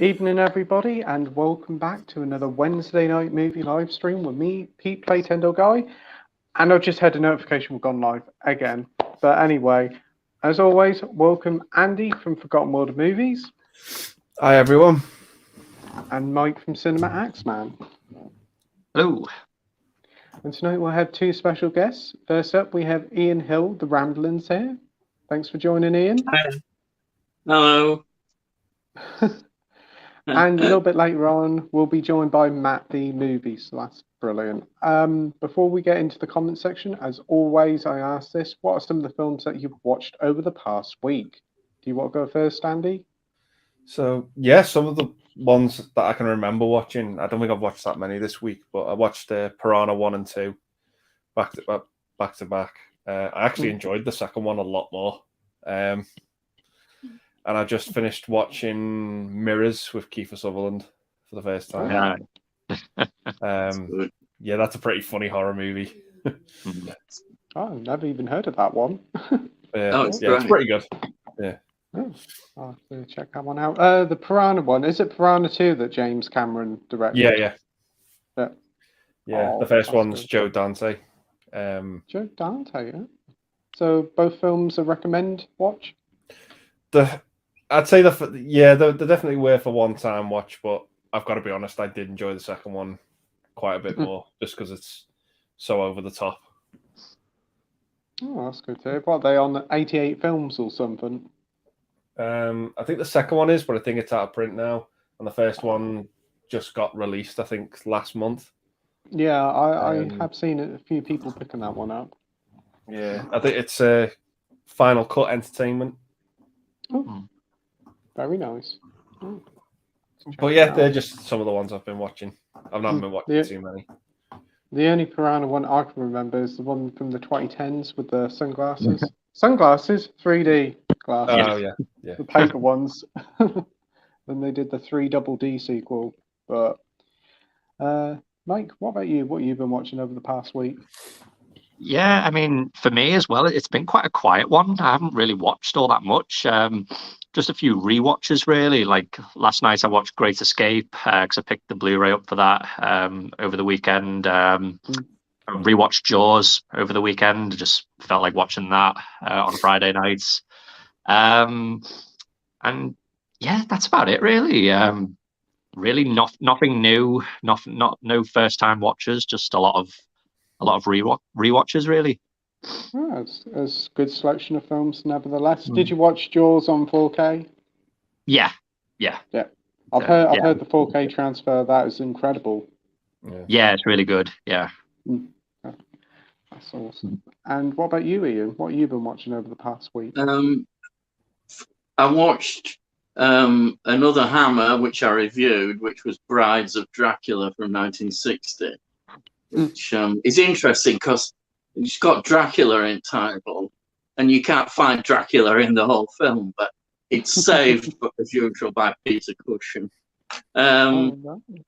Evening, everybody, and welcome back to another Wednesday night movie live stream with me, Pete Playtendoguy. And I've just had a notification we've gone live again. But anyway, as always, welcome Andy from Forgotten World of Movies. Hi, everyone. And Mike from Cinema Axeman. Hello. And tonight we'll have two special guests. First up, we have Ian Hill, the Ramblins here. Thanks for joining, Ian. Hi. Hello. And a little bit later on, we'll be joined by Matt the Movie, so that's brilliant. Before we get into the comment section, as always, I ask this: what are some of the films that you've watched over the past week? Do you want to go first, Andy? So, yeah, some of the ones that I can remember watching, I don't think I've watched that many this week, but I watched Piranha 1 and 2 back to back. I actually enjoyed the second one a lot more. And I just finished watching Mirrors with Kiefer Sutherland for the first time. Yeah, that's a pretty funny horror movie. Oh, I've never even heard of that one. It's pretty good. Yeah. Oh, I'll have to check that one out. The Piranha one, is it Piranha 2 that James Cameron directed? Yeah. Oh, the first one's good. Joe Dante. Joe Dante, yeah. So both films a recommend watch? I'd say they're definitely worth a one-time watch, but I've got to be honest, I did enjoy the second one quite a bit more, just because it's so over the top. Oh, that's good to hear. What, are they on 88 films or something? I think the second one is, but I think it's out of print now, and the first one just got released, I think, last month. Yeah, I have seen a few people picking that one up. Yeah, I think it's Final Cut Entertainment. Oh, very nice. Oh, but yeah, they're just some of the ones I've been watching. I've not been watching too many. The only Piranha one I can remember is the one from the 2010s with the sunglasses. Sunglasses, 3D glasses. Oh yeah. The paper ones. Then they did the 3DD sequel. But Mike, what about you? What have you been watching over the past week? Yeah, I mean, for me as well, it's been quite a quiet one. I haven't really watched all that much. Just a few rewatches, really. Like last night, I watched Great Escape because I picked the Blu-ray up for that over the weekend. Rewatched Jaws over the weekend. Just felt like watching that on Friday nights. And yeah, that's about it, really. Really, nothing new. No first-time watchers. Just a lot of rewatches, really. Oh, it's a good selection of films, nevertheless. Did you watch Jaws on 4K? Yeah. I've heard the 4K transfer. That is incredible. Yeah, it's really good. Yeah. That's awesome. And what about you, Ian? What have you been watching over the past week? I watched another Hammer, which I reviewed, which was Brides of Dracula from 1960. Which is interesting because it's got Dracula in title, and you can't find Dracula in the whole film, but it's saved, as usual, by Peter Cushing.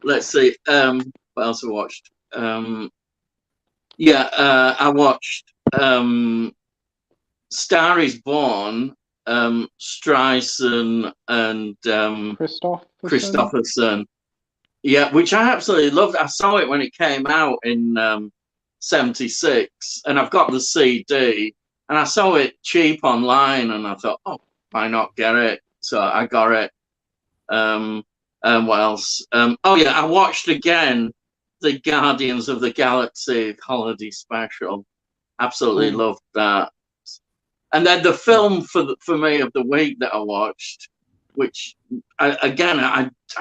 Let's see, what else I watched? I watched Star is Born, Streisand and Christopherson. Yeah, which I absolutely loved. I saw it when it came out in '76, and I've got the CD, and I saw it cheap online, and I thought, oh, why not get it? So I got it. What else? I watched again the Guardians of the Galaxy holiday special. Absolutely loved that. And then the film for me of the week that I watched, which I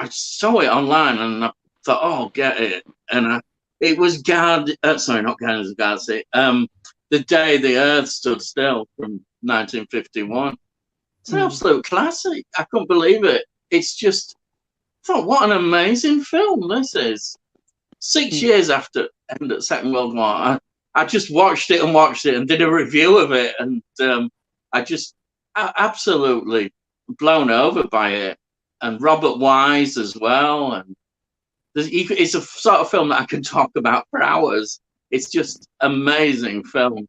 saw it online and I thought, oh, get it. And it was not Guardians of the Galaxy. The Day the Earth Stood Still from 1951. It's an absolute classic. I couldn't believe it. It's just, I thought, what an amazing film this is. 6 years after the end of the Second World War, I just watched it and did a review of it, and I absolutely blown over by it. And Robert Wise as well, and it's a sort of film that I can talk about for hours. It's just amazing film.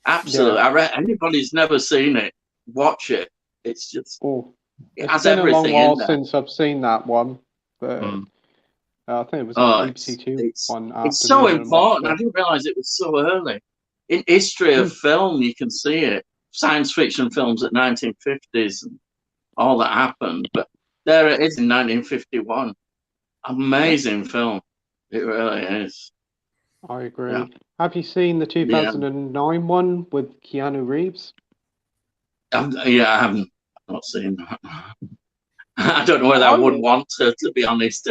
Absolutely. Yeah. Anybody who's never seen it, watch it. It's just It It's has been a long everything while in there. since I've seen that one. But Mm. I think it was Oh, on BBC Two it's one it's so afternoon and watched important. I it. didn't realise it was so early. In history of Mm. film, you can see it. Science fiction films at 1950s and all that happened. But there it is in 1951. Amazing film. It really is. I agree. Yeah. Have you seen the 2009 one with Keanu Reeves? Yeah, I haven't. I've not seen that. I don't know whether I would want to be honest.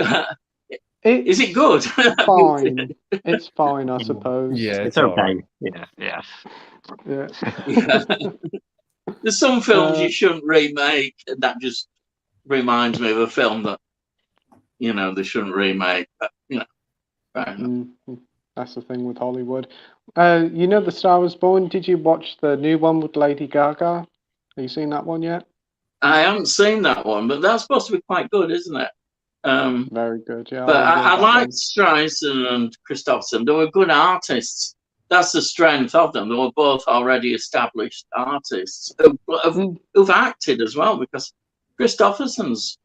Is it good? Fine. It's fine, I suppose. Yeah, It's all okay. right. Yeah. Yeah. Yeah. There's some films you shouldn't remake. That just reminds me of a film that they shouldn't remake. But fair enough. That's the thing with Hollywood. The Star Was Born. Did you watch the new one with Lady Gaga? Have you seen that one yet? I haven't seen that one, but that's supposed to be quite good, isn't it? Very good. Yeah, But I that liked one. Streisand and Christopherson. They were good artists. That's the strength of them. They were both already established artists who've acted as well, because Christopherson's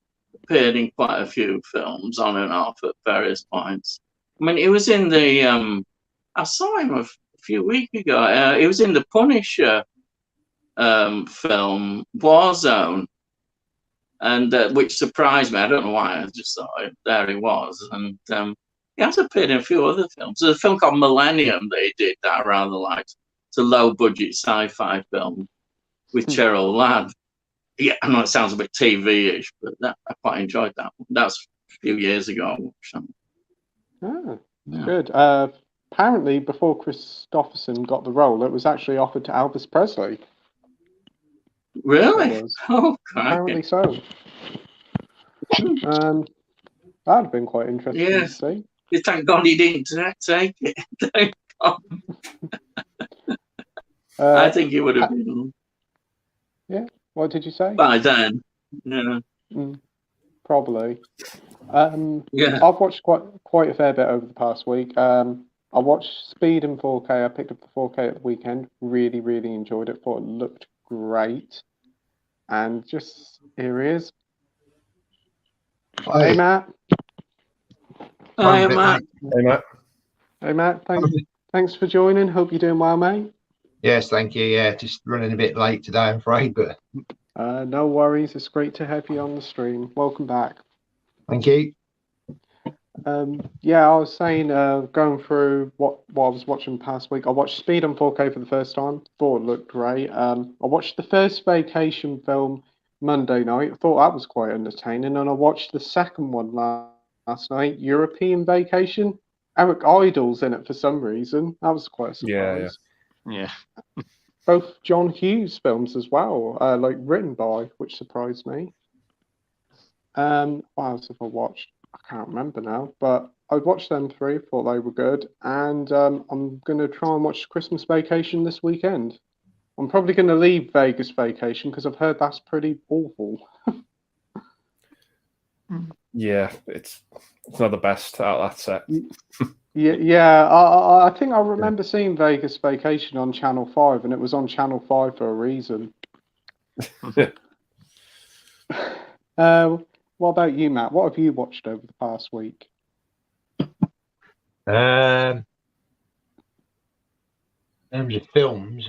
appeared in quite a few films on and off at various points. I mean, he was in the I saw him a few weeks ago. He was in the Punisher film Warzone, and which surprised me. I don't know why. I just thought there he was, and he has appeared in a few other films. There's a film called Millennium that he did that I rather liked. It's a low-budget sci-fi film with Cheryl Ladd. Yeah, I know it sounds a bit TV-ish, but I quite enjoyed that one. That's a few years ago. I watched that. Good. Apparently, before Christopherson got the role, it was actually offered to Elvis Presley. Really? It was. Oh, Apparently so. That'd have been quite interesting to see. Thank God he didn't take it. Thank God. I think he would have been. Yeah. What did you say? By then. Yeah. Probably. Yeah. I've watched quite a fair bit over the past week. I watched Speed in 4K. I picked up the 4K at the weekend. Really, really enjoyed it. Thought it looked great. And just here he is. Hi. Hey, Matt. Hi, Matt. Hey, Matt. Hey, Matt. Thanks for joining. Hope you're doing well, mate. Yes, thank you. Yeah, just running a bit late today, I'm afraid, but No worries. It's great to have you on the stream. Welcome back. thank you. I was saying, going through what I was watching past week, I watched Speed on 4K for the first time. Thought it looked great. I watched the first Vacation film Monday night. I thought that was quite entertaining. And I watched the second one last night, European Vacation. Eric Idle's in it for some reason. That was quite a surprise. Yeah. Both John Hughes films as well, written by, which surprised me. What else have I watched? I can't remember now, but I watched them three, thought they were good, and I'm going to try and watch Christmas Vacation this weekend. I'm probably going to leave Vegas Vacation because I've heard that's pretty awful. Yeah, it's not the best out of that set. I think I remember seeing Vegas Vacation on Channel 5, and it was on Channel 5 for a reason. What about you, Matt? What have you watched over the past week? In terms of films,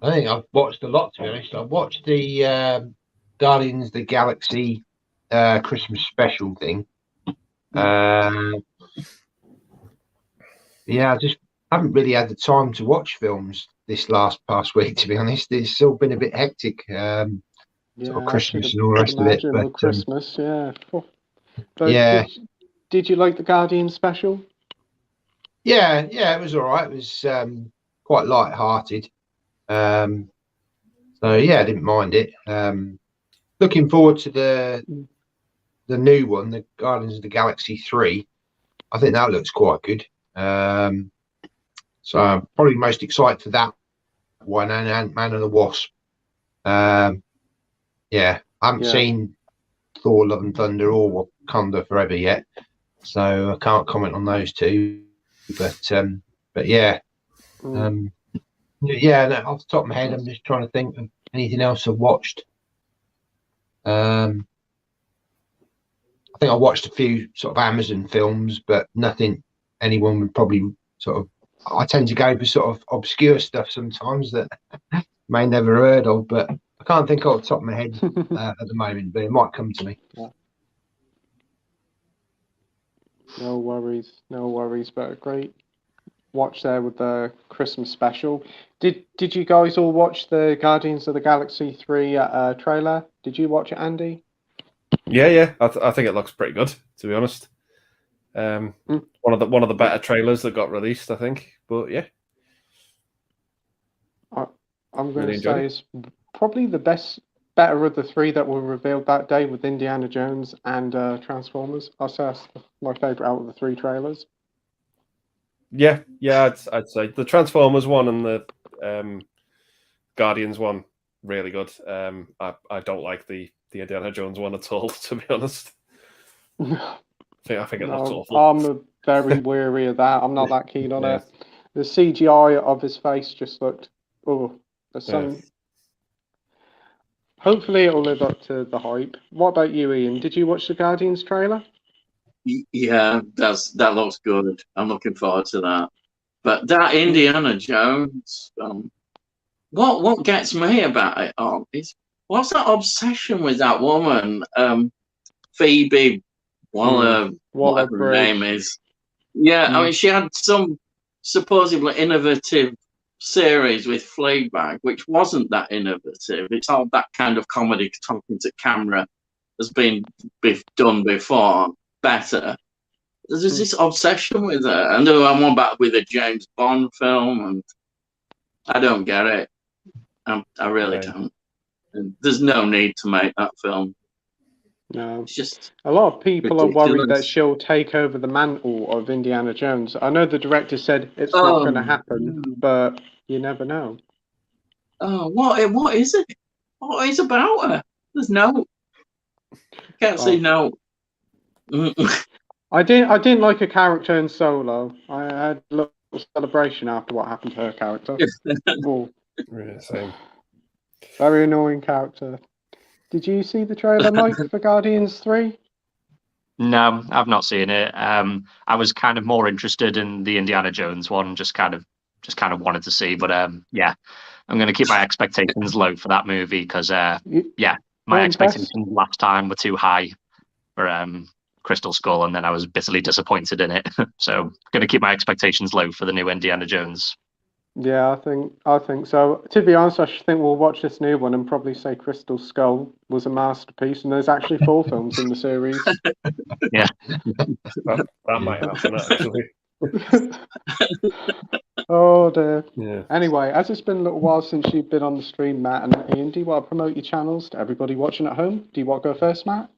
I think I've watched a lot, to be honest. I've watched the Guardians of the Galaxy Christmas special thing. I just haven't really had the time to watch films this past week, to be honest. It's all been a bit hectic. Sort of Christmas and all the rest of it. But Christmas, yeah. But did you like the Guardian special? Yeah, it was all right. It was quite light-hearted. I didn't mind it. Looking forward to the new one, the Guardians of the Galaxy 3. I think that looks quite good. So I'm probably most excited for that one and Ant-Man and the Wasp. I haven't seen Thor: Love and Thunder or Wakanda Forever yet, so I can't comment on those two. But off the top of my head, I'm just trying to think of anything else I've watched. I think I watched a few sort of Amazon films, but nothing anyone would probably sort of. I tend to go for sort of obscure stuff sometimes that may never heard of, but I can't think off the top of my head at the moment, but it might come to me. Yeah. No worries, but a great watch there with the Christmas special. Did you guys all watch the Guardians of the Galaxy 3 trailer? Did you watch it, Andy? Yeah. I think it looks pretty good, to be honest. One of the better trailers that got released, I think. But yeah, I'm going Really to say enjoyed it's probably the better of the three that were revealed that day, with Indiana Jones and Transformers. I'll say that's my favorite out of the three trailers. yeah. I'd say the Transformers one and the Guardians one really good. I don't like the Indiana Jones one at all, to be honest. I think it looks awful. I'm very weary of that. I'm not that keen on Yeah. it. The CGI of his face just looked. Oh, there's some. Hopefully, it'll live up to the hype. What about you, Ian? Did you watch the Guardians trailer? Yeah, that looks good. I'm looking forward to that. But that Indiana Jones, what gets me about it is what's that obsession with that woman, Phoebe Waller, whatever her name is. Yeah, I mean, she had some supposedly innovative series with Fleabag, which wasn't that innovative. It's all that kind of comedy talking to camera has been done before, better. There's this obsession with her. I know I'm on back with a James Bond film, and I don't get it. I really don't. And there's no need to make that film. No. It's just a lot of people are worried that ridiculous. she'll take over the mantle of Indiana Jones. I know the director said it's not going to happen, but you never know. Oh, what is it? What is about her? There's no. Can't see no. I didn't like her character in Solo. I had a little celebration after what happened to her character. Oh, Yeah, same. very annoying character. Did you see the trailer, Mike, for Guardians 3? No, I've not seen it. I was kind of more interested in the Indiana Jones one, just kind of wanted to see. But yeah, I'm going to keep my expectations low for that movie because my expectations last time were too high for Crystal Skull, and then I was bitterly disappointed in it. So I'm going to keep my expectations low for the new Indiana Jones. Yeah, I think so. To be honest, I think we'll watch this new one and probably say Crystal Skull was a masterpiece, and there's actually 4 films in the series. Yeah, that might happen actually. Oh dear. Yeah. Anyway, as it's been a little while since you've been on the stream, Matt and Ian, do you want to promote your channels to everybody watching at home? Do you want to go first, Matt?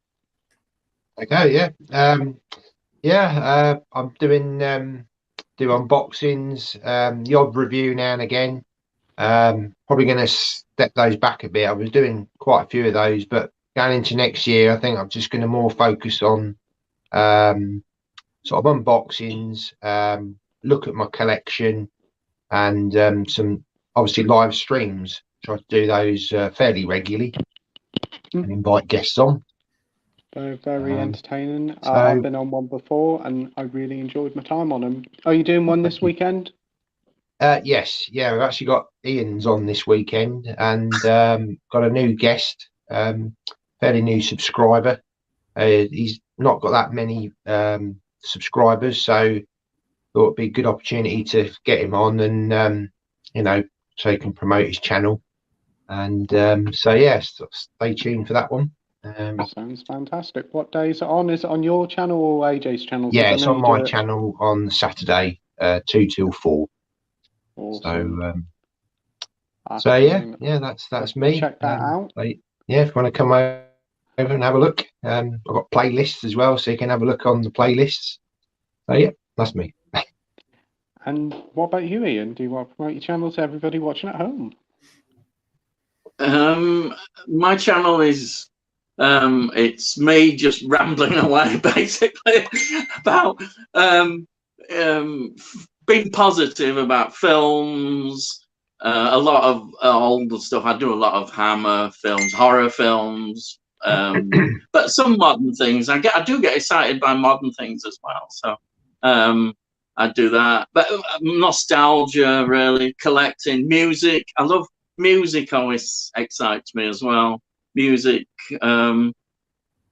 Okay, yeah. I'm doing do unboxings, the odd review now and again. Probably going to step those back a bit. I was doing quite a few of those, but going into next year, I think I'm just going to more focus on sort of unboxings, look at my collection, and some obviously live streams. Try to do those fairly regularly and invite guests on. Very entertaining. I've been on one before and I really enjoyed my time on them. Are you doing one this weekend? Yes, yeah, we've actually got Ian's on this weekend and got a new guest, fairly new subscriber. He's not got that many subscribers, so thought it'd be a good opportunity to get him on and so he can promote his channel. And so yeah, stay tuned for that one. Sounds fantastic. What day is it on? Is it on your channel or AJ's channel? Yeah, it's on my channel on Saturday, 2 till 4. Awesome. So yeah, that's me. Check that out. Yeah, if you want to come over and have a look, I've got playlists as well, so you can have a look on the playlists. So yeah, that's me. And what about you, Ian? Do you want to promote your channel to everybody watching at home? My channel is it's me just rambling away basically about being positive about films, a lot of older stuff. I do a lot of Hammer films, horror films, But some modern things, I do get excited by modern things as well. So I do that. But nostalgia, really, collecting music. I love music. Always excites me as well. Music. And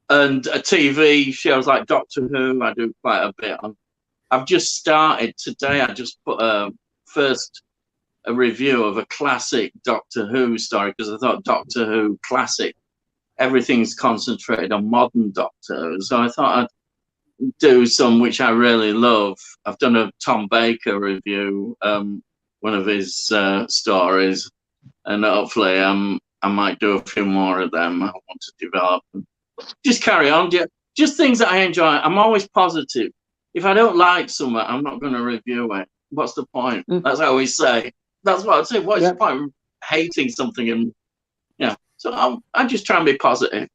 TV shows like Doctor Who, I do quite a bit on. I've just started today. I just put a review of a classic Doctor Who story because I thought Doctor Who classic, everything's concentrated on modern Doctor Who. So I thought I'd do some which I really love. I've done a Tom Baker review, one of his stories, and hopefully I might do a few more of them. I want to develop and just carry on. Just things that I enjoy. I'm always positive. If I don't like something, I'm not going to review it. What's the point? That's what I always say. That's what I say. What's the point of hating something? And so I just try and be positive.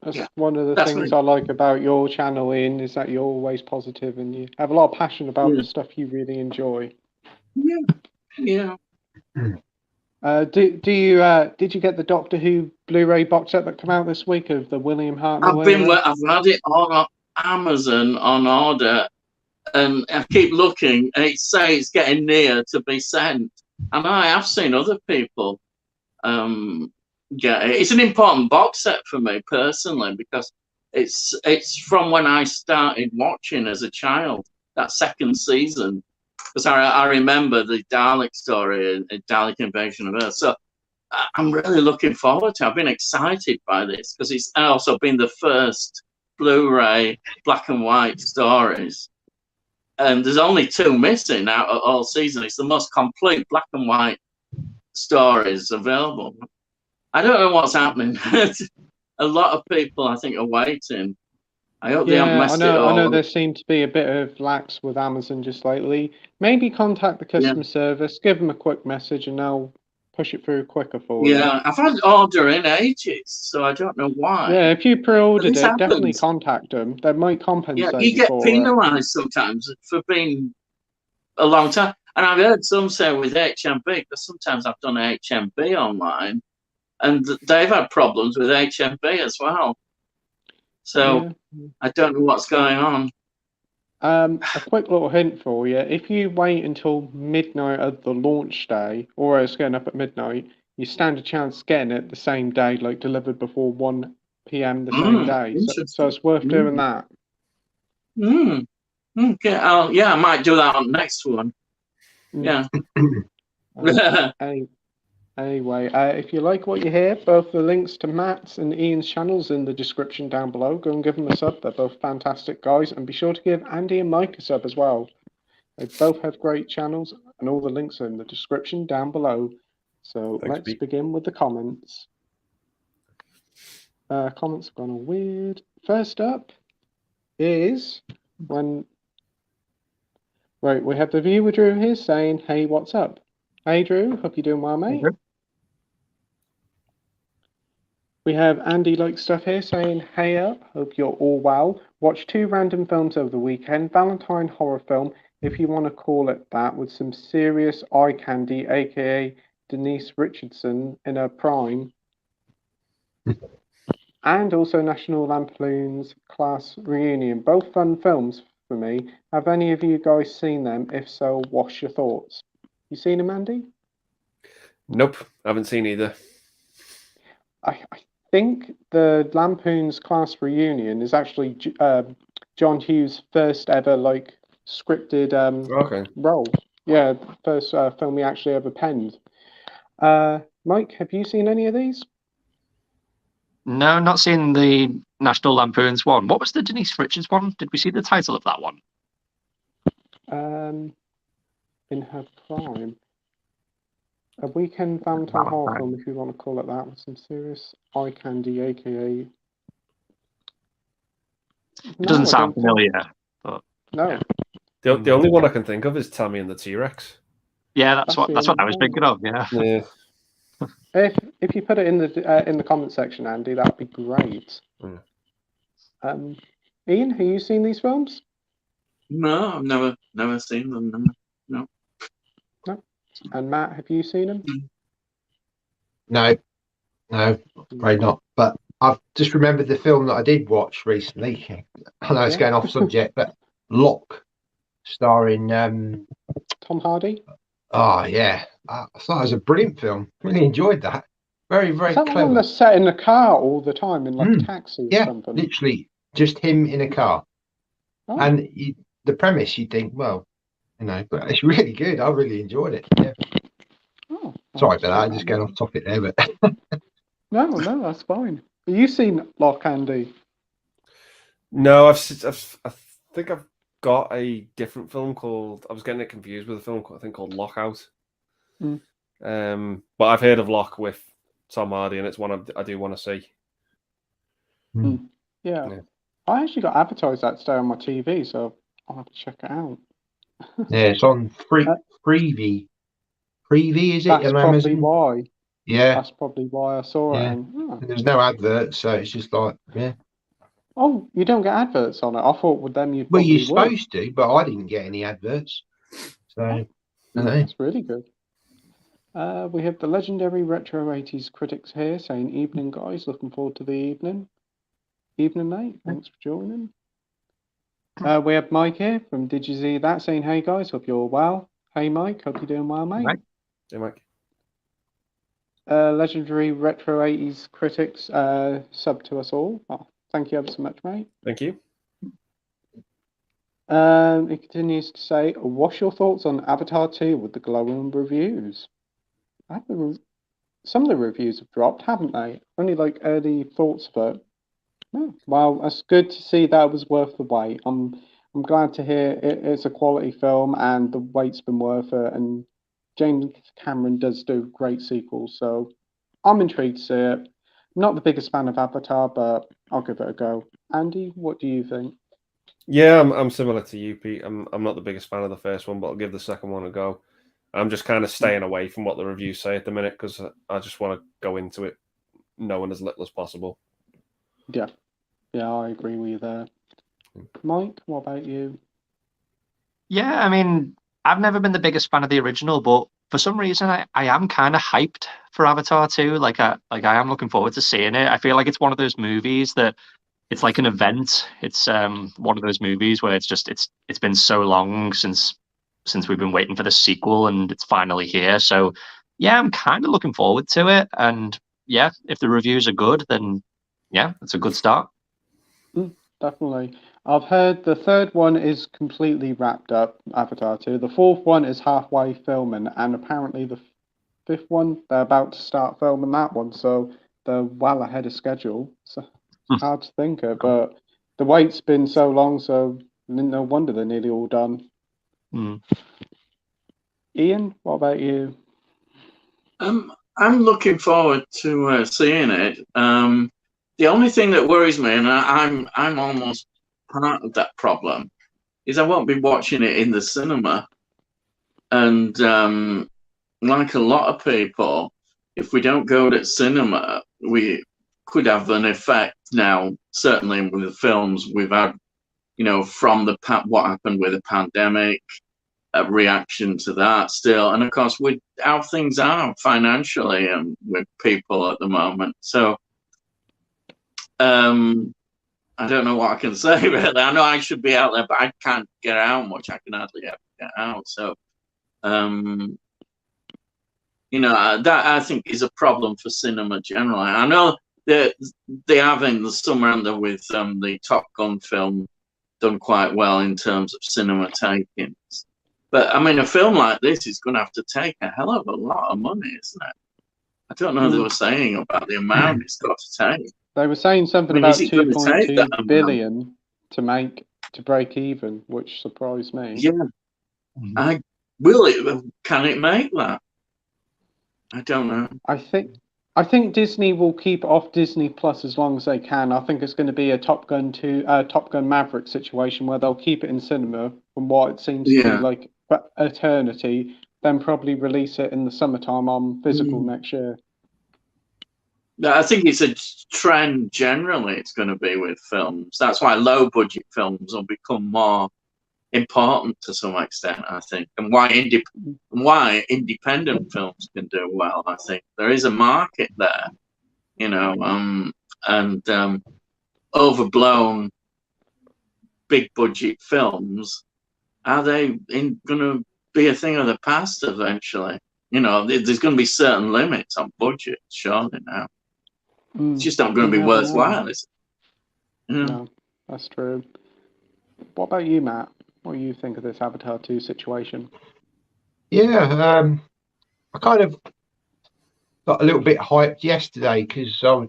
That's one of the things I like about your channel, Ian, is that you're always positive and you have a lot of passion about the stuff you really enjoy. Yeah. Did you get the Doctor Who Blu-ray box set that came out this week of the William Hartnell? I've had it on Amazon on order, and I keep looking, and it says it's getting near to be sent. And I have seen other people get it. It's an important box set for me personally because it's from when I started watching as a child, that second season. Because I remember the Dalek story, Dalek Invasion of Earth. So I'm really looking forward to it. I've been excited by this because it's also been the first Blu-ray black and white stories. And there's only 2 missing out of all season. It's the most complete black and white stories available. I don't know what's happening. A lot of people, I think, are waiting. I hope they haven't messed it all. I know there seemed to be a bit of lax with Amazon just lately. Maybe contact the customer service, give them a quick message, and they'll push it through quicker for you. Yeah, I've had order in ages, so I don't know why. Yeah, if you pre-ordered it, definitely contact them. They might compensate. Yeah, you get penalised sometimes for being a long time. And I've heard some say with HMB, because sometimes I've done HMB online, and they've had problems with HMB as well. So I don't know what's going on. A quick little hint for you. If you wait until midnight of the launch day, or it's getting up at midnight, you stand a chance getting it the same day, like delivered before 1 p.m. the same day. So it's worth doing that. Okay. I might do that on the next one. Yeah. Anyway, if you like what you hear, both the links to Matt's and Ian's channels in the description down below. Go and give them a sub. They're both fantastic guys. And be sure to give Andy and Mike a sub as well. They both have great channels, and all the links are in the description down below. So let's begin with the comments. Comments have gone all weird. First up is when... Right, we have the viewer Drew here saying, hey, what's up? Hey, Drew, hope you're doing well, mate. We have Andy Likes Stuff here saying, hey up, hope you're all well. Watch 2 random films over the weekend. Valentine horror film, if you want to call it that, with some serious eye candy, aka Denise Richardson in her prime. And also National Lampoon's Class Reunion. Both fun films for me. Have any of you guys seen them? If so, what's your thoughts? You seen them, Andy? Nope, haven't seen either. I think the Lampoon's Class Reunion is actually John Hughes' first ever scripted role. Yeah, first film he actually ever penned. Mike, have you seen any of these? No, not seen the National Lampoon's one. What was the Denise Richards one? Did we see the title of that one? In her prime. A weekend Valentine horror film, if you want to call it that, with some serious eye candy, aka... It doesn't sound familiar. But, no. Yeah. The only one I can think of is Tammy and the T-Rex. Yeah, that's what I was thinking of. Yeah. If you put it in the comment section, Andy, that'd be great. Ian, have you seen these films? No, I've never seen them. No. And Matt, have you seen them? No, afraid not. But I've just remembered the film that I did watch recently. I know it's going off subject, but Lock, starring Tom Hardy. oh yeah, I thought it was a brilliant film. Really enjoyed that. Very, Is very that the one clever. that's set in a car all the time in like a Mm. taxi or Yeah, something? literally just him in a car. Oh. And the premise, you think, well, you know, but it's really good. I really enjoyed it. Yeah. Oh, Sorry about that. I'm just going off topic there, but No, that's fine. Have you seen Lock, Andy? No, I think I've got a different film called. I was getting it confused with a film I think called Lockout. Mm. But I've heard of Lock with Tom Hardy, and it's one I do want to see. Yeah. I actually got advertised that today on my TV, so I'll have to check it out. yeah, it's on Freevee. Freevee, is it? That's On probably Amazon? why. Yeah. That's probably why I saw it. Yeah. And, There's no advert, so it's just like, yeah. Oh, you don't get adverts on it. I thought with them you'd Well, probably you're supposed to, but I didn't get any adverts. So, I don't know. That's really good. We have the legendary Retro 80s critics here saying, evening, guys. Looking forward to the evening. Evening, mate. Thanks for joining. We have Mike here from Did You See That saying, hey, guys. Hope you're well. Hey, Mike. Hope you're doing well, mate. Right. Hey, Mike. Legendary Retro 80s critics sub to us all. Oh, thank you ever so much, mate. Thank you. It continues to say, what's your thoughts on Avatar 2 with the glowing reviews? Some of the reviews have dropped, haven't they? Only like early thoughts of it. Oh, well, that's good to see that it was worth the wait. I'm glad to hear it's a quality film and the wait's been worth it. And James Cameron does do great sequels, so I'm intrigued to see it. Not the biggest fan of Avatar, but I'll give it a go. Andy, what do you think? Yeah, I'm similar to you, Pete. I'm not the biggest fan of the first one, but I'll give the second one a go. I'm just kind of staying away from what the reviews say at the minute because I just want to go into it knowing as little as possible. Yeah, I agree with you there. Mike, what about you? Yeah, I mean, I've never been the biggest fan of the original, but for some reason, I am kind of hyped for Avatar 2. Like I am looking forward to seeing it. I feel like it's one of those movies that it's like an event. It's one of those movies where it's been so long since we've been waiting for the sequel and it's finally here. So yeah, I'm kind of looking forward to it. And yeah, if the reviews are good, then yeah, it's a good start. Definitely. I've heard the third one is completely wrapped up, Avatar 2. The fourth one is halfway filming, and apparently the fifth one, they're about to start filming that one, so they're well ahead of schedule. So it's hard to think it, but the wait's been so long, so no wonder they're nearly all done. Ian, what about you? I'm looking forward to seeing it. The only thing that worries me, and I'm almost part of that problem, is I won't be watching it in the cinema. And like a lot of people, if we don't go to cinema, we could have an effect now, certainly with the films we've had, you know, from what happened with the pandemic, a reaction to that still. And of course, with how things are financially and with people at the moment. So I don't know what I can say, really. I know I should be out there, but I can't get out much. I can hardly ever get out. So, you know, that I think is a problem for cinema generally. I know that they have in the summer under with the Top Gun film done quite well in terms of cinema takings. But I mean, a film like this is going to have to take a hell of a lot of money, isn't it? I don't know what they were saying about the amount it's got to take. They were saying something about 2.2 billion to break even, which surprised me. Yeah, can it make that? I don't know. I think Disney will keep it off Disney Plus as long as they can. I think it's going to be a Top Gun Maverick situation where they'll keep it in cinema from what it seems to be like for eternity, then probably release it in the summertime on physical next year. I think it's a trend generally it's going to be with films. That's why low budget films will become more important to some extent, I think, and why independent films can do well. I think there is a market there, you know. and overblown big budget films, are they going to be a thing of the past eventually? You know, there's going to be certain limits on budget, surely now. It's just not going to be worthwhile, is it? Yeah. No, that's true. What about you, Matt? What do you think of this Avatar 2 situation? Yeah, I kind of got a little bit hyped yesterday because I was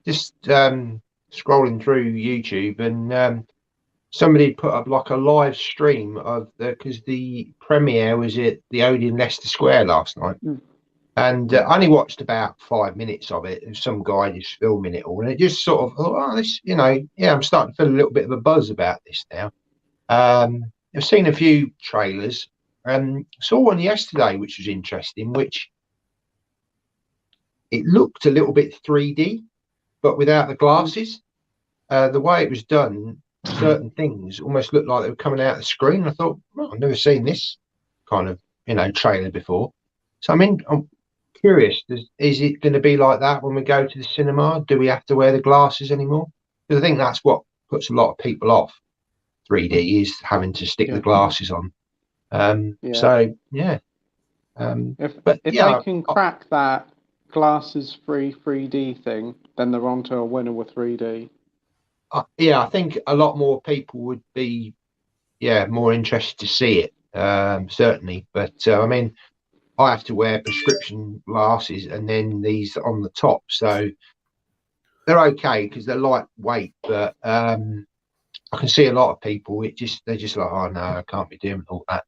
just scrolling through YouTube, and somebody put up like a live stream of because the premiere was at the Odeon Leicester Square last night. And I only watched about 5 minutes of it. There's some guy just filming it all, and it just sort of, oh, this, you know, yeah, I'm starting to feel a little bit of a buzz about this now. I've seen a few trailers, and saw one yesterday which was interesting, which it looked a little bit 3D, but without the glasses. The way it was done, certain things almost looked like they were coming out of the screen. I thought, well, I've never seen this kind of, you know, trailer before. So I'm curious, is it going to be like that when we go to the cinema? Do we have to wear the glasses anymore? Because I think that's what puts a lot of people off 3D, is having to stick the glasses on. So yeah. If they can crack that glasses-free 3D thing, then they're on to a winner with 3D. I think a lot more people would be, more interested to see it, certainly. But I mean, I have to wear prescription glasses and then these on the top, so they're okay because they're lightweight. But I can see a lot of people. They're just like, oh no, I can't be doing all that.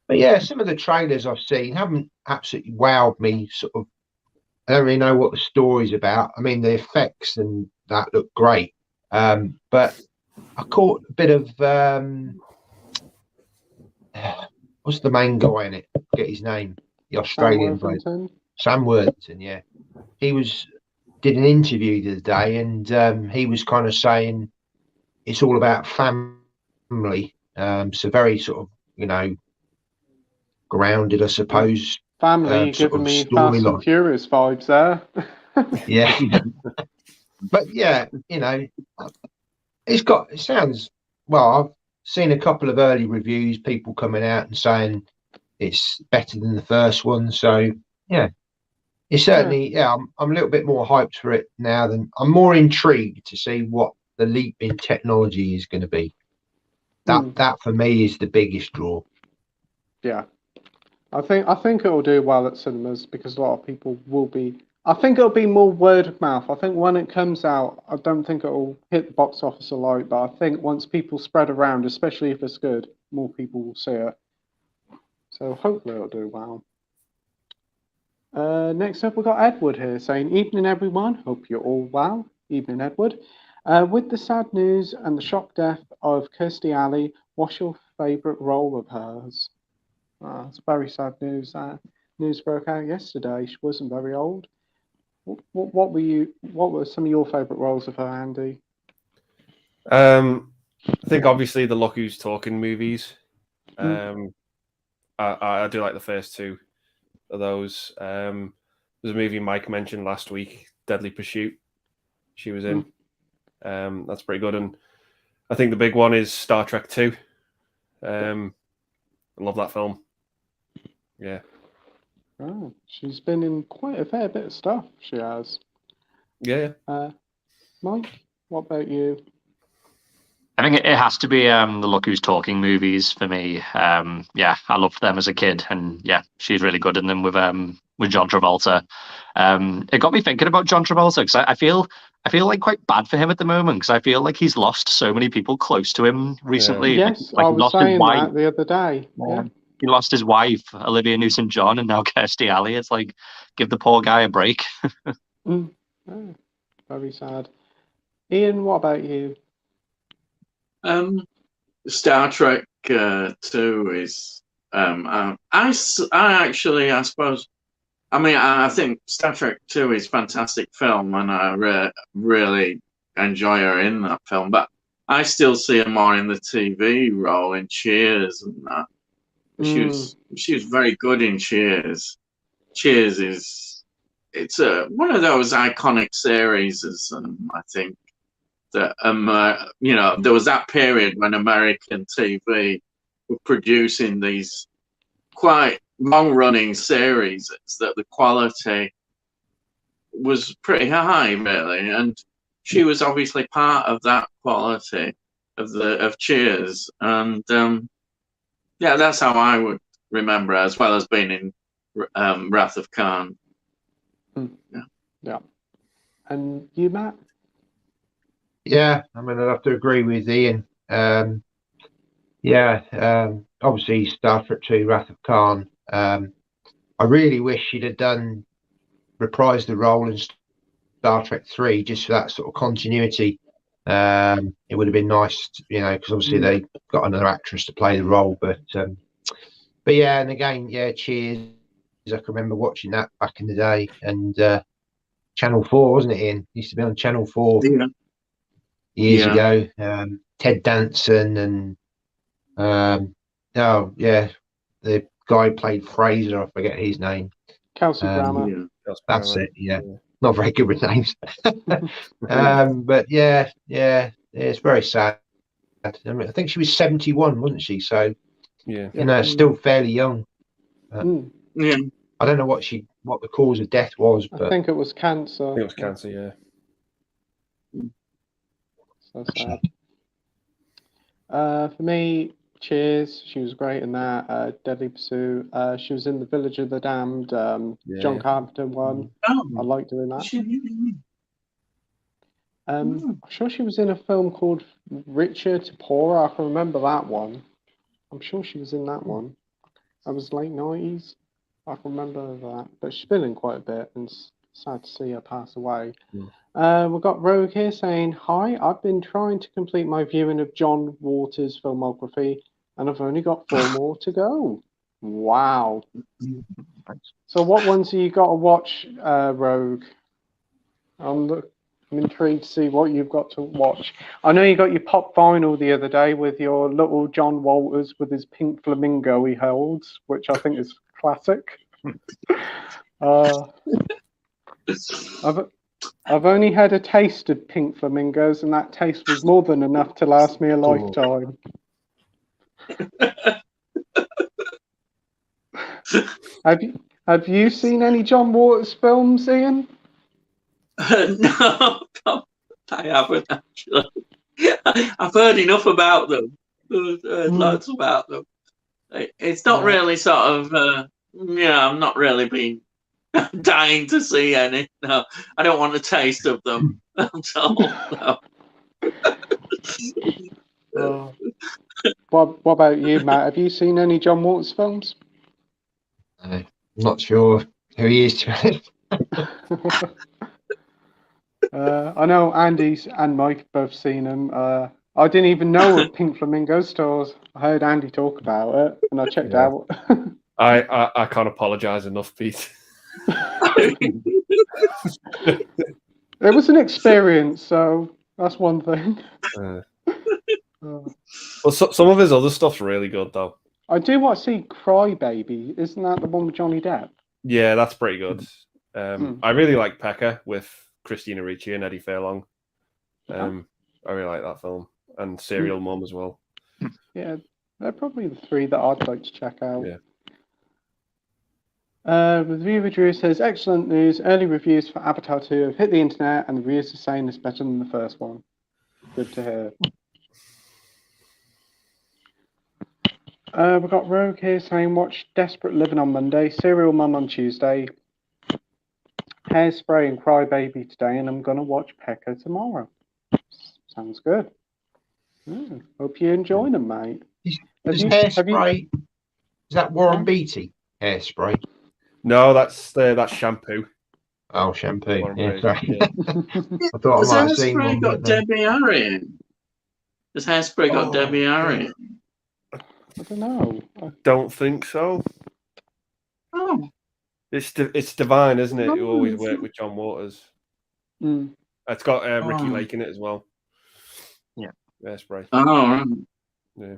But yeah, some of the trailers I've seen haven't absolutely wowed me. Sort of, I don't really know what the story's about. I mean, the effects and that look great, but I caught a bit of what's the main guy in it? Get his name. The Australian bloke, Sam Worthington. Yeah, he did an interview the other day, and he was kind of saying it's all about family. So very sort of, you know, grounded, I suppose. Family, you're giving me Fast and Furious vibes there. Yeah. But yeah, you know, it sounds, well, I've seen a couple of early reviews, people coming out and saying it's better than the first one. So yeah, it's certainly, I'm a little bit more hyped for it now I'm more intrigued to see what the leap in technology is going to be. That for me is the biggest draw. Yeah. I think it'll do well at cinemas because a lot of people will be. I think it'll be more word of mouth. I think when it comes out, I don't think it'll hit the box office a lot, but I think once people spread around, especially if it's good, more people will see it. So hopefully it'll do well. Next up, we've got Edward here saying, "Evening, everyone. Hope you're all well." Evening, Edward. With the sad news and the shock death of Kirstie Alley, what's your favourite role of hers? It's very sad news. News broke out yesterday. She wasn't very old. What were some of your favourite roles of her, Andy? I think obviously the Look Who's Talking movies. I do like the first two of those. There's a movie Mike mentioned last week, Deadly Pursuit. She was in. That's pretty good. And I think the big one is Star Trek 2. I love that film. Yeah. Oh, she's been in quite a fair bit of stuff. She has. Yeah. Mike, what about you? I think it has to be the Look Who's Talking movies for me. Yeah, I loved them as a kid, and yeah, she's really good in them with John Travolta. It got me thinking about John Travolta because I feel like quite bad for him at the moment because I feel like he's lost so many people close to him recently. Yeah. Yes, I was saying that the other day. Yeah. He lost his wife, Olivia Newton-John, and now Kirstie Alley. It's like, give the poor guy a break. Oh, very sad. Ian, what about you? Star Trek 2 is. I suppose. I mean, I think Star Trek 2 is a fantastic film, and I really enjoy her in that film. But I still see her more in the TV role in Cheers and that. She was very good in Cheers. Cheers is it's one of those iconic series. I think that there was that period when American TV were producing these quite long-running series that the quality was pretty high, really, and she was obviously part of that quality of Cheers, and yeah, that's how I would remember her, as well as being in Wrath of Khan. Yeah. And you, Matt? Yeah, I mean, I'd have to agree with Ian. Obviously Star Trek 2, Wrath of Khan. I really wish she'd have reprised the role in Star Trek 3 just for that sort of continuity. It would have been nice, because obviously they got another actress to play the role. But yeah, and again, yeah, Cheers. I can remember watching that back in the day, and Channel 4, wasn't it, Ian? Used to be on Channel 4 years ago. Ted Danson and the guy who played Fraser, I forget his name. Kelsey Grammer. That's it. Yeah, not very good with names. But yeah, it's very sad. I mean, I think she was 71, wasn't she? So still fairly young. Yeah. I don't know what the cause of death was, but I think it was cancer. I think it was cancer. Yeah. So sad. For me, Cheers. She was great in that. Deadly Pursuit. She was in The Village of the Damned. John Carpenter one. I like doing that. I'm sure she was in a film called Richer to Poorer. I can remember that one. I'm sure she was in that one. That was late 90s. I can remember that. But she's been in quite a bit, and it's sad to see her pass away. We've got Rogue here saying, "Hi, I've been trying to complete my viewing of John Waters' filmography, and I've only got 4 more to go." Wow. So what ones have you got to watch, Rogue? I'm intrigued to see what you've got to watch. I know you got your pop vinyl the other day with your little John Waters with his pink flamingo he holds, which I think is classic. I've only had a taste of pink flamingos, and that taste was more than enough to last me a lifetime. Have you seen any John Waters films, Ian? No, I haven't actually. I've heard enough about them. I've heard lots about them. It's not really sort of, I'm not really been dying to see any. No, I don't want a taste of them at all. No. What about you, Matt? Have you seen any John Waters films? I'm not sure who he is, to be honest. I know Andy's and Mike both seen him. I didn't even know of Pink Flamingo stores. I heard Andy talk about it, and I checked out. I can't apologise enough, Pete. It was an experience, so that's one thing. Well, some of his other stuff's really good, though. I do want to see Cry Baby. Isn't that the one with Johnny Depp? Yeah, that's pretty good. I really like Pekka with Christina Ricci and Eddie Furlong. I really like that film, and Serial Mom as well. Yeah, they're probably the 3 that I'd like to check out. Yeah. Reviewer Drew says, "Excellent news. Early reviews for Avatar 2 have hit the internet, and the reviews are saying it's better than the first one." Good to hear. We've got Rogue here saying, "Watch Desperate Living on Monday, Serial Mum on Tuesday, Hairspray and Cry Baby today, and I'm going to watch Pekka tomorrow." Sounds good. Hope you enjoy them, mate. Hairspray? Is that Warren Beatty? Hairspray? No, that's Shampoo. Oh, Shampoo. Yeah, sorry. Yeah. I thought I might have seen Hairspray one. got Debbie Harry in? Has Hairspray got Debbie Harry in? I don't know. Don't think so. Oh. It's Divine, isn't it? Who always worked with John Waters. It's got Ricky Lake in it as well. Yeah. Hairspray. Oh, right. Yeah.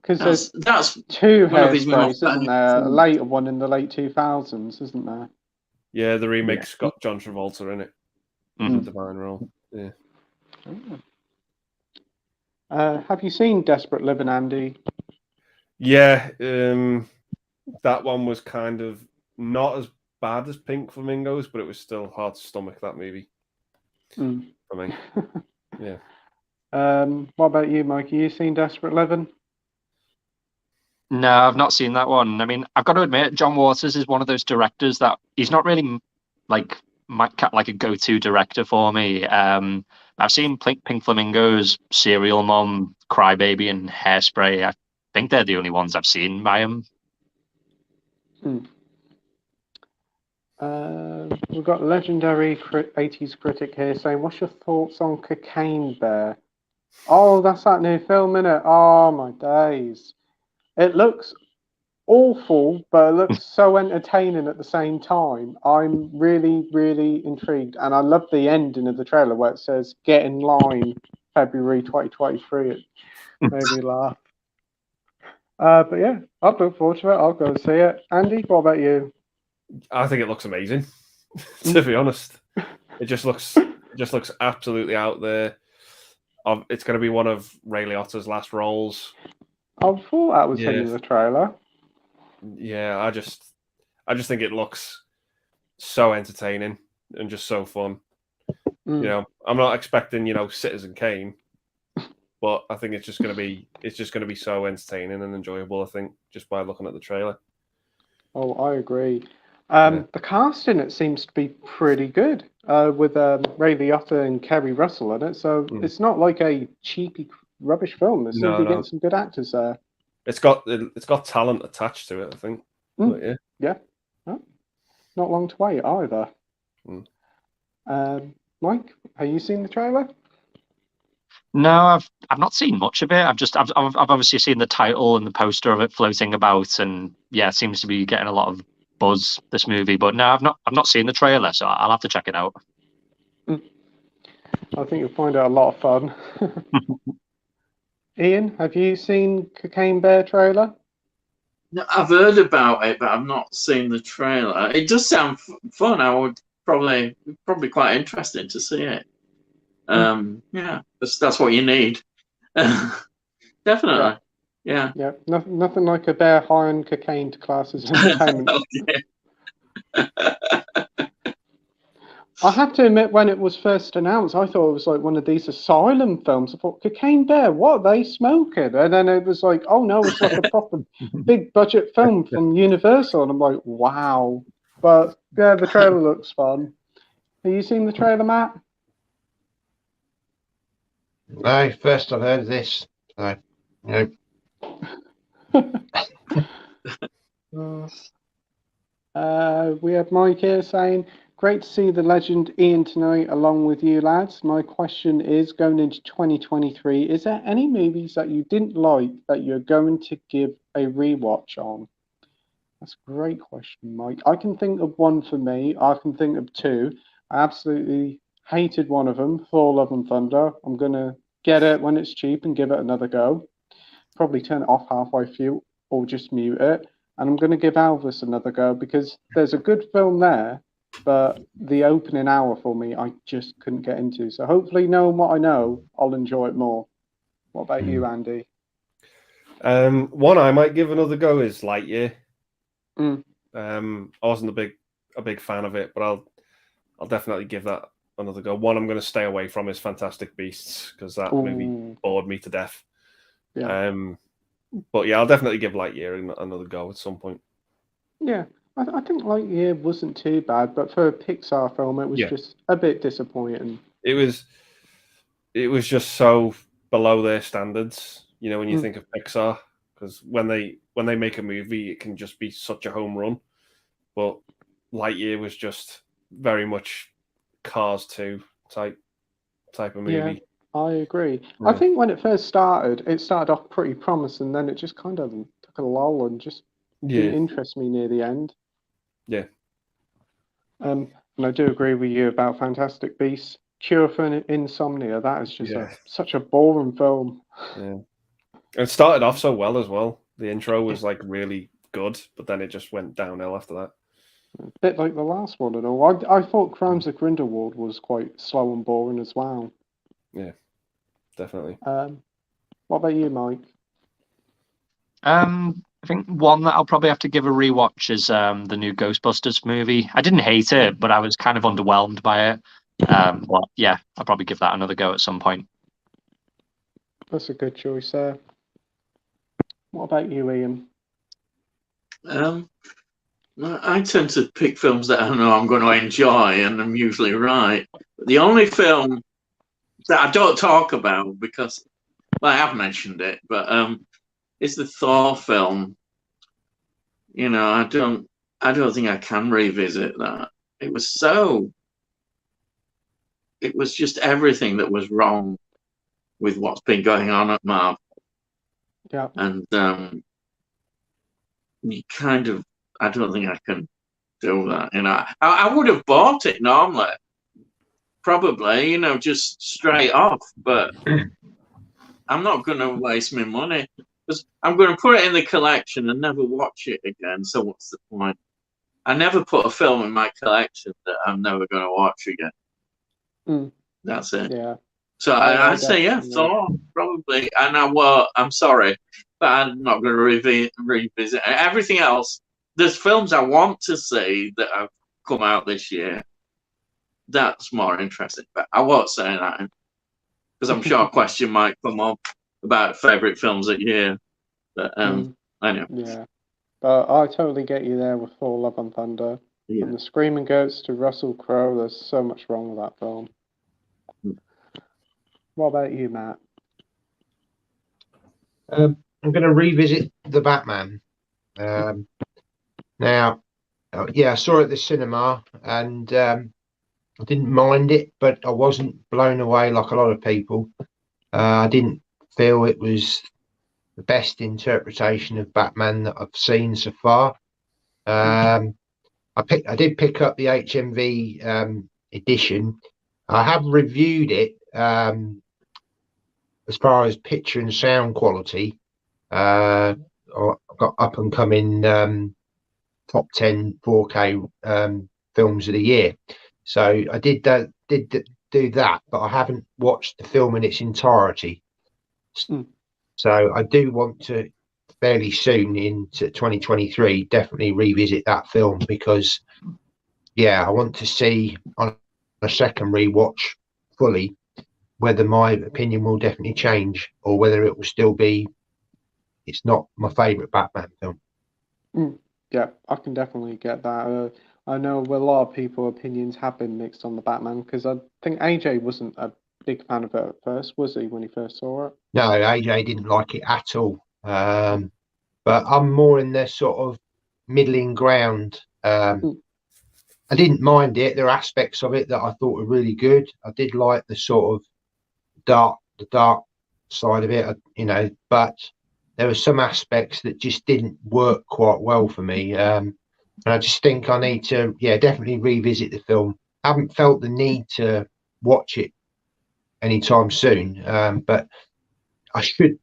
Because that's 2 one of his more Hairsprays, isn't there? A later one in the late 2000s, isn't there? Yeah, the remake's got John Travolta in it. Mhm. The divine role. Yeah. Have you seen Desperate Living, Andy? Yeah, that one was kind of not as bad as Pink Flamingos, but it was still hard to stomach, that movie, for me. Yeah. What about you, Mike? Have you seen Desperate Living? No, I've not seen that one. I mean, I've got to admit, John Waters is one of those directors that he's not really like like a go-to director for me. I've seen Pink Flamingos, Serial Mom, Crybaby, and Hairspray. I think they're the only ones I've seen by him. We've got legendary 80s critic here saying, what's your thoughts on Cocaine Bear? Oh, that's that new film, innit? Oh, my days. It looks awful, but it looks so entertaining at the same time. I'm really, really intrigued. And I love the ending of the trailer where it says, get in line, February 2023. It made me laugh. But yeah, I'll look forward to it. I'll go see it. Andy, what about you? I think it looks amazing, to be honest. It just looks absolutely out there. It's going to be one of Ray Liotta's last roles. I thought that was him in the trailer. Yeah, I just think it looks so entertaining and just so fun. You know, I'm not expecting, Citizen Kane, but I think it's just going to be so entertaining and enjoyable, I think, just by looking at the trailer. Oh, I agree. The cast in it seems to be pretty good, with Ray Liotta and Kerry Russell in it. So it's not like a cheapy rubbish film. There seems to be getting some good actors there. It's got talent attached to it, I think. But yeah. Oh, not long to wait either. Mike, have you seen the trailer? No, I've not seen much of it. I've obviously seen the title and the poster of it floating about, and yeah, it seems to be getting a lot of buzz, this movie. But no, I've not seen the trailer, so I'll have to check it out. I think you'll find it a lot of fun. Ian, have you seen Cocaine Bear trailer? No, I've heard about it, but I've not seen the trailer. It does sound fun. I would probably quite interesting to see it. Yeah, that's what you need. Definitely. Yeah. Nothing like a bear high on cocaine to class as entertainment. I have to admit, when it was first announced, I thought it was like one of these asylum films. I thought, Cocaine Bear, what are they smoking? And then it was like, oh no, it's like a proper big budget film from Universal. And I'm like, wow. But yeah, the trailer looks fun. Have you seen the trailer, Matt? No, first I've heard of this. So, we have Mike here saying, great to see the legend Ian tonight along with you lads. My question is, going into 2023, is there any movies that you didn't like that you're going to give a rewatch on? That's a great question, Mike. I can think of one for me. I can think of two. I absolutely hated one of them, Thor Love and Thunder. I'm going to get it when it's cheap and give it another go. Probably turn it off halfway through or just mute it. And I'm going to give Elvis another go because there's a good film there, but the opening hour for me, I just couldn't get into. So hopefully, knowing what I know, I'll enjoy it more. What about you, Andy? One I might give another go is Lightyear. Mm. I wasn't a big fan of it, but I'll definitely give that another go. One I'm going to stay away from is Fantastic Beasts because that movie bored me to death. Yeah. But yeah, I'll definitely give Lightyear another go at some point. Yeah, I think Lightyear wasn't too bad, but for a Pixar film, it was just a bit disappointing. It was just so below their standards, when you think of Pixar, because when they make a movie, it can just be such a home run. But Lightyear was just very much Cars 2 type of movie. Yeah, I agree. Yeah. I think when it first started, it started off pretty promising, then it just kind of took a lull and just didn't interest me near the end. Yeah. And I do agree with you about Fantastic Beasts. Cure for Insomnia, that is just such a boring film. Yeah. It started off so well as well. The intro was like really good, but then it just went downhill after that. A bit like the last one and all. I thought Crimes of Grindelwald was quite slow and boring as well. Yeah, definitely. What about you, Mike? I think one that I'll probably have to give a rewatch is the new Ghostbusters movie. I didn't hate it, but I was kind of underwhelmed by it. But yeah, I'll probably give that another go at some point. That's a good choice there. What about you, Ian? I tend to pick films that I know I'm going to enjoy, and I'm usually right. But the only film that I don't talk about because, well, I have mentioned it, but it's the Thor film. You know, I don't think I can revisit that. It was just everything that was wrong with what's been going on at Marvel. Yeah. And you kind of, I don't think I can do that. You know, I would have bought it normally, probably, you know, just straight off, but I'm not going to waste my money because I'm going to put it in the collection and never watch it again. So what's the point? I never put a film in my collection that I'm never going to watch again. That's it. Yeah. So I'd say, yeah, Thor, probably. And I'm sorry, but I'm not going to revisit it. Everything else. There's films I want to see that have come out this year. That's more interesting. But I won't say that because I'm sure a question might come up about favourite films of the year. But anyway. Yeah. But I totally get you there with Thor Love and Thunder. Yeah. From the Screaming Goats to Russell Crowe, there's so much wrong with that film. What about you, Matt? I'm going to revisit The Batman. Now, yeah, I saw it at the cinema and I didn't mind it, but I wasn't blown away like a lot of people. I didn't feel it was the best interpretation of Batman that I've seen so far. I did pick up the HMV edition. I have reviewed it as far as picture and sound quality. I've got up and coming top 10 4K films of the year. So I did do that, but I haven't watched the film in its entirety. So I do want to fairly soon into 2023 definitely revisit that film because, yeah, I want to see on a second rewatch fully whether my opinion will definitely change or whether it will still be it's not my favourite Batman film. Yeah, I can definitely get that. I know with a lot of people, opinions have been mixed on the Batman because I think AJ wasn't a big fan of it at first, was he, when he first saw it? No, AJ didn't like it at all. But I'm more in the sort of middling ground. I didn't mind it. There are aspects of it that I thought were really good. I did like the sort of dark side of it, you know, but there were some aspects that just didn't work quite well for me. And I just think I need to, definitely revisit the film. I haven't felt the need to watch it anytime soon, but I should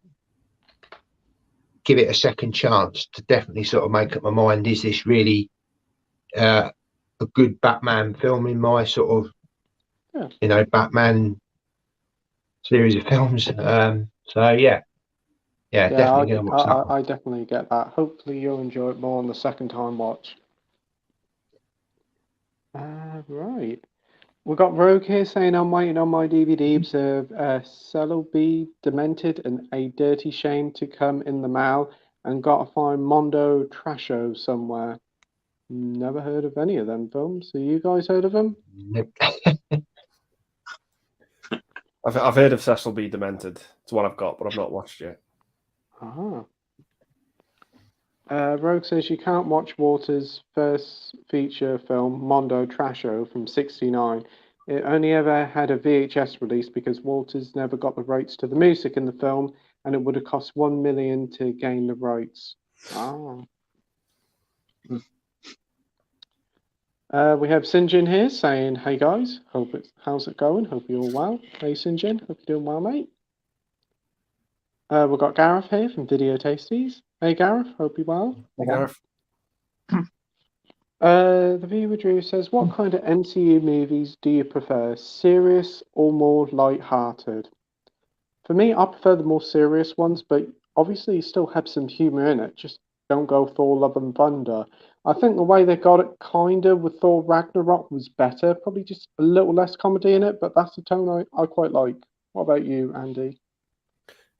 give it a second chance to definitely sort of make up my mind. Is this really a good Batman film in my sort of, you know, Batman series of films? So definitely going to watch that one. I definitely get that. Hopefully you'll enjoy it more on the second time watch. Right. We've got Rogue here saying, I'm waiting on my DVDs of Celebi Demented and A Dirty Shame to come in the mail and got to find Mondo Trasho somewhere. Never heard of any of them films. Have you guys heard of them? I've heard of Cecil B. Demented. It's one I've got, but I've not watched yet. Rogue says you can't watch Waters' first feature film, Mondo Trasho, from '69. It only ever had a VHS release because Waters never got the rights to the music in the film, and it would have cost $1 million to gain the rights. We have Sinjin here saying, "Hey guys, how's it going? Hope you're all well." Hey Sinjin, hope you're doing well, mate. We've got Gareth here from Video Tasties. Hey Gareth, hope you're well. Hey Gareth. The viewer Drew says, what kind of MCU movies do you prefer, serious or more light-hearted? For me, I prefer the more serious ones, but obviously you still have some humor in it. Just don't go Thor Love and Thunder. I think the way they got it kind of with Thor Ragnarok was better. Probably just a little less comedy in it, but that's the tone I quite like. What about you, Andy?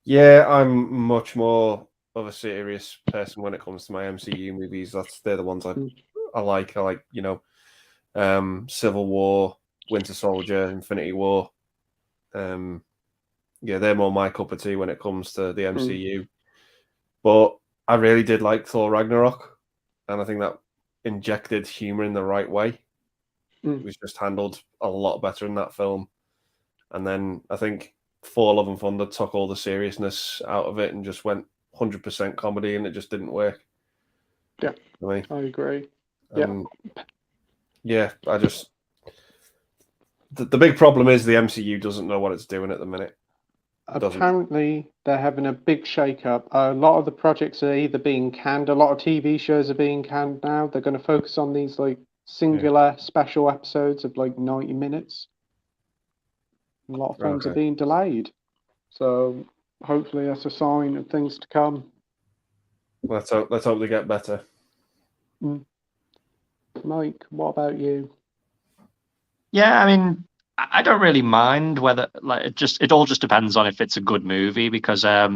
Yeah, I'm much more of a serious person when it comes to my MCU movies. They're the ones I like. I like, Civil War, Winter Soldier, Infinity War. Yeah, they're more my cup of tea when it comes to the MCU. But I really did like Thor Ragnarok, and I think that injected humor in the right way. It was just handled a lot better in that film. And then I think Thor Love and Thunder took all the seriousness out of it and just went 100% comedy, and it just didn't work. Yeah, I agree. Yeah, I just... The big problem is the MCU doesn't know what it's doing at the minute. Apparently, they're having a big shake-up. A lot of the projects are either being canned. A lot of TV shows are being canned now. They're going to focus on these singular special episodes of 90 minutes. A lot of films are being delayed. So hopefully that's a sign of things to come. Let's hope they get better. Mike, what about you? Yeah, I mean, I don't really mind whether it all just depends on if it's a good movie, because I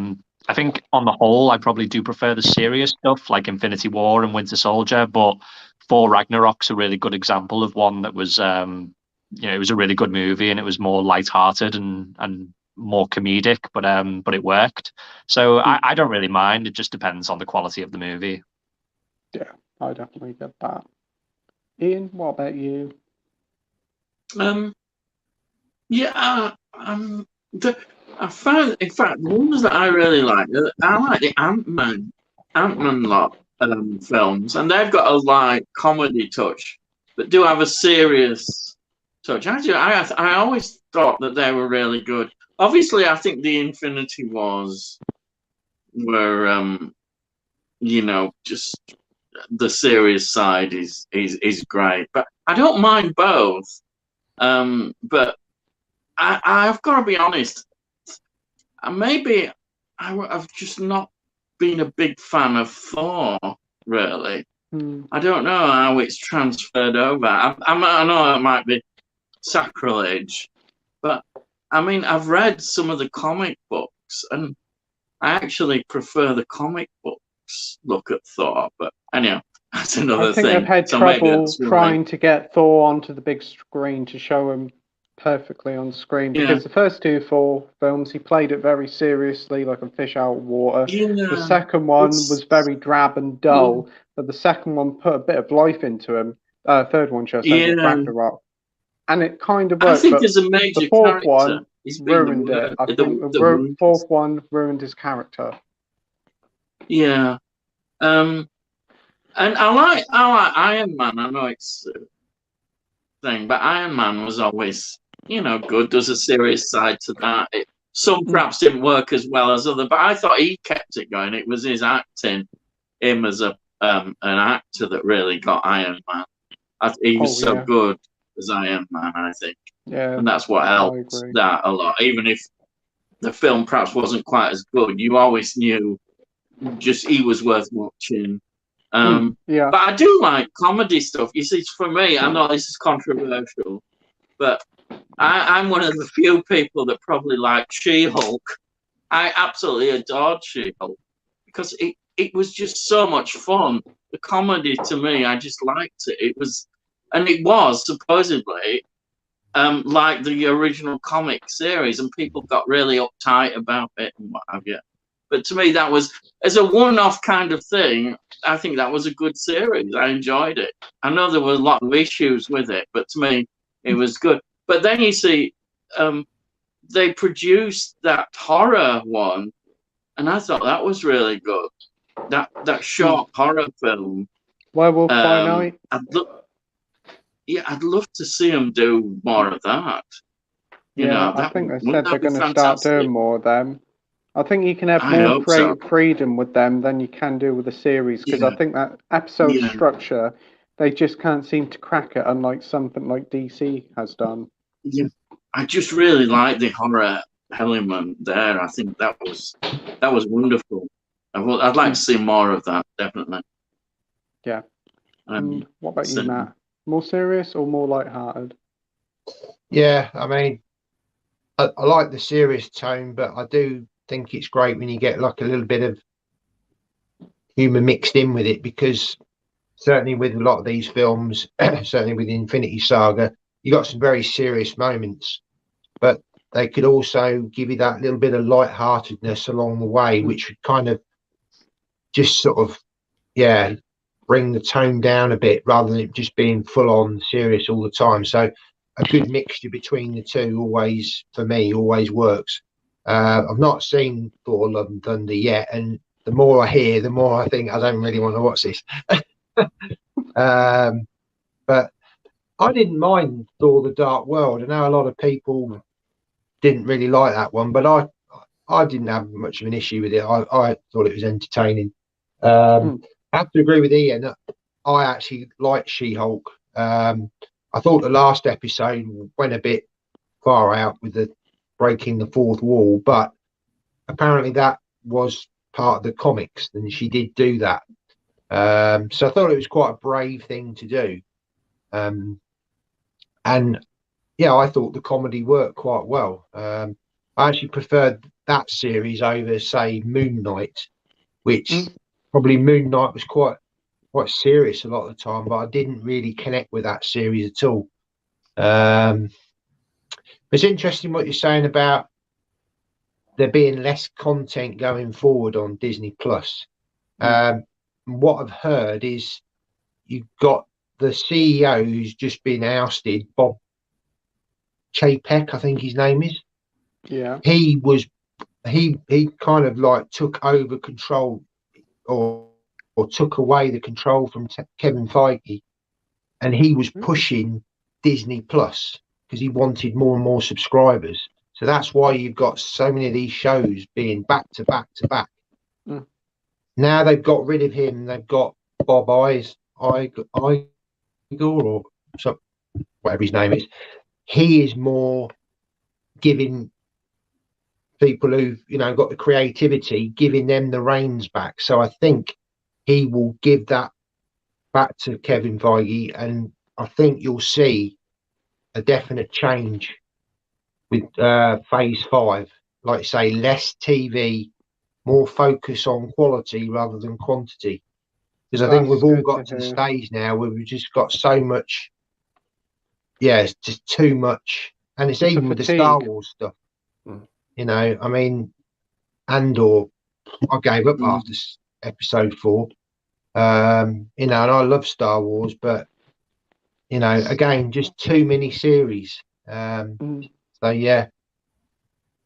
think on the whole I probably do prefer the serious stuff like Infinity War and Winter Soldier, but Thor Ragnarok's a really good example of one that was it was a really good movie, and it was more lighthearted and more comedic, but it worked. So I don't really mind. It just depends on the quality of the movie. Yeah, I definitely get that. Ian, what about you? I found, in fact, the ones that I really like, I like the Ant-Man lot films, and they've got a light comedy touch, but do have a serious touch. I always thought that they were really good. Obviously, I think the Infinity Wars were, just the serious side is great, but I don't mind both. But I've got to be honest. Maybe I've just not been a big fan of Thor, really. I don't know how it's transferred over. I know it might be sacrilege, but I mean, I've read some of the comic books, and I actually prefer the comic books look at Thor. But anyhow, that's another thing. I think they've had trouble trying to get Thor onto the big screen to show him perfectly on screen, because the first two Thor films he played it very seriously, like a fish out of water. The second one was very drab and dull, but the second one put a bit of life into him. Third one, should I say, Ragnarok, and it kind of worked. I think as a major the fourth character, one ruined it. I think the fourth one ruined his character. Yeah, and I like Iron Man. I know it's a thing, but Iron Man was always, good. There's a serious side to that. Some perhaps didn't work as well as other, but I thought he kept it going. It was his acting, him as an actor, that really got Iron Man. He was so good as Iron Man, I think. Yeah, and that's what helped that a lot. Even if the film perhaps wasn't quite as good, you always knew just he was worth watching. But I do like comedy stuff. You see, for me, I know this is controversial, but I'm one of the few people that probably like She-Hulk. I absolutely adored She-Hulk because it was just so much fun. The comedy, to me, I just liked it. It was supposedly like the original comic series, and people got really uptight about it and what have you. But to me, that was, as a one-off kind of thing, I think that was a good series. I enjoyed it. I know there were a lot of issues with it, but to me, it was good. But then you see, they produced that horror one, and I thought that was really good. That short horror film. Werewolf by Night. I'd love to see them do more of that. I think they said they're going to start doing more of them. I think you can have more creative freedom with them than you can do with a series, because I think that episode structure they just can't seem to crack it, unlike something like DC has done. Yeah, I just really like the horror element there. I think that was wonderful. I'd like to see more of that, definitely. Yeah. And what about you, Matt? More serious or more light-hearted? Yeah, I mean, I like the serious tone, but I do think it's great when you get like a little bit of humour mixed in with it, because certainly with a lot of these films, certainly with the Infinity Saga, you got some very serious moments, but they could also give you that little bit of lightheartedness along the way, which would kind of just sort of, yeah, bring the tone down a bit rather than it just being full on serious all the time. So a good mixture between the two always, for me, always works. I've not seen Thor: Love and Thunder yet, and the more I hear, the more I think I don't really want to watch this. But I didn't mind Thor: The Dark World. I know a lot of people didn't really like that one, but I didn't have much of an issue with it. I thought it was entertaining. I have to agree with Ian. I actually like She-Hulk. I thought the last episode went a bit far out with the breaking the fourth wall, but apparently that was part of the comics, and she did do that. So I thought it was quite a brave thing to do. And yeah, I thought the comedy worked quite well. I actually preferred that series over, say, Moon Knight, which probably Moon Knight was quite serious a lot of the time, but I didn't really connect with that series at all. It's interesting what you're saying about there being less content going forward on Disney Plus. What I've heard is you've got the CEO who's just been ousted, Bob Chapek, I think his name is. Yeah. He kind of like took over control or took away the control from Kevin Feige, and he was pushing Disney Plus because he wanted more and more subscribers. So that's why you've got so many of these shows being back to back to back. Now they've got rid of him. They've got Bob Iger or so, whatever his name is. He is more giving people who've got the creativity, giving them the reins back. So I think he will give that back to Kevin Feige, and I think you'll see a definite change with Phase 5. Like I say, less TV, more focus on quality rather than quantity. Because I think we've all got to the stage now where we've just got so much. Yeah, it's just too much, and it's even with the Star Wars stuff. I mean, Andor, I gave up after episode 4. And I love Star Wars, but again, just too many series. So yeah,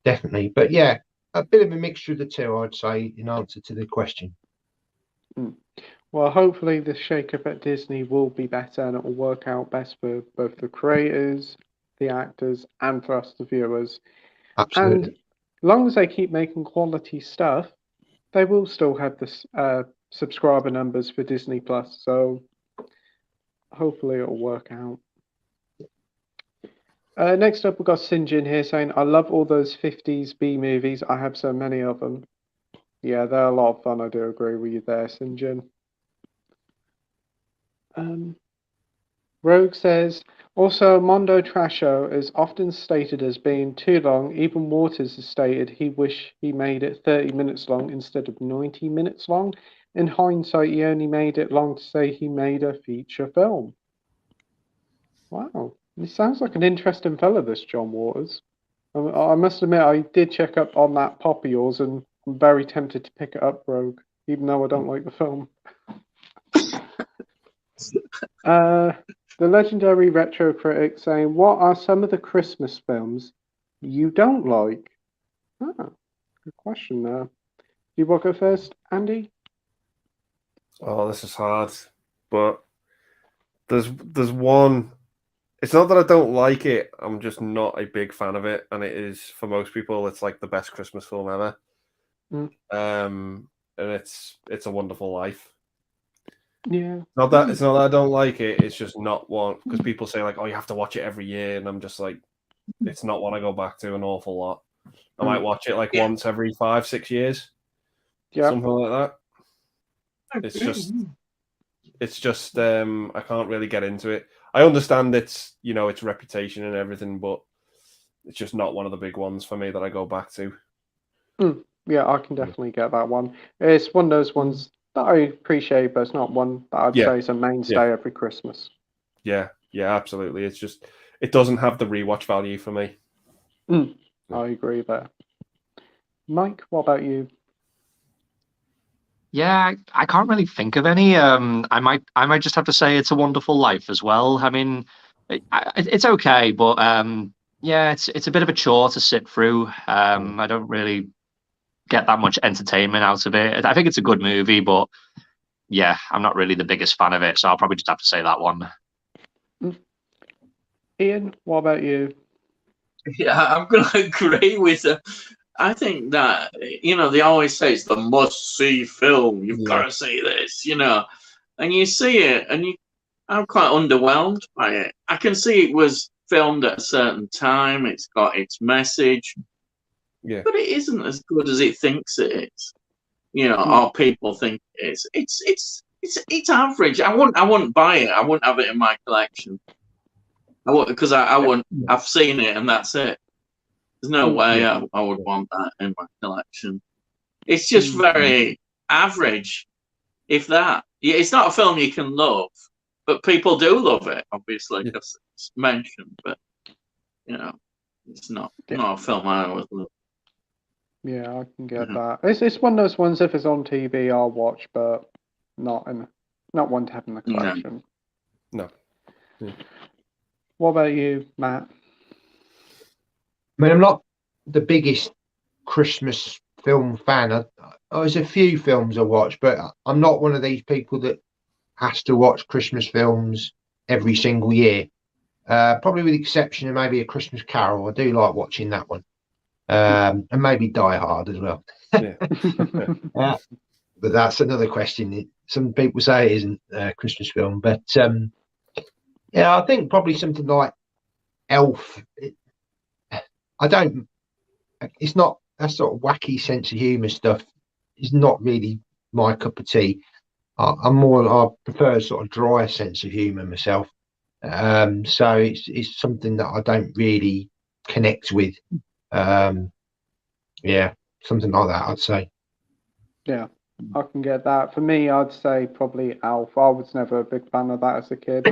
definitely. But yeah, a bit of a mixture of the two, I'd say, in answer to the question. Well, hopefully the shake-up at Disney will be better, and it will work out best for both the creators, the actors, and for us, the viewers. Absolutely. And as long as they keep making quality stuff, they will still have the subscriber numbers for Disney Plus. So hopefully it'll work out. Next up, we've got Sinjin here saying, I love all those 50s B movies. I have so many of them. Yeah, they're a lot of fun. I do agree with you there, Sinjin. Rogue says, also, Mondo Trasho is often stated as being too long. Even Waters has stated he wished he made it 30 minutes long instead of 90 minutes long. In hindsight, he only made it long to say he made a feature film. Wow, he sounds like an interesting fella, this John Waters. I must admit, I did check up on that pop of yours, and I'm very tempted to pick it up, Rogue, even though I don't like the film. The legendary retro critic saying, what are some of the Christmas films you don't like? Good question there. You want to go first, Andy? Oh, this is hard, but there's one. It's not that I don't like it. I'm just not a big fan of it, and it is, for most people, it's like the best Christmas film ever. And it's A Wonderful Life. Yeah. It's not that I don't like it. It's just not one, because people say like, oh, you have to watch it every year, and I'm just like, it's not one I go back to an awful lot. I might watch it like once every 5-6 years, something like that. It's just I can't really get into it. I understand its its reputation and everything, but it's just not one of the big ones for me that I go back to. Yeah, I can definitely get that one. It's one of those ones that I appreciate, but it's not one that I'd say is a mainstay every Christmas. Yeah, absolutely. It's just it doesn't have the rewatch value for me. I agree there. Mike, what about you? Yeah, I can't really think of any. I might just have to say It's a Wonderful Life as well. I mean, it's okay, but yeah, it's a bit of a chore to sit through. I don't really get that much entertainment out of it. I think it's a good movie, but yeah, I'm not really the biggest fan of it, so I'll probably just have to say that one. Ian, what about you? Yeah, I'm going to agree with I think that, they always say it's the must-see film. You've got to see this, and you see it, and I'm quite underwhelmed by it. I can see it was filmed at a certain time. It's got its message, but it isn't as good as it thinks it is. Or people think it is. It's average. I wouldn't buy it. I wouldn't have it in my collection. I would, because I wouldn't. I've seen it, and that's it. There's no way I would want that in my collection. It's just very average, if that. It's not a film you can love, but people do love it, obviously, because it's mentioned. But it's not a film I would love. Yeah, I can get that. It's one of those ones. If it's on TV, I'll watch, but not one to have in the collection. No. What about you, Matt? I mean, I'm not the biggest Christmas film fan. There's a few films I watch, but I'm not one of these people that has to watch Christmas films every single year. Probably with the exception of maybe A Christmas Carol. I do like watching that one. And maybe Die Hard as well. But that's another question. Some people say it isn't a Christmas film, but yeah, I think probably something like Elf. It's not that sort of wacky sense of humour stuff. Is not really my cup of tea. I prefer sort of dry sense of humour myself. So it's something that I don't really connect with. Yeah, something like that, I'd say. Yeah, I can get that. For me, I'd say probably Alf. I was never a big fan of that as a kid.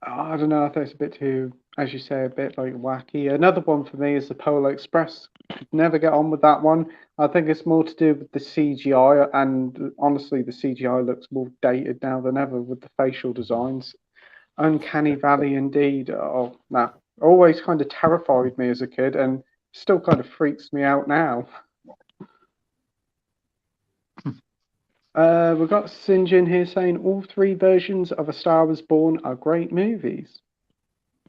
I don't know, I think it's a bit too, as you say, a bit like wacky. Another one for me is the Polar Express. Could never get on with that one. I think it's more to do with the CGI, and honestly, the CGI looks more dated now than ever with the facial designs. Uncanny Valley indeed. Oh, no. Always kind of terrified me as a kid, and still kind of freaks me out now. We've got St. John here saying all three versions of A Star Was Born are great movies.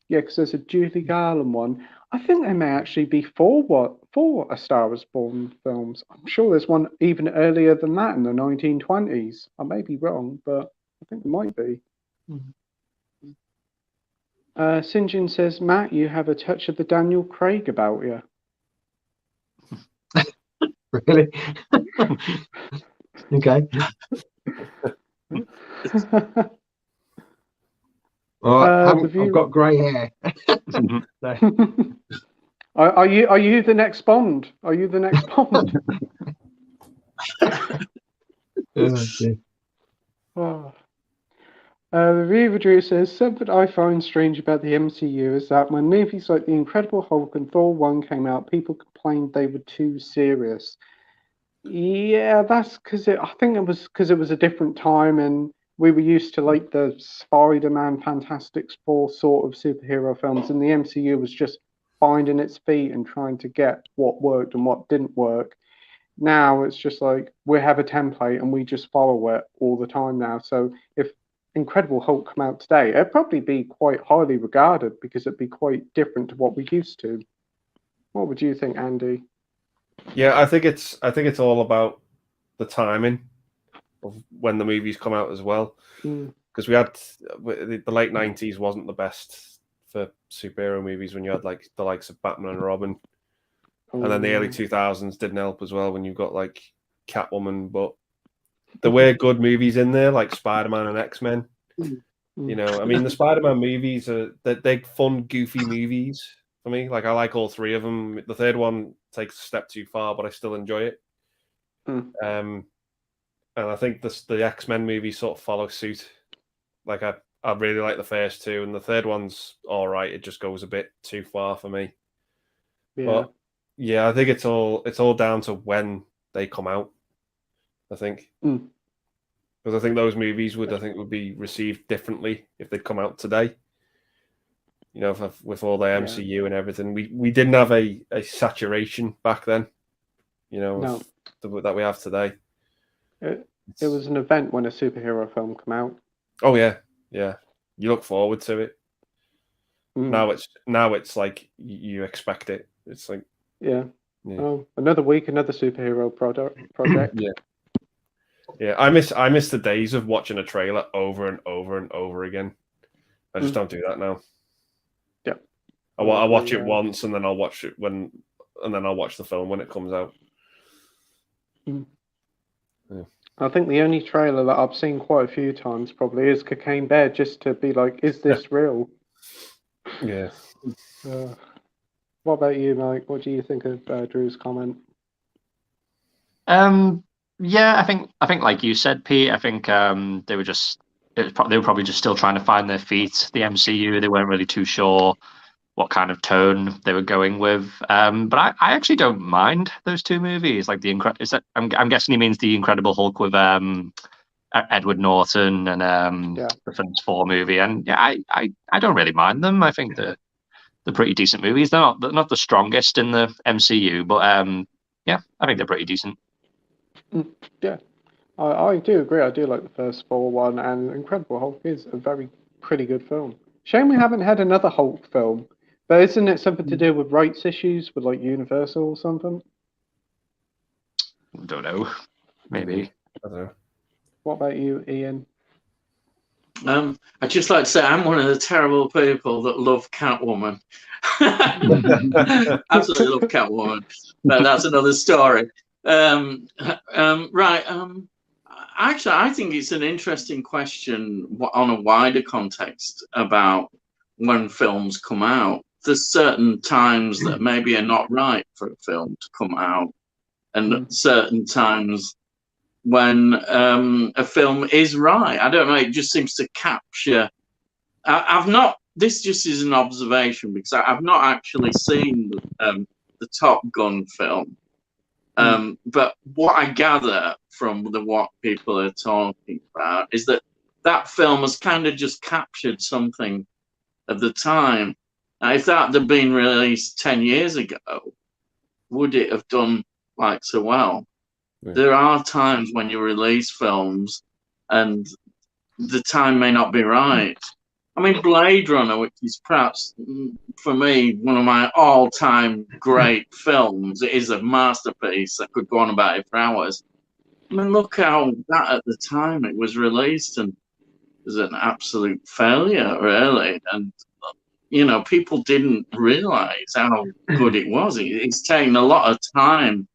Yeah, because there's a Judy Garland one. I think there may actually be four A Star Was Born films. I'm sure there's one even earlier than that in the 1920s. I may be wrong, but I think there might be. St. John says, Matt, you have a touch of the Daniel Craig about you. Really? Okay. Well, I've got grey hair. Are you the next Bond? Are you the next Bond? The reviewer says, something I find strange about the MCU is that when movies like The Incredible Hulk and Thor 1 came out, people complained they were too serious. Yeah, that's because I think it was because it was a different time, and we were used to like the Spider-Man, Fantastic Four sort of superhero films, and the MCU was just finding its feet and trying to get what worked and what didn't work. Now it's just like we have a template and we just follow it all the time now. So if Incredible Hulk come out today, it'd probably be quite highly regarded because it'd be quite different to what we're used to. What would you think, Andy? Yeah, I think it's all about the timing. of when the movies come out as well. Because we had the late 90s wasn't the best for superhero movies when you had like the likes of Batman and Robin. And then the early 2000s didn't help as well when you've got like Catwoman, but there were good movies in there like Spider-Man and X-Men. You know, I mean, the Spider-Man movies they're fun, goofy movies for me. Like I like all three of them. The third one takes a step too far, but I still enjoy it. And I think the X-Men movies sort of follow suit. Like I really like the first two, and the third one's all right. It just goes a bit too far for me. But yeah, I think it's all down to when they come out. I think because I think those movies would be received differently if they'd come out today. You know, with all the MCU and everything, we didn't have a saturation back then. You know, that we have today. It was an event when a superhero film came out. Oh yeah. You look forward to it. Now it's like you expect it. It's like oh, another week, another superhero project. Yeah. I miss the days of watching a trailer over and over and over again. I just don't do that now. Yeah, I watch it once, and then I'll watch it and then I'll watch the film when it comes out. Yeah. I think the only trailer that I've seen quite a few times probably is Cocaine Bear, just to be like, is this real? Yeah. What about you, Mike? What do you think of Drew's comment? Yeah, I think like you said, Pete. I think they were probably just still trying to find their feet. The MCU, they weren't really too sure what kind of tone they were going with. But I actually don't mind those two movies. Like I'm guessing he means the Incredible Hulk with Edward Norton and the Phase 4 movie. And yeah, I don't really mind them. I think they're pretty decent movies. They're not the strongest in the MCU, but yeah, I think they're pretty decent. Yeah, I do agree. I do like the first 4 one, and Incredible Hulk is a pretty good film. Shame we haven't had another Hulk film. But isn't it something to do with rights issues with like Universal or something? Don't know. Maybe. I don't know. What about you, Ian? I'd just like to say I'm one of the terrible people that love Catwoman. Absolutely love Catwoman. But that's another story. Right. Actually, I think it's an interesting question on a wider context about when films come out. There's certain times that maybe are not right for a film to come out, and certain times when a film is right. I don't know. It just seems to capture. I've not. This just is an observation because I've not actually seen the Top Gun film. But what I gather from what people are talking about is that film has kind of just captured something of the time. Now, if that had been released 10 years ago, would it have done like so well? Yeah. There are times when you release films and the time may not be right. I mean, Blade Runner, which is perhaps, for me, one of my all-time great films. It is a masterpiece. I could go on about it for hours. I mean, look how that at the time it was released, and it was an absolute failure, really. And, you know, people didn't realize how good it was. It's taken a lot of time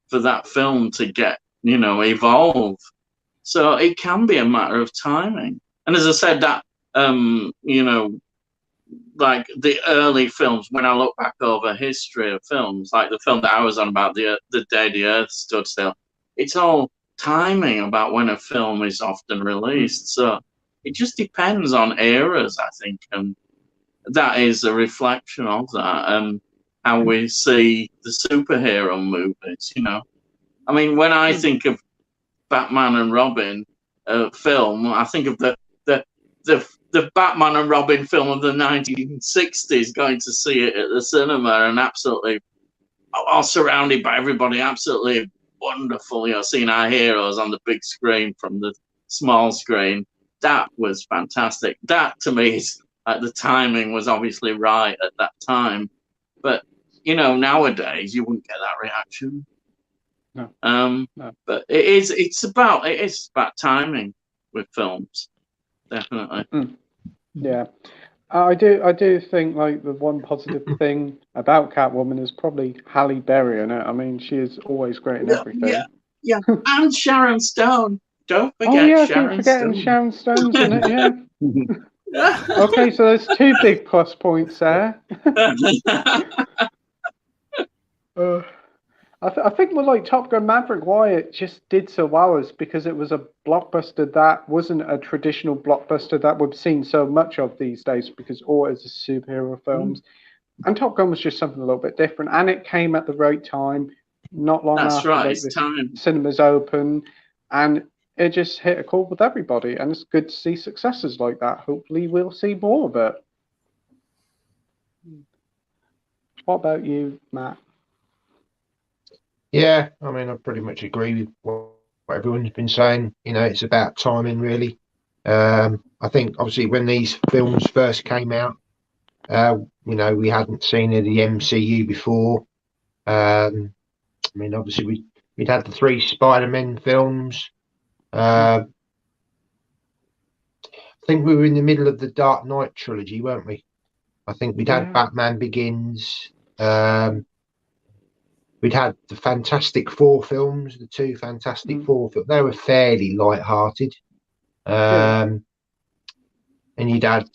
for that film to get, you know, evolve. So it can be a matter of timing. And as I said, that, you know, like the early films, when I look back over history of films, like the film that I was on about, the Day the Earth Stood Still, it's all timing about when a film is often released. So it just depends on eras, I think, and that is a reflection of that. How we see the superhero movies, you know. I mean, when I think of Batman and Robin film, I think of the Batman and Robin film of the 1960s, going to see it at the cinema and absolutely all surrounded by everybody, absolutely wonderful, you know, seeing our heroes on the big screen from the small screen. That was fantastic. That, to me, is like the timing was obviously right at that time. But, you know, nowadays you wouldn't get that reaction. No. But it's about timing with films, definitely. Yeah. I do think like the one positive thing about Catwoman is probably Halle Berry in it. I mean, she is always great in everything. Yeah. And Sharon Stone. Don't Oh forget yeah, I keep Sharon forgetting Stone. Sharon Stone's in it. Yeah. Okay, so there's 2 big plus points there. I think with like Top Gun Maverick, why it just did so well is because it was a blockbuster that wasn't a traditional blockbuster that we've seen so much of these days, because all is superhero films. And Top Gun was just something a little bit different, and it came at the right time, not long That's after right, like it's the time. cinemas open, and it just hit a chord with everybody. And it's good to see successes like that. Hopefully, we'll see more of it. What about you, Matt? Yeah, I mean, I pretty much agree with what everyone's been saying. You know, it's about timing, really. I think obviously when these films first came out, you know, we hadn't seen the MCU before. I mean, obviously we'd had the 3 Spider-Man films. I think we were in the middle of the Dark Knight trilogy, weren't we? I think we'd had Batman Begins. We'd had the Fantastic Four films, the 2 Fantastic Four films. They were fairly light-hearted. And you'd had,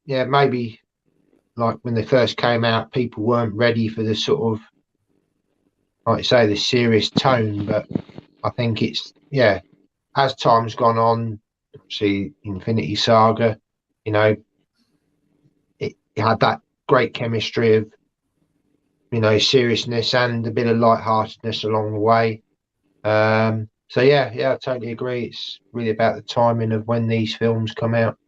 maybe like when they first came out, people weren't ready for the sort of, like you say, the serious tone. But I think it's, as time's gone on, see Infinity Saga, you know, it had that great chemistry of, you know, seriousness and a bit of lightheartedness along the way. So I totally agree. It's really about the timing of when these films come out.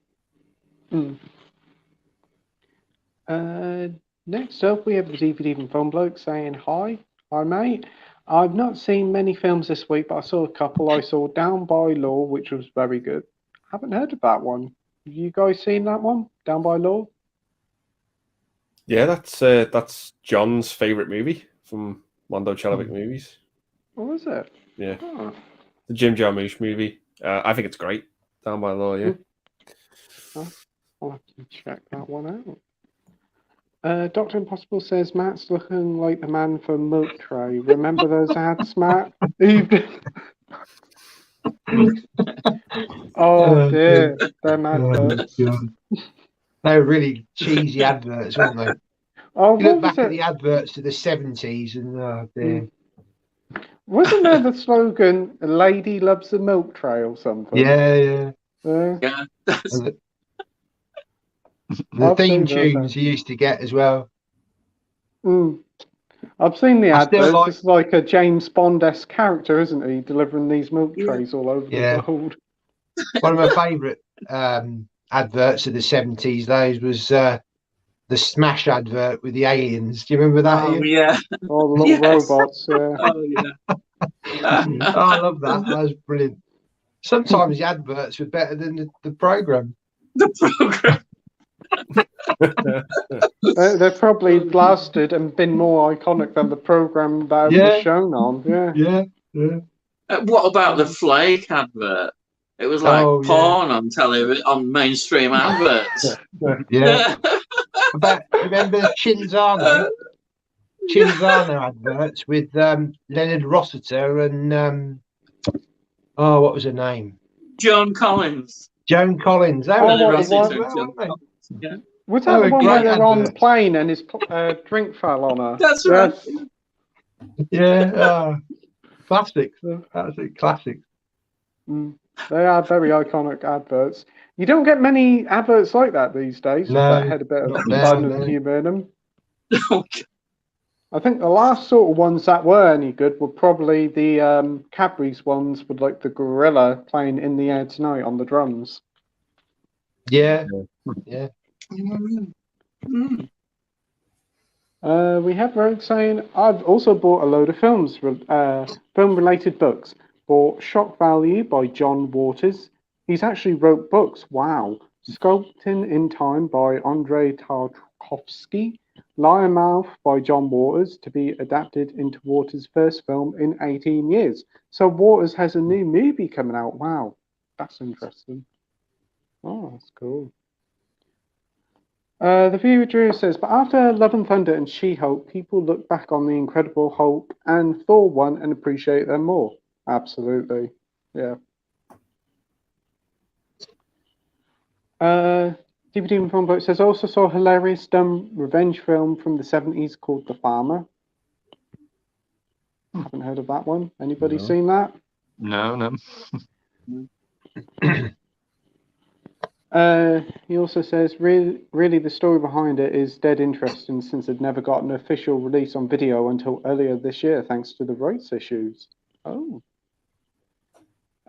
Next up, we have the DVD from Film Bloke saying hi, mate. I've not seen many films this week, but I saw a couple. I saw Down by Law, which was very good. Haven't heard of that one. Have you guys seen that one, Down by Law? Yeah, that's John's favourite movie from Mondo Chalavic Movies. What was it? Yeah, the Jim Jarmusch movie. I think it's great. Down by Law, yeah. I'll have to check that one out. Dr. Impossible says Matt's looking like the man from Milk Tray. Remember those ads, Matt? Oh dear, them adverts. They were really cheesy adverts, weren't they? Oh, you look back at the adverts of the 70s and oh dear. Wasn't there the slogan, "A lady loves the milk tray" or something? Yeah. Yeah. The theme tunes you used to get as well. I've seen the adverts. It's like a James Bond-esque character, isn't he, delivering these milk trays all over the world. One of my favourite adverts of the 70s, those was the Smash advert with the aliens. Do you remember that? Oh, yeah. All the little robots. Yeah. Oh, yeah. I love that. That was brilliant. Sometimes the adverts were better than the programme. The programme. They've probably lasted and been more iconic than the programme that it was shown on. Yeah. What about the Flake advert? It was like porn on television, on mainstream adverts. Yeah. Remember Chinzano adverts with Leonard Rossiter and what was her name? Joan Collins. Joan Collins. That was yeah. Was that the one where they're on the plane and his drink fell on her? That's right. Yeah. Classics. Absolute classics. They are very iconic adverts. You don't get many adverts like that these days that had a bit of fun and humour in them. I think the last sort of ones that were any good were probably the Cadbury's ones with like the gorilla playing "In the Air Tonight" on the drums. Yeah. We have Rogue saying, I've also bought a load of films, film-related books. Bought Shock Value by John Waters. He's actually wrote books. Wow. Sculpting in Time by Andrei Tarkovsky. Lionmouth by John Waters to be adapted into Waters' first film in 18 years. So Waters has a new movie coming out. Wow, that's interesting. Oh, that's cool. The viewer Drew says, but after Love and Thunder and She-Hulk, people look back on the Incredible Hulk and Thor 1 and appreciate them more. Absolutely, yeah. DVD Film Book says, also saw a hilarious dumb revenge film from the 70s called The Farmer. Haven't heard of that one. Anybody No. seen that? No. He also says, really, the story behind it is dead interesting since it never got an official release on video until earlier this year, thanks to the rights issues. Oh.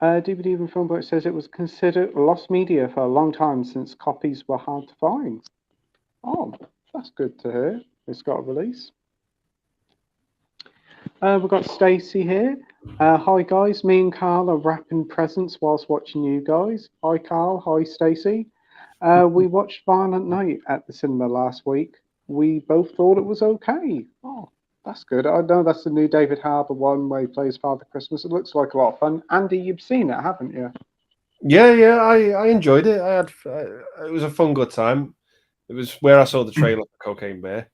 DVD and Film Book says it was considered lost media for a long time since copies were hard to find. Oh, that's good to hear. It's got a release. We've got Stacey here. Hi guys, me and Carl are wrapping presents whilst watching you guys. Hi Carl, hi Stacey. We watched Violent Night at the cinema last week. We both thought it was okay. Oh, that's good. I know that's the new David Harbour one where he plays Father Christmas. It looks like a lot of fun. Andy, you've seen it, haven't you? Yeah, I enjoyed it. It was a fun, good time. It was where I saw the trailer for Cocaine Bear.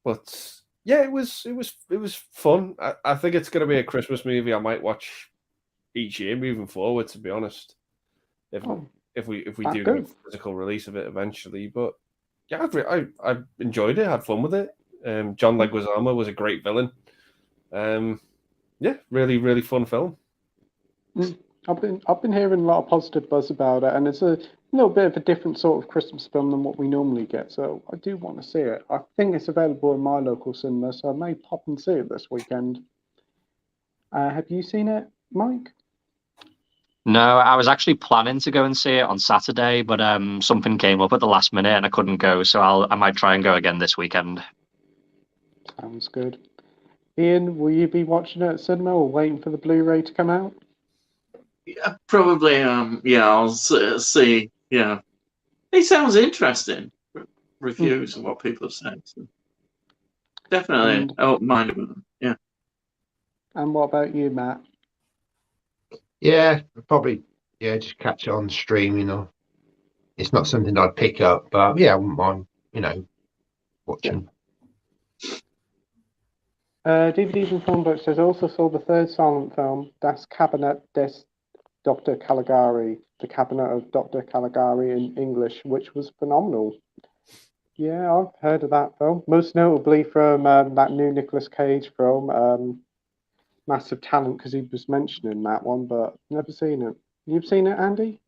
But yeah, it was fun. I think it's going to be a Christmas movie I might watch each year moving forward. To be honest, if we do get a physical release of it eventually, but yeah, I enjoyed it. Had fun with it. John Leguizamo was a great villain. Yeah, really fun film. I've been hearing a lot of positive buzz about it, and it's a little bit of a different sort of Christmas film than what we normally get. So I do want to see it. I think it's available in my local cinema, so I may pop and see it this weekend. Have you seen it, Mike? No, I was actually planning to go and see it on Saturday, but something came up at the last minute and I couldn't go. So I might try and go again this weekend. Sounds good. Ian, will you be watching it at cinema or waiting for the Blu-ray to come out? Yeah, probably. Yeah, I'll see. Yeah, it sounds interesting. Reviews and what people have said. So definitely, I don't mind about them. Yeah. And what about you, Matt? Yeah, probably. Yeah, just catch it on stream. You know, it's not something I'd pick up, but yeah, I wouldn't mind. You know, watching. DVD and Film Book says also saw the third silent film, Das Cabinet des Dr. Caligari, The Cabinet of Dr. Caligari in English, which was phenomenal. Yeah, I've heard of that film, most notably from that new Nicolas Cage film, Massive Talent, because he was mentioning that one, but never seen it. You've seen it, Andy?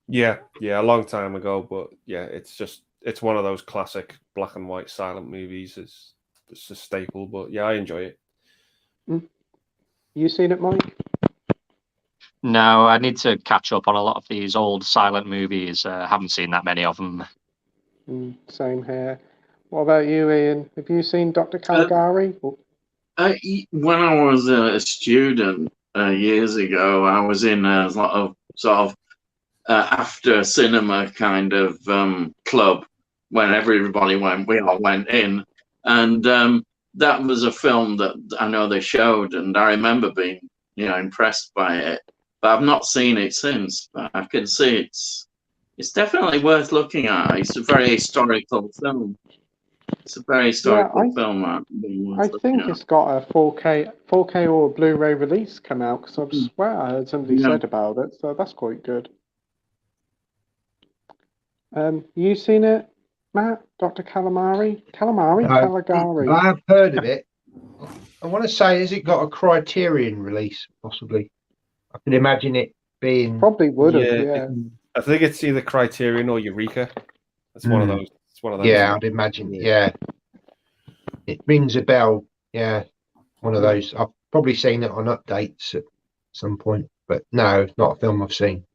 Yeah, a long time ago, but yeah, it's one of those classic black and white silent movies. It's a staple, but yeah, I enjoy it. You seen it, Mike? No, I need to catch up on a lot of these old silent movies. Haven't seen that many of them. Same here. What about you, Ian? Have you seen Dr. Caligari? When I was a student years ago, I was in a lot of sort of after cinema kind of club when everybody went. We all went in, and that was a film that I know they showed, and I remember being impressed by it. But I've not seen it since. But I can see it's definitely worth looking at. It's a very historical film. It's a very historical film. I think it's got a 4K or Blu-ray release come out because I swear I heard somebody said about it, so that's quite good. You seen it, Matt? Dr. Caligari? Caligari. I have heard of it. I want to say, has it got a Criterion release? Possibly. I can imagine it being. Probably would have. Yeah. I think it's either Criterion or Eureka. It's one of those. It's one of those. Yeah, I'd imagine. Yeah. It rings a bell. Yeah, one of those. I've probably seen it on updates at some point, but no, it's not a film I've seen.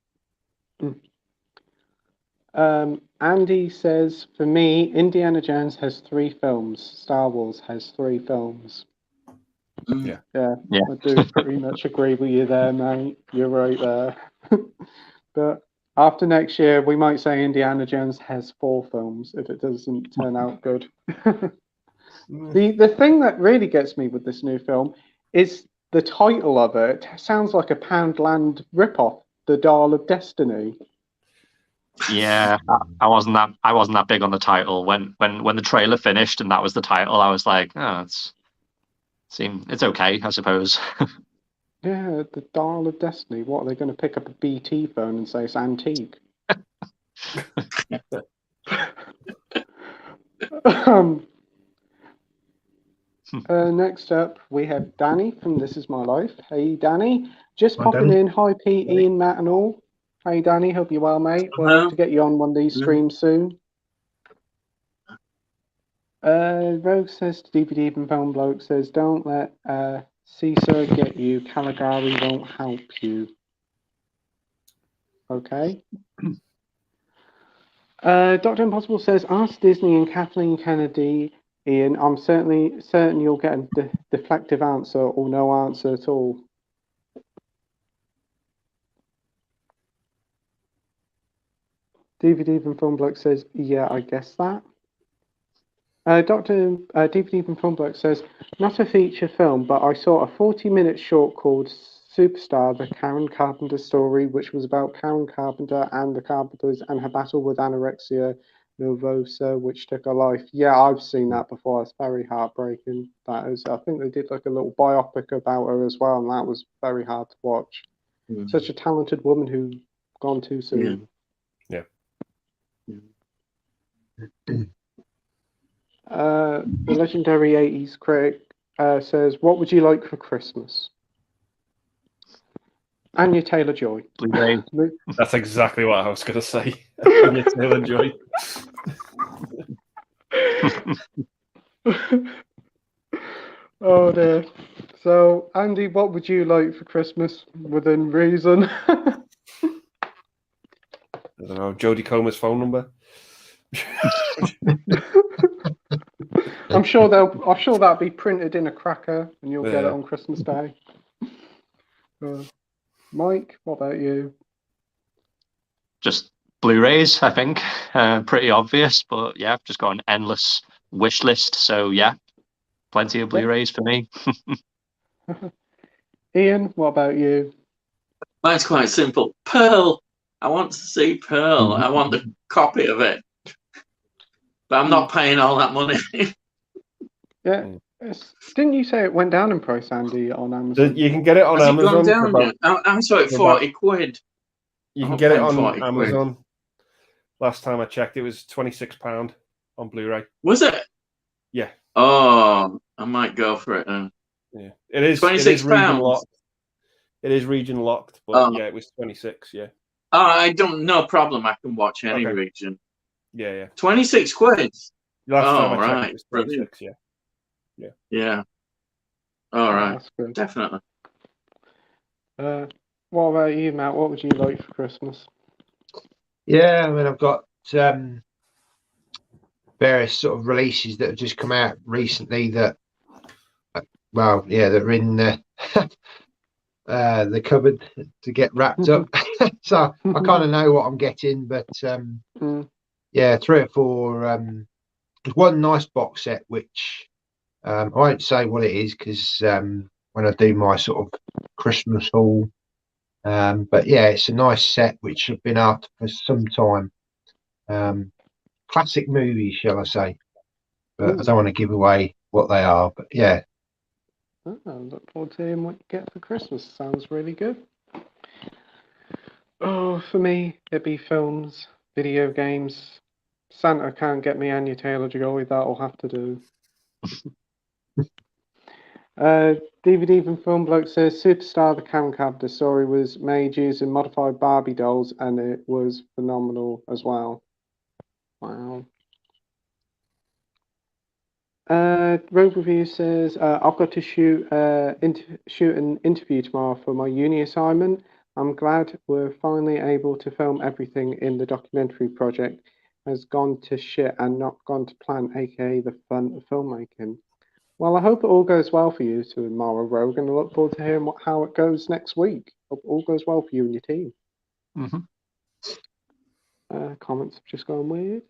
Andy says, for me, Indiana Jones has 3 films. Star Wars has 3 films. Yeah, I do pretty much agree with you there, mate. You're right there. But After next year, we might say Indiana Jones has 4 films if it doesn't turn out good. The thing that really gets me with this new film is the title of it. It sounds like a Poundland ripoff, The Dial of Destiny. Yeah, I wasn't that big on the title. When the trailer finished and that was the title, I was like, oh, it's okay, I suppose. Yeah, The Dial of Destiny. What, are they going to pick up a BT phone and say it's antique? Next up, we have Danny from This Is My Life. Hey, Danny. Just Hi, popping Danny. in. Hi, Pete, Ian, Matt, and all. Hey, Danny. Hope you're well, mate. We'll have to get you on one of these streams soon. Rogue says to DVD and Film Bloke says, don't let Caesar get you. Caligari won't help you. Okay. Dr. Impossible says, ask Disney and Kathleen Kennedy, Ian. I'm certain you'll get a deflective answer or no answer at all. DVD and Film Bloke says, yeah, I guess that. DVD and Film Bloke says, not a feature film, but I saw a 40-minute short called Superstar, the Karen Carpenter story, which was about Karen Carpenter and the Carpenters and her battle with anorexia nervosa, which took her life. Yeah, I've seen that before. It's very heartbreaking. That is, I think they did like a little biopic about her as well, and that was very hard to watch. Such a talented woman who gone too soon. Yeah. The legendary 80s critic says, what would you like for Christmas? Anya Taylor-Joy. Blu-ray. That's exactly what I was going to say. Anya Taylor-Joy. Oh dear. So, Andy, what would you like for Christmas within reason? I don't know, Jodie Comer's phone number. I'm sure that'll be printed in a cracker and you'll get it on Christmas Day. Mike, what about you? Just Blu-rays, I think. Pretty obvious, but yeah, I've just got an endless wish list. So yeah, plenty of Blu-rays for me. Ian, what about you? Mine's quite simple. Pearl. I want to see Pearl. I want a copy of it. But I'm not paying all that money. Yeah. Didn't you say it went down in price, Andy, on Amazon? You can get it on Amazon. Gone down yet? I saw it 40 quid. You can get it on Amazon. Last time I checked, it was £26 on Blu-ray. Was it? Yeah. Oh, I might go for it then. Yeah, it is. £26. It is region locked. It is region locked, but yeah, it was 26. Yeah. Oh, I don't. No problem. I can watch any region. Yeah, yeah. 26 quid. Last time I checked, it was 26. Brilliant. Yeah. All right. That's good. Definitely. What about you, Matt? What would you like for Christmas? Yeah, I mean, I've got various sort of releases that have just come out recently that, well, yeah, that are in the cupboard to get wrapped up. So I kind of know what I'm getting, but yeah, 3 or 4. There's one nice box set which I won't say what it is because when I do my sort of Christmas haul. But yeah, it's a nice set which have been out for some time. Classic movies, shall I say? But I don't want to give away what they are. But yeah. I look forward to hearing what you get for Christmas. Sounds really good. Oh, for me, it'd be films, video games. Santa can't get me Anya Taylor-Joy. That'll have to do. DVD from Film Bloke says Superstar, the Karen Carpenter story was made using modified Barbie dolls and it was phenomenal as well. Wow. Rogue Review says I've got to shoot an interview tomorrow for my uni assignment. I'm glad we're finally able to film everything in the documentary project has gone to shit and not gone to plan, aka the fun of filmmaking. Well, I hope it all goes well for you tomorrow, Rogue, and I look forward to hearing how it goes next week. Hope it all goes well for you and your team. Comments have just gone weird.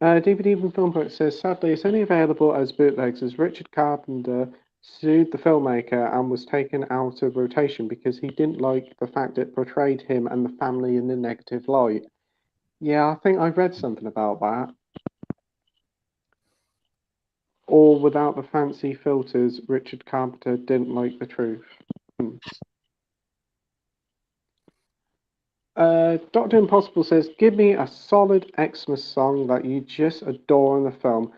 DVD from Filmport says, sadly, it's only available as bootlegs as Richard Carpenter sued the filmmaker and was taken out of rotation because he didn't like the fact it portrayed him and the family in a negative light. Yeah, I think I've read something about that. Or without the fancy filters, Richard Carpenter didn't like the truth. Dr. Impossible says, give me a solid Xmas song that you just adore in the film.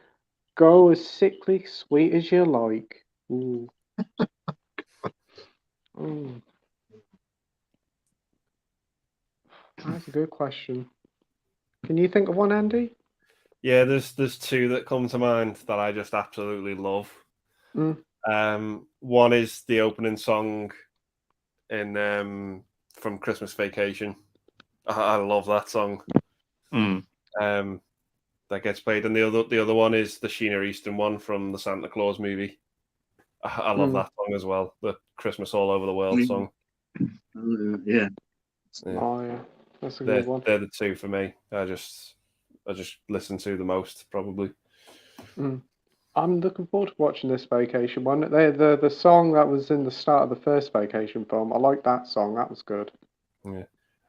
Go as sickly sweet as you like. Ooh. Ooh. That's a good question. Can you think of one, Andy? Yeah, there's two that come to mind that I just absolutely love. One is the opening song in from Christmas Vacation. I love that song. That gets played, and the other one is the Sheena Easton one from the Santa Claus movie. I love that song as well. The Christmas All Over the World song. Yeah. Oh yeah, that's a good one. They're the two for me. I just listen to the most probably. I'm looking forward to watching this Vacation one. The song that was in the start of the first Vacation film. I like that song. That was good. Yeah,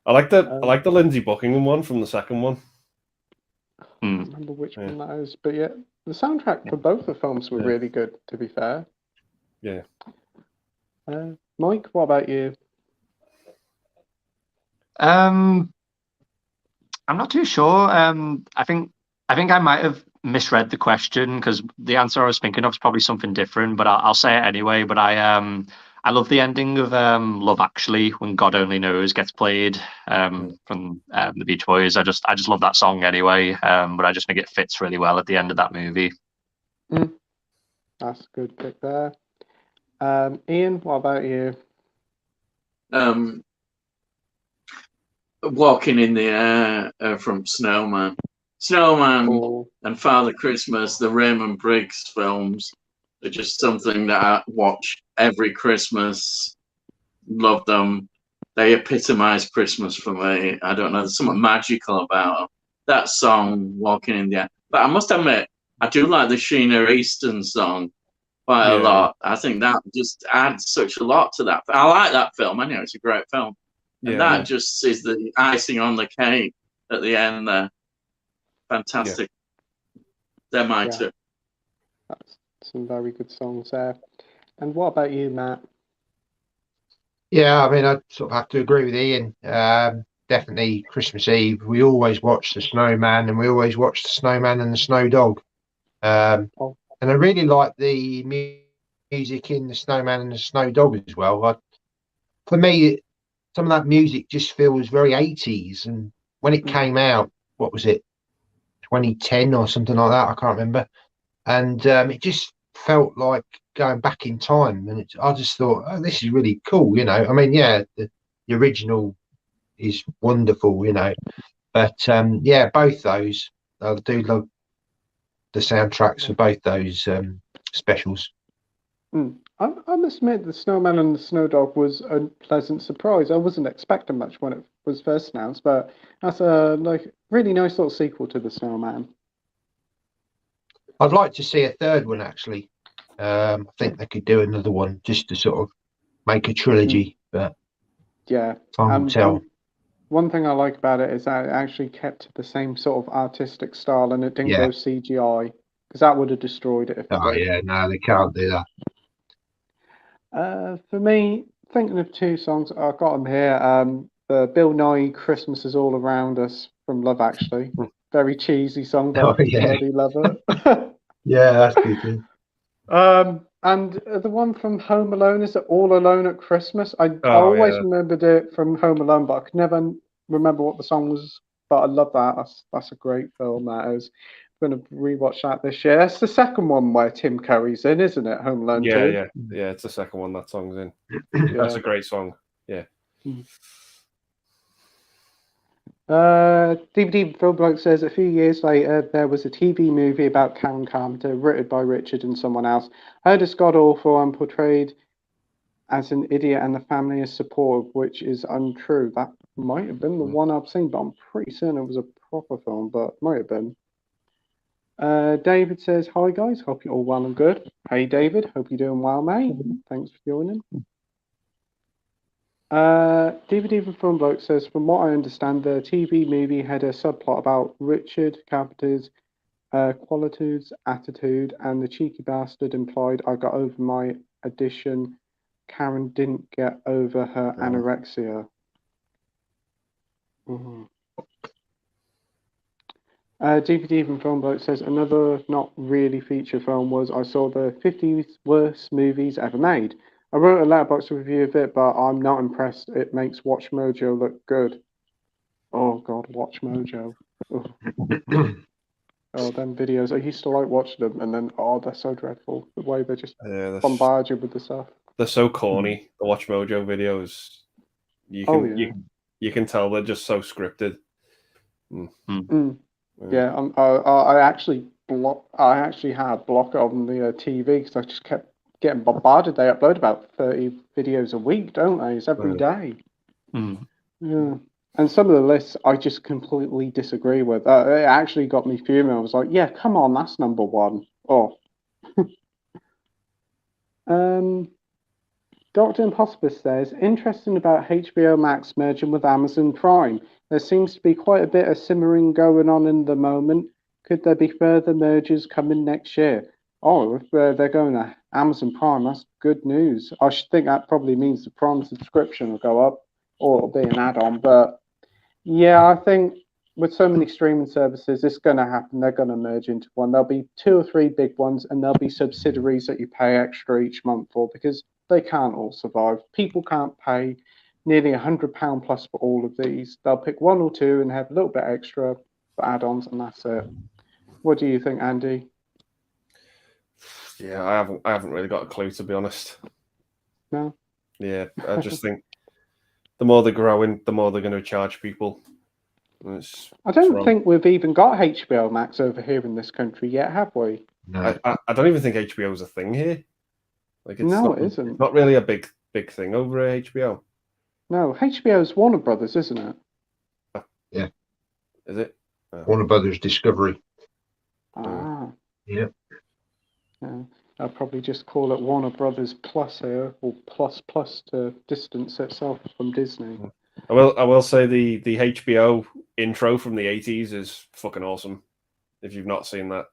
I like the Lindsey Buckingham one from the second one. I can't remember which one that is, but yeah, the soundtrack for both the films were really good. To be fair. Yeah. Mike, what about you? I'm not too sure. I think I might have misread the question because the answer I was thinking of is probably something different, but I'll say it anyway. But I love the ending of Love Actually when God Only Knows gets played from the Beach Boys. I just love that song anyway. But I just think it fits really well at the end of that movie. That's a good pick there. Ian, what about you? Walking in the Air from Snowman. And Father Christmas, the Raymond Briggs films are just something that I watch every Christmas. Love them. They epitomize Christmas for me. I don't know, there's something magical about them. That song, Walking in the Air. But I must admit, I do like the Sheena Easton song quite a lot. I think that just adds such a lot to that. I like that film. Anyway, it's a great film. And that just is the icing on the cake at the end there. Fantastic. They're mine too. That's some very good songs there. And what about you, Matt? Yeah, I mean, I sort of have to agree with Ian. Definitely Christmas Eve. We always watch The Snowman, and we always watch The Snowman and the Snow Dog. And I really like the music in The Snowman and the Snow Dog as well. For me, some of that music just feels very 80s. And when it came out, what was it, 2010 or something like that? I can't remember. And it just felt like going back in time. And I just thought, oh, this is really cool, you know. I mean, yeah, the original is wonderful, you know. But yeah, both those, I do love the soundtracks for both those specials. I must admit, The Snowman and the Snow Dog was a pleasant surprise. I wasn't expecting much when it was first announced, but that's a really nice little sequel to The Snowman. I'd like to see a third one, actually. I think they could do another one just to sort of make a trilogy, but time will tell. One thing I like about it is that it actually kept the same sort of artistic style and it didn't go CGI, because that would have destroyed it if it did. Yeah, no, they can't do that. For me, thinking of two songs, I've got them here. The Bill Nye "Christmas Is All Around Us" from Love Actually. Very cheesy song, but I bloody love it. Yeah, that's good. And the one from Home Alone, is it All Alone at Christmas? I always remembered it from Home Alone, but I could never remember what the song was. But I love that. That's a great film, that is. I'm going to rewatch that this year. That's the second one where Tim Curry's in, isn't it? Home Alone 2? Yeah, it's the second one that song's in. That's a great song. Yeah. DVD Phil Bloke says a few years later there was a TV movie about Karen Carpenter written by Richard and someone else. Heard as god awful and portrayed as an idiot and the family is supportive, which is untrue. Might have been the one I've seen, but I'm pretty certain it was a proper film, but might have been. David says, hi guys, hope you're all well and good. Hey David, hope you're doing well, mate. Thanks for joining. DVD from Film Bloke says, from what I understand, the TV movie had a subplot about Richard Carpenter's qualities, attitude, and the cheeky bastard implied I got over my addition. Karen didn't get over her anorexia. DVD from Film Bloke says, another not really feature film was I saw the 50 worst movies ever made. I wrote a letterbox review of it, but I'm not impressed. It makes Watch Mojo look good. Oh God, Watch Mojo. Oh, them videos. I used to like watching them, and then they're so dreadful. The way they just bombard you with the stuff. They're so corny. The Watch Mojo videos. You can tell they're just so scripted. Yeah, I actually had blocker on the TV because I just kept getting bombarded. They upload about 30 videos a week, don't they? It's every day. Yeah. And some of the lists I just completely disagree with. It actually got me fuming. I was like, yeah, come on, that's number one. Oh. Dr. Impossible says, interesting about HBO Max merging with Amazon Prime. There seems to be quite a bit of simmering going on in the moment. Could there be further mergers coming next year? Oh, if they're going to Amazon Prime, that's good news. I should think that probably means the Prime subscription will go up, or it'll be an add-on. But yeah, I think with so many streaming services, it's going to happen. They're going to merge into one. There'll be 2 or 3 big ones, and there'll be subsidiaries that you pay extra each month for because they can't all survive. People can't pay nearly £100 plus for all of these. They'll pick 1 or 2 and have a little bit extra for add-ons, and that's it. What do you think, Andy? Yeah, I haven't really got a clue, to be honest. No. Yeah, I just think the more they're growing, the more they're going to charge people. I don't think we've even got HBO Max over here in this country yet, have we? No. I don't even think HBO is a thing here. Like, it isn't. It's not really a big thing over at HBO. No, HBO is Warner Brothers, isn't it? Yeah. Is it? Warner Brothers Discovery. Ah. Yeah. I'll probably just call it Warner Brothers Plus here, or Plus to distance itself from Disney. I will say the HBO intro from the 80s is fucking awesome. If you've not seen that,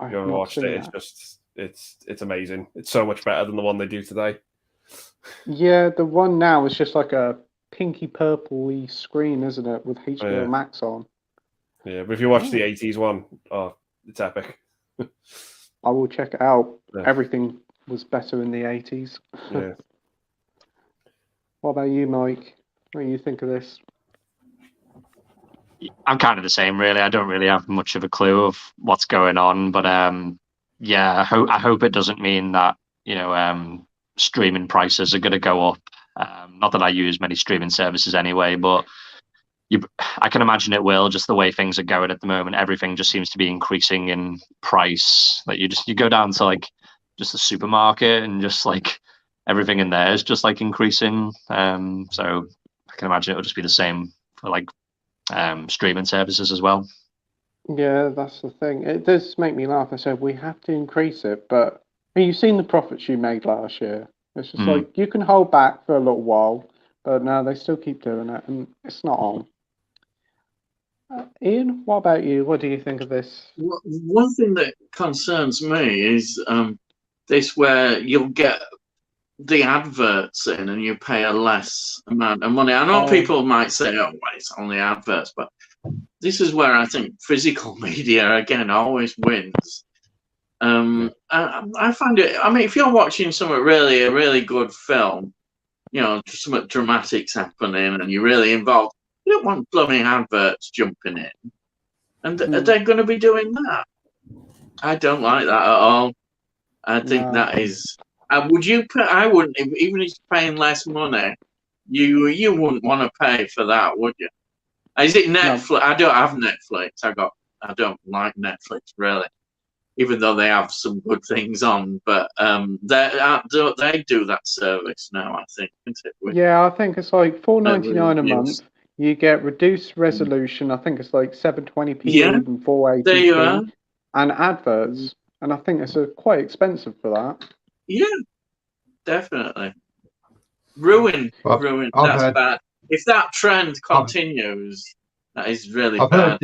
if you haven't watched it, it's amazing. It's so much better than the one they do today. Yeah, the one now is just like a pinky purpley screen, isn't it, with HBO Max on? Yeah, but if you watch the 80s one, it's epic. I will check it out. Yeah. Everything was better in the 80s. Yeah. What about you, Mike? What do you think of this? I'm kind of the same, really. I don't really have much of a clue of what's going on, but yeah, I hope it doesn't mean that streaming prices are going to go up. Not that I use many streaming services anyway, but I can imagine it will. Just the way things are going at the moment, everything just seems to be increasing in price. Like you go down to like just the supermarket and just like everything in there is just like increasing. So I can imagine it will just be the same for like streaming services as well. Yeah, that's the thing. It does make me laugh. I said we have to increase it, but you've seen the profits you made last year. It's just like you can hold back for a little while, but no, they still keep doing it, and it's not on. Ian, what about you? What do you think of this? One thing that concerns me is this where you'll get the adverts in and you pay a less amount of money. I know people might say, oh, well, it's only adverts, but this is where I think physical media, again, always wins. I find it, I mean, if you're watching a really good film, some dramatics happening and you're really involved, you don't want blooming adverts jumping in. And they're going to be doing that. I don't like that at all. I think that is... would you put? I wouldn't, even if you're paying less money, you wouldn't want to pay for that, would you? Is it Netflix? No. I don't have Netflix. I don't like Netflix really, even though they have some good things on. But they do that service now, I think, isn't it? Yeah, I think it's like $4.99 a month. you get reduced resolution. I think it's like 720p Yeah, or even there you are. 480p, and adverts. And I think it's quite expensive for that. Yeah, definitely. Ruin. I've That's heard, bad. If that trend I've, continues, that is really I've bad.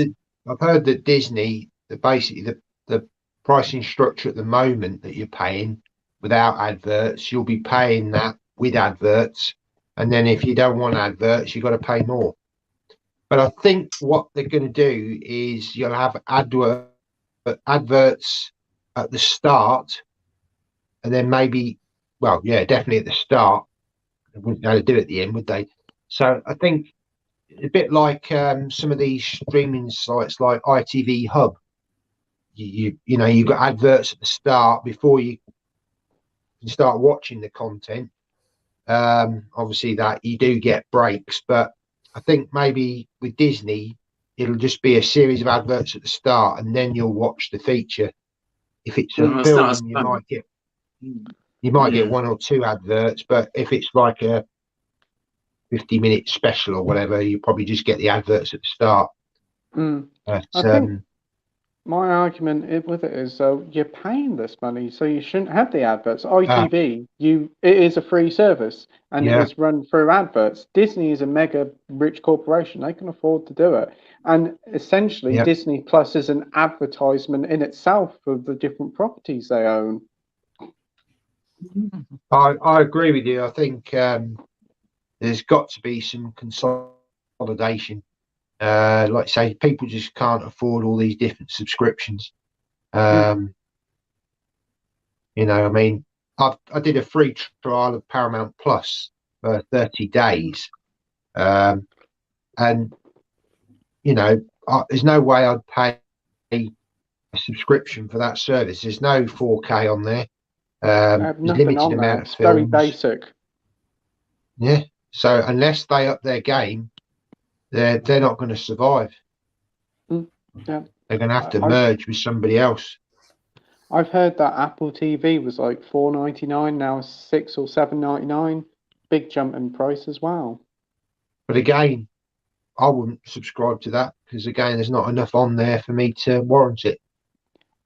heard that Disney, basically the pricing structure at the moment that you're paying without adverts, you'll be paying that with adverts, and then if you don't want adverts, you've got to pay more. But I think what they're going to do is you'll have adverts at the start, and then maybe, well, yeah, definitely at the start. They wouldn't be able to do it at the end, would they? So I think a bit like some of these streaming sites like ITV Hub. You know, you've got adverts at the start before you can start watching the content. Obviously, that you do get breaks, but I think maybe with Disney, it'll just be a series of adverts at the start, and then you'll watch the feature. If it's a Well, it's not as film, fun. you might Yeah. get one or two adverts, but if it's like a 50-minute special or whatever, you probably just get the adverts at the start. But, I think my argument with it is, you're paying this money, so you shouldn't have the adverts. ITV, it is a free service, and it Yeah. is run through adverts. Disney is a mega rich corporation; they can afford to do it. And essentially, Yeah. Disney Plus is an advertisement in itself for the different properties they own. I agree with you. I think there's got to be some consolidation. Like I say, people just can't afford all these different subscriptions. You know, I mean, I did a free trial of Paramount Plus for 30 days, and you know, there's no way I'd pay a subscription for that service. There's no 4K on there. They have There's nothing limited on there. amount of It's very films. basic. Yeah. So unless they up their game, they're not going to survive. Yeah. They're going to have to merge with somebody else. I've heard that Apple TV was like $4.99, now it's $6 or $7.99. Big jump in price as well. But again, I wouldn't subscribe to that because again, there's not enough on there for me to warrant it.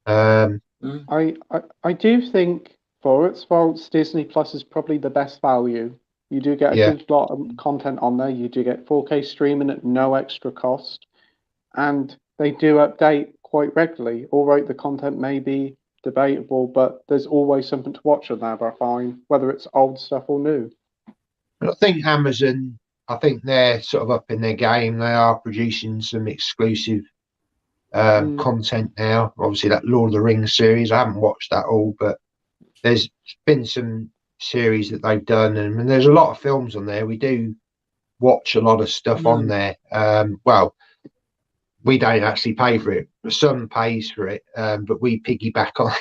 I do think for its faults, Disney Plus is probably the best value. You do get a good lot of content on there. You do get 4K streaming at no extra cost, and they do update quite regularly. All right, the content may be debatable, but there's always something to watch on there, I find, whether it's old stuff or new. I think Amazon, I think they're sort of up in their game. They are producing some exclusive content now. Obviously, that Lord of the Rings series, I haven't watched that all, but there's been some series that they've done, and there's a lot of films on there. We do watch a lot of stuff on there. Well, we don't actually pay for it. The son pays for it, but we piggyback on.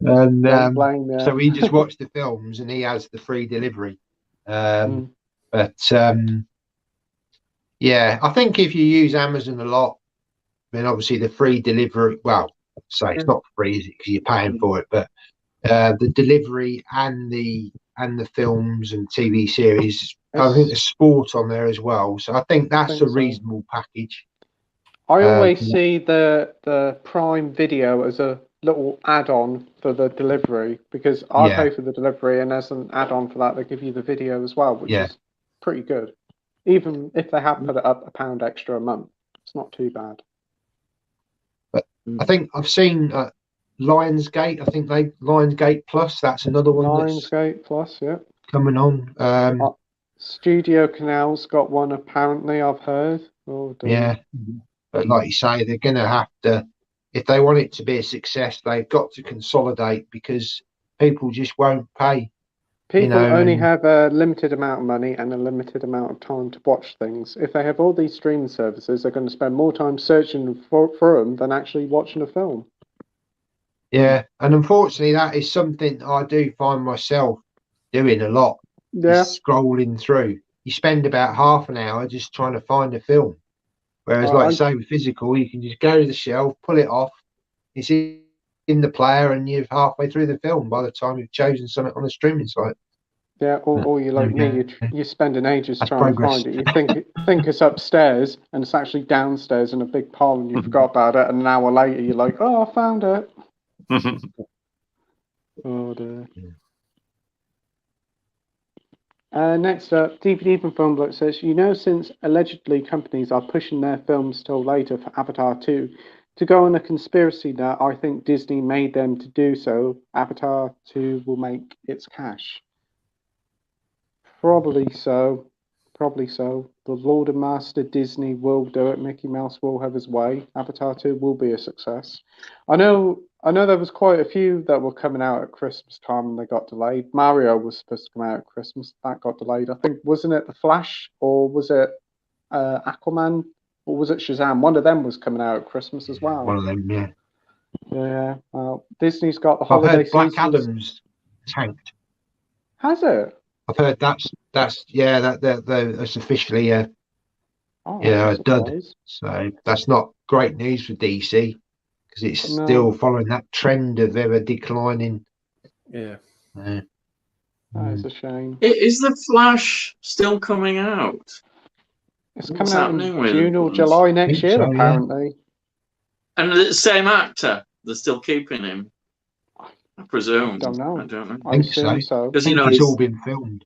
And so we just watch the films, and he has the free delivery. But yeah, I think if you use Amazon a lot, then obviously the free delivery. Well, say it's not free, is it? Because you're paying for it, but the delivery and the films and TV series. I think there's sport on there as well, so I think that's a reasonable package. I always see the Prime Video as a little add-on for the delivery, because I pay for the delivery, and as an add-on for that, they give you the video as well, which is pretty good. Even if they have put it up £1 extra a month, it's not too bad. But I think I've seen Lionsgate. I think Lionsgate Plus. That's another one. Lionsgate Plus, yeah. Coming on. Studio Canal's got one apparently, I've heard. Yeah, but like you say, they're going to have to, if they want it to be a success, they've got to consolidate, because people just won't pay. People only have a limited amount of money and a limited amount of time to watch things. If they have all these streaming services, they're going to spend more time searching for them than actually watching a film. Yeah, and unfortunately, that is something I do find myself doing a lot. Yeah, scrolling through. You spend about half an hour just trying to find a film. Whereas, like I say, with physical, you can just go to the shelf, pull it off, it's in the player, and you're halfway through the film by the time you've chosen something on a streaming site. Yeah, or you're like me, you're spending ages That's trying progress. to find it. You think it's upstairs, and it's actually downstairs in a big pile, and you forgot about it. And an hour later, you're like, "Oh, I found it." Oh dear. Next up, DVD from Film Bloke says, since allegedly companies are pushing their films till later for Avatar 2, to go on a conspiracy that I think Disney made them to do so, Avatar 2 will make its cash. Probably so. Probably so. The Lord and Master Disney will do it. Mickey Mouse will have his way. Avatar 2 will be a success. I know there was quite a few that were coming out at Christmas time and they got delayed. Mario was supposed to come out at Christmas. That got delayed. I think, wasn't it The Flash or was it Aquaman or was it Shazam? One of them was coming out at Christmas as well. One of them, yeah. Yeah. Well, Disney's got the I've holiday heard Black seasons. Adam's tanked. Has it? I've heard that's officially a Oh, dud. surprised. So that's not great news for DC because it's No. still following that trend of ever declining. Yeah. That is a shame. Is The Flash still coming out? It's What's coming out in happening with June or it? July next Think year, so, yeah. apparently. And the same actor, they're still keeping him, I presume. Don't know. I don't know. I think so. assume so. I Because, think it's all been filmed.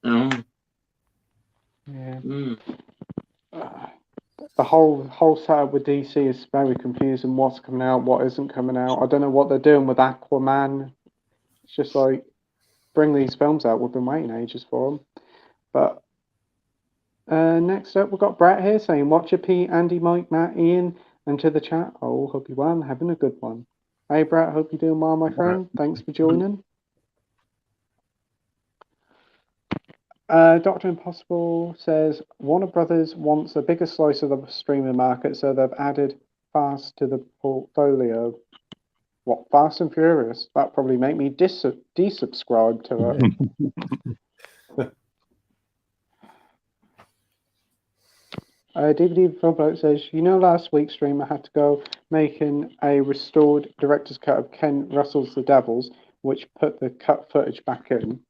Oh, Yeah. mm. The whole setup with DC is very confusing. What's coming out, what isn't coming out. I don't know what they're doing with Aquaman. It's just like, bring these films out. We've been waiting ages for them. But next up, we've got Brett here saying, "Watch your Pete, Andy, Mike, Matt, Ian, and to the chat. Oh, hope you're well and having a good one." Hey, Brett, hope you're doing well, my friend. Thanks for joining. Dr. Impossible says, Warner Brothers wants a bigger slice of the streaming market, so they've added Fast to the portfolio. What, Fast and Furious? That probably make me desubscribe to it. DVD Film Bloke says, last week's stream I had to go making a restored director's cut of Ken Russell's The Devils, which put the cut footage back in.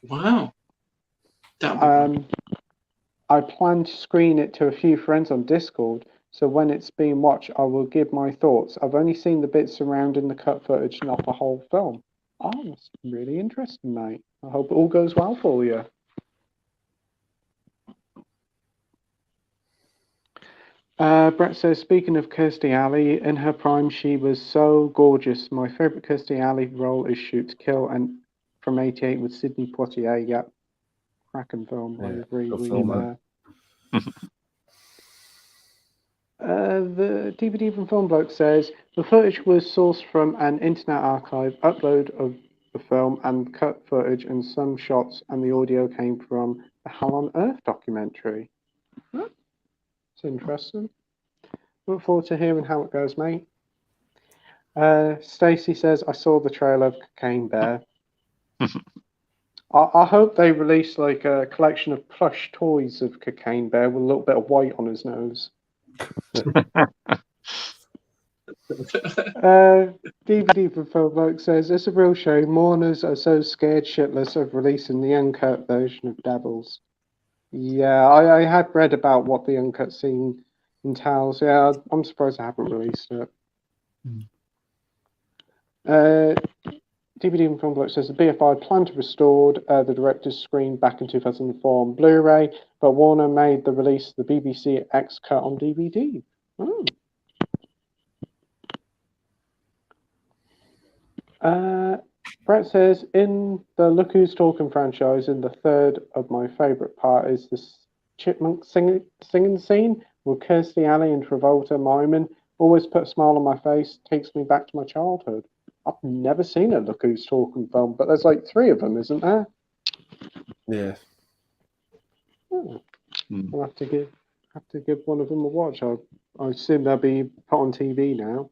Wow. I plan to screen it to a few friends on Discord, so when it's being watched, I will give my thoughts. I've only seen the bits surrounding the cut footage, not the whole film. Oh, that's really interesting, mate. I hope it all goes well for you. Brett says, speaking of Kirstie Alley, in her prime, she was so gorgeous. My favourite Kirstie Alley role is Shoot to Kill, and from '88 with Sidney Poitier. Yep. Cracking film. I agree with you there. The DVD from Film Bloke says, the footage was sourced from an internet archive, upload of the film and cut footage and some shots, and the audio came from the Hell on Earth documentary. It's interesting. Look forward to hearing how it goes, mate. Stacey says, I saw the trailer of Cocaine Bear. I hope they release like a collection of plush toys of Cocaine Bear with a little bit of white on his nose. DVD from Phil Bloke says, it's a real shame. Mourners are so scared shitless of releasing the uncut version of Devils. Yeah, I had read about what the uncut scene entails. Yeah, I'm surprised I haven't released it. DVD from Film Bloke says the BFI planned to restore the director's screen back in 2004 on Blu-ray, but Warner made the release of the BBC X cut on DVD. Oh. Brett says, in the Look Who's Talking franchise, in the third of my favourite part is this chipmunk singing scene with Kirstie Alley and Travolta miming. Always put a smile on my face, takes me back to my childhood. I've never seen a Look Who's Talking film, but there's like 3 of them, isn't there? Yeah. I'll have to give one of them a watch. I assume they'll be put on TV now.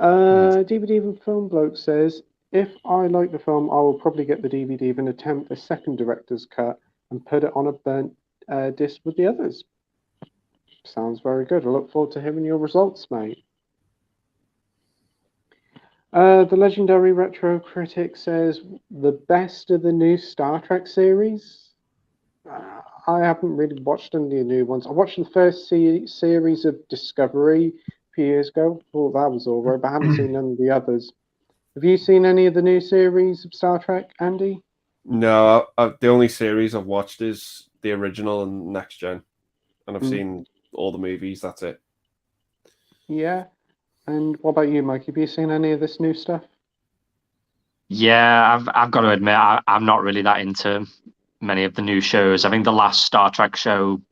DVD from Film Bloke says, if I like the film, I will probably get the DVD and attempt a second director's cut and put it on a burnt disc with the others. Sounds very good. I look forward to hearing your results, mate. The legendary retro critic says the best of the new Star Trek series. I haven't really watched any of the new ones. I watched the first series of Discovery a few years ago. Thought that was all right, but I haven't seen none of the others. Have you seen any of the new series of Star Trek, Andy? No, the only series I've watched is the original and Next Gen, and I've seen all the movies. That's it. Yeah. And what about you, Mike? Have you seen any of this new stuff? Yeah, I've got to admit, I'm not really that into many of the new shows. I think the last Star Trek show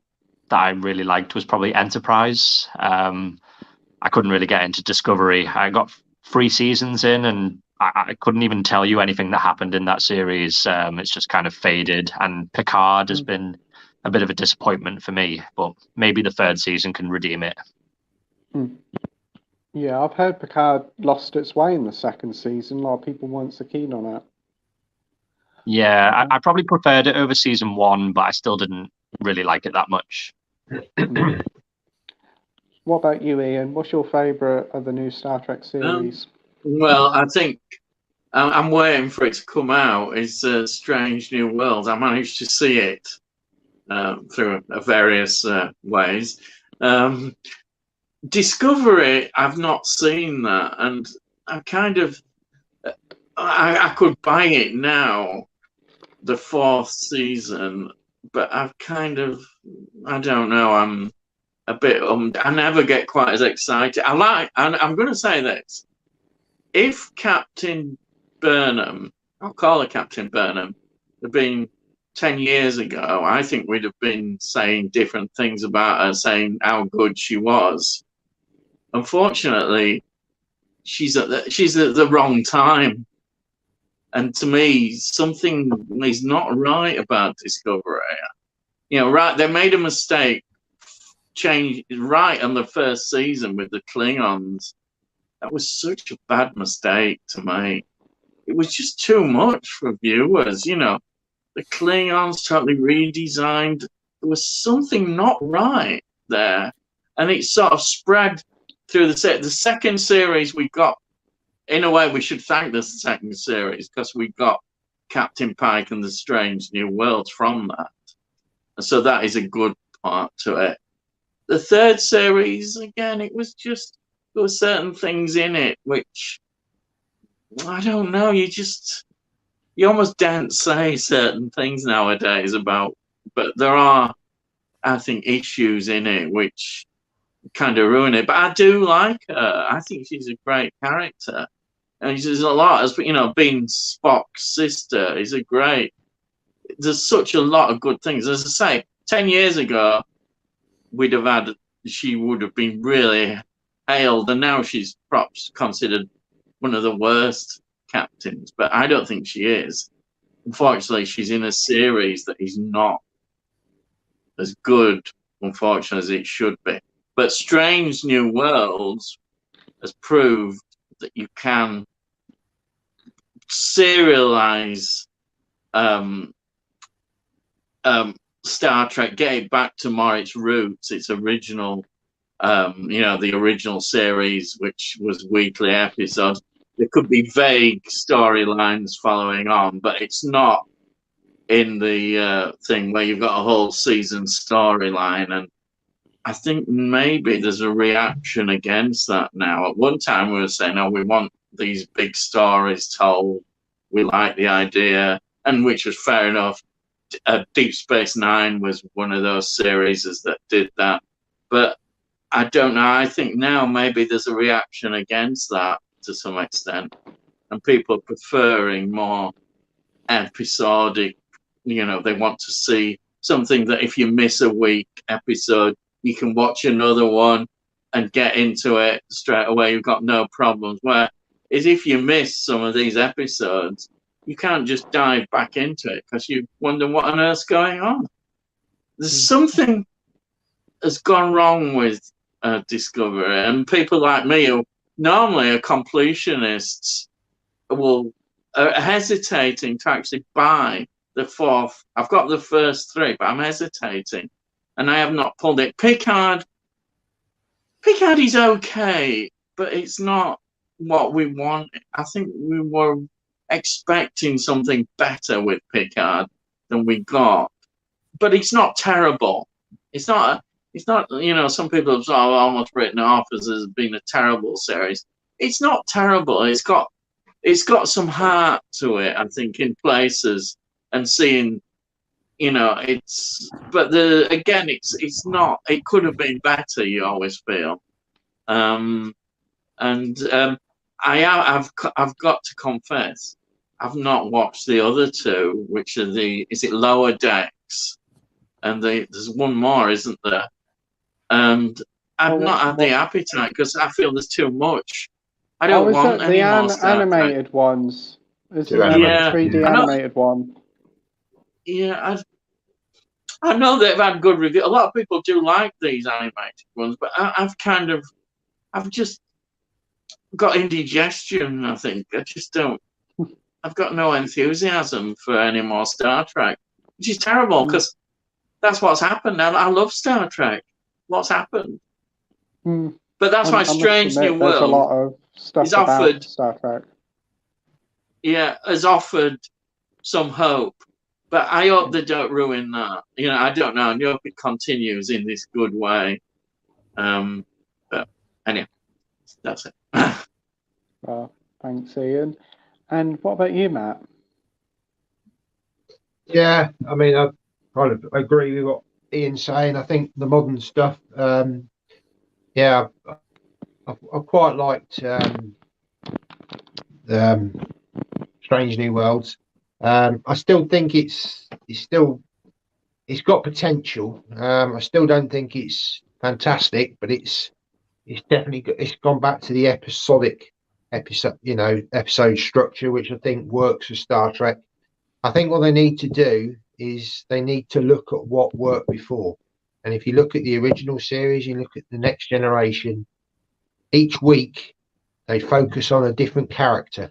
that I really liked was probably Enterprise. I couldn't really get into Discovery. I got 3 seasons in, and I couldn't even tell you anything that happened in that series. It's just kind of faded. And Picard has been a bit of a disappointment for me, but maybe the 3rd season can redeem it. Yeah, I've heard Picard lost its way in the 2nd season. A lot of people weren't so keen on it. Yeah, I probably preferred it over season 1, but I still didn't really like it that much. What about you, Ian? What's your favourite of the new Star Trek series? Well, I think I'm waiting for it to come out. It's Strange New Worlds. I managed to see it through various ways. Discovery, I've not seen that, and I kind of I could buy it now, the 4th season, but I've kind of, I don't know, I'm a bit I never get quite as excited. And I'm going to say this: if Captain Burnham, I'll call her Captain Burnham, had been 10 years ago, I think we'd have been saying different things about her, saying how good she was. Unfortunately, she's at the wrong time. And to me, something is not right about Discovery. You know, right? They made a mistake, change right on the 1st season with the Klingons. That was such a bad mistake to make. It was just too much for viewers. You know, the Klingons totally redesigned. There was something not right there, and it sort of spread through the 2nd series. We got, in a way, we should thank the 2nd series because we got Captain Pike and the Strange New Worlds from that. And so that is a good part to it. The 3rd series, again, it was just, there were certain things in it which, I don't know, you almost daren't say certain things nowadays about, but there are, I think, issues in it which kind of ruin it. But I do like her. I think she's a great character. And there's a lot, as you know, being Spock's sister is a great. There's such a lot of good things. As I say, 10 years ago, she would have been really hailed, and now she's perhaps considered one of the worst captains. But I don't think she is. Unfortunately, she's in a series that is not as good, unfortunately, as it should be. But Strange New Worlds has proved that you can serialize Star Trek, get it back to more its roots, its original, the original series, which was weekly episodes. There could be vague storylines following on, but it's not in the thing where you've got a whole season storyline. And I think maybe there's a reaction against that now. At one time we were saying, oh, we want these big stories told. We like the idea, and which was fair enough. Deep Space Nine was one of those series that did that. But I don't know. I think now maybe there's a reaction against that to some extent. And people are preferring more episodic, they want to see something that if you miss a week episode, you can watch another one and get into it straight away. You've got no problems. Whereas if you miss some of these episodes, you can't just dive back into it because you wonder what on earth's going on. There's something has gone wrong with Discovery, and people like me who normally are completionists are hesitating to actually buy the 4th. I've got the first 3, but I'm hesitating, and I have not pulled it. Picard is okay, but it's not what we want. I think we were expecting something better with Picard than we got, but it's not terrible. It's not. It's not. You know, some people have almost written it off as being a terrible series. It's not terrible. It's got some heart to it, I think, in places, and seeing, you know, but it's not. It could have been better. You always feel, and I've got to confess, I've not watched the other two, which are is it Lower Decks, and there's one more, isn't there? And I've not had the appetite because I feel there's too much. I don't want any more Star animated Trek. ones. Is it Yeah, 3D animated one? Yeah, I know they've had good reviews. A lot of people do like these animated ones, but I've just got indigestion, I think. I just don't. I've got no enthusiasm for any more Star Trek, which is terrible because that's what's happened. I love Star Trek. What's happened? But that's why Strange New World. There's a lot of stuff about Star Trek. Yeah, has offered some hope, but I hope they don't ruin that. You know, I don't know. I hope it continues in this good way. But anyway, that's it. Well, thanks, Ian. And what about you, Matt? Yeah, I mean, I kind of agree with what Ian's saying. I think the modern stuff, yeah, I quite liked Strange New Worlds. I still think it's got potential. I still don't think it's fantastic, but it's definitely it's gone back to the episodic episode structure, which I think works for Star Trek. I think what they need to do is they need to look at what worked before. And if you look at the original series, you look at the Next Generation, each week they focus on a different character,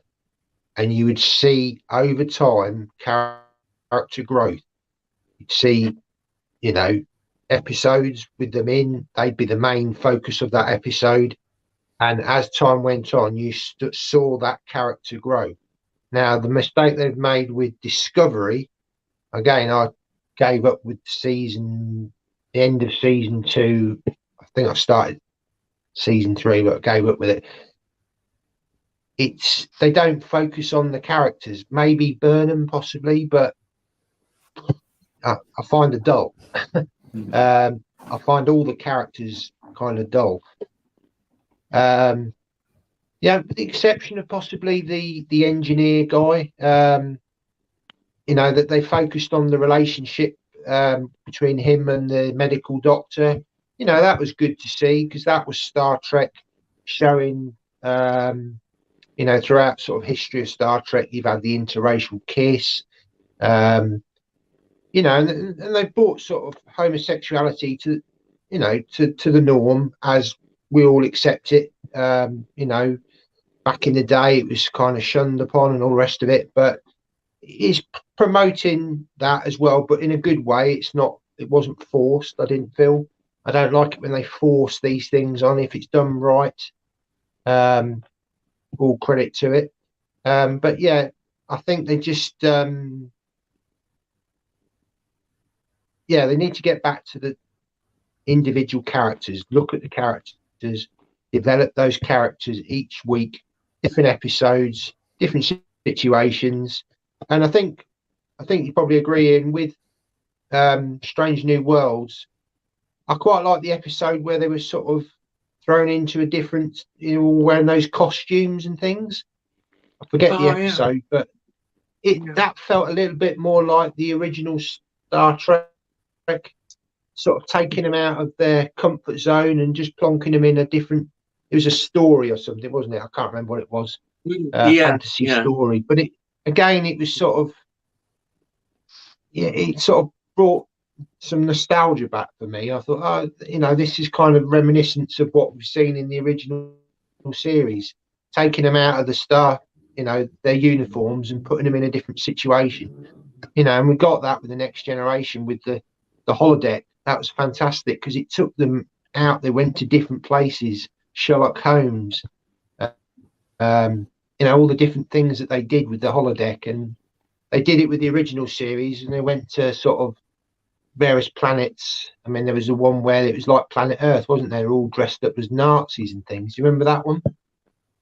and you would see over time character growth. You'd see, you know, episodes with them in, they'd be the main focus of that episode. And as time went on, you saw that character grow. Now, the mistake they've made with Discovery, again, I gave up with the end of season 2. I think I started season 3, but I gave up with it. They don't focus on the characters. Maybe Burnham, possibly, but I find it dull. I find all the characters kind of dull. Yeah, with the exception of possibly the engineer guy. You know, that they focused on the relationship between him and the medical doctor. You know, that was good to see because that was Star Trek showing. You know, throughout sort of history of Star Trek, you've had the interracial kiss. You know, and they brought sort of homosexuality to, you know, to the norm as we all accept it. You know, back in the day, it was kind of shunned upon and all the rest of it, but it's promoting that as well, but in a good way. It wasn't forced. I didn't feel. I don't like it when they force these things on. If it's done right, all credit to it. But yeah, I think they just, yeah, they need to get back to the individual characters, look at the characters, develop those characters each week, different episodes, different situations. And I think you probably agree in with Strange New Worlds. I quite like the episode where they were sort of thrown into a different, you know, wearing those costumes and things. I forget the episode, but that felt a little bit more like the original Star Trek, sort of taking them out of their comfort zone and just plonking them in a different. It was a story or something, wasn't it? I can't remember what it was. Fantasy story, but it was sort of, it sort of brought some nostalgia back for me. I thought, oh, you know, this is kind of reminiscence of what we've seen in the original series, taking them out of the Star, you know, their uniforms and putting them in a different situation, you know. And we got that with the Next Generation with the holodeck. That was fantastic because it took them out. They went to different places. Sherlock Holmes, all the different things that they did with the holodeck, and they did it with the original series, and they went to sort of various planets. I mean, there was the one where it was like Planet Earth, wasn't there? All dressed up as Nazis and things. Do you remember that one?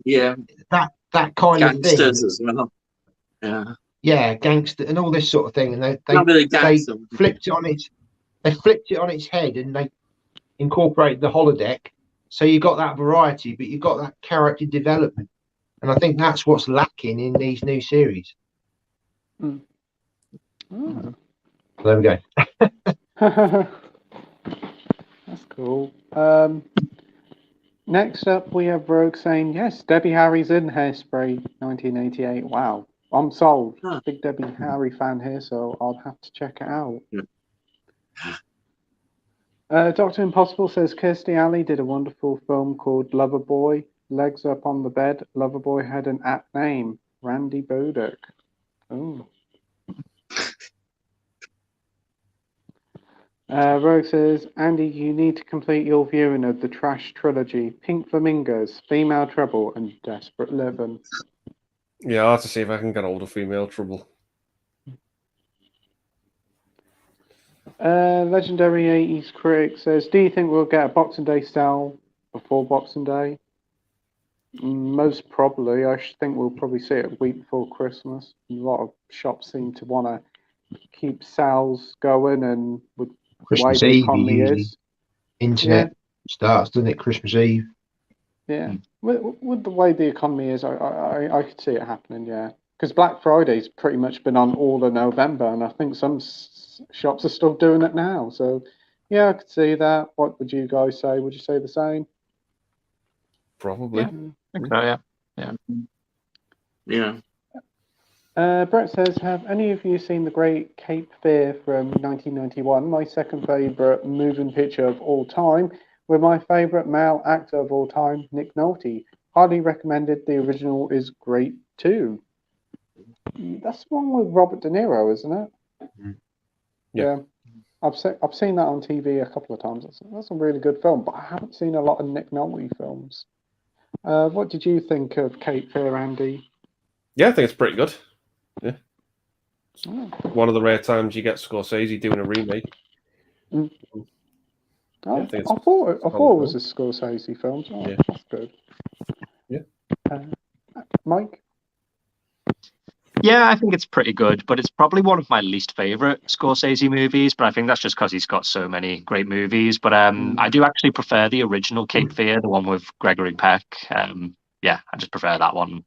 Yeah. That kind of thing. Gangsters as well. Yeah. Yeah, gangster and all this sort of thing. And they flipped it on its head, and they incorporated the holodeck. So you got that variety, but you got that character development. And I think that's what's lacking in these new series. Mm. Oh. There we go. That's cool. Next up, we have Rogue saying, yes, Debbie Harry's in Hairspray 1988. Wow. I'm sold. Huh. Big Debbie Harry fan here, so I'll have to check it out. Dr. Impossible says Kirstie Alley did a wonderful film called Loverboy. Legs up on the bed. Loverboy had an apt name, Randy Bodek. Oh. Rogue says, Andy, you need to complete your viewing of the Trash trilogy, Pink Flamingos, Female Trouble, and Desperate Living. Yeah, I'll have to see if I can get hold of Female Trouble. Legendary 80s critic says, do you think we'll get a Boxing Day sale before Boxing Day? Most probably. I think we'll probably see it a week before Christmas. A lot of shops seem to want to keep sales going, and with Christmas the way the Eve economy usually. is. Internet starts, doesn't it? Christmas Eve. Yeah. With the way the economy is, I could see it happening, yeah. Because Black Friday's pretty much been on all of November, and I think some shops are still doing it now. So, yeah, I could see that. What would you guys say? Would you say the same? Probably. Yeah. Yeah. Brett says, have any of you seen The Great Cape Fear from 1991? My second favourite moving picture of all time, with my favourite male actor of all time, Nick Nolte. Highly recommended. The original is great too. That's the one with Robert De Niro, isn't it? Yeah. I've seen that on TV a couple of times. That's a really good film, but I haven't seen a lot of Nick Nolte films. What did you think of Cape Fear, Andy? Yeah, I think it's pretty good. Yeah. Oh. One of the rare times you get Scorsese doing a remake. Oh, Yeah, I I think thought it was a Scorsese film. So Yeah. That's good. Yeah. Mike? Yeah, I think it's pretty good, but it's probably one of my least favorite Scorsese movies. But I think that's just because he's got so many great movies. But I do actually prefer the original Cape Fear, the one with Gregory Peck. Yeah, I just prefer that one.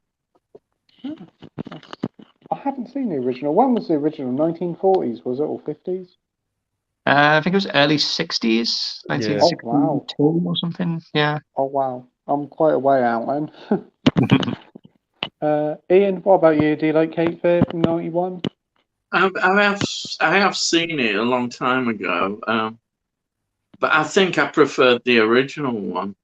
I haven't seen the original. When was the original? 1940s, was it, or 50s? I think it was early 60s, 1962 or something. Yeah. Oh, wow. I'm quite a way out then. Ian, what about you? Do you like Cape Fear from 91? I have seen it a long time ago, but I think I preferred the original one.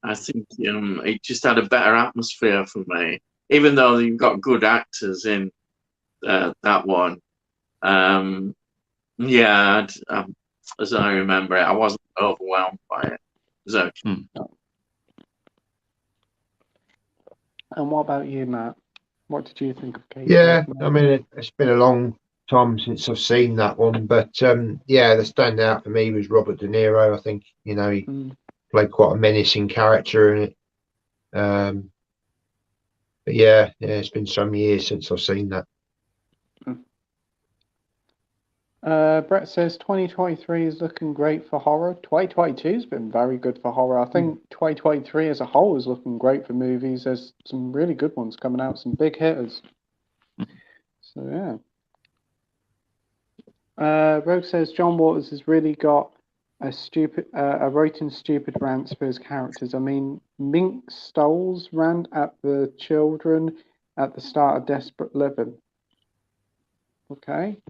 I think it just had a better atmosphere for me, even though you've got good actors in that one. Yeah, as I remember it, I wasn't overwhelmed by it. It was okay. And what about you, Matt? What did you think of Cape Yeah, Fear? I mean, it's been a long time since I've seen that one, but yeah, the standout for me was Robert De Niro. I think he played quite a menacing character in it. But yeah, it's been some years since I've seen that. Brett says 2023 is looking great for horror. 2022 has been very good for horror. I think 2023 as a whole is looking great for movies. There's some really good ones coming out, some big hitters. So yeah. Rogue says John Waters has really got a writing stupid rants for his characters. I mean, Mink Stoles rant at the children at the start of Desperate Living. Okay.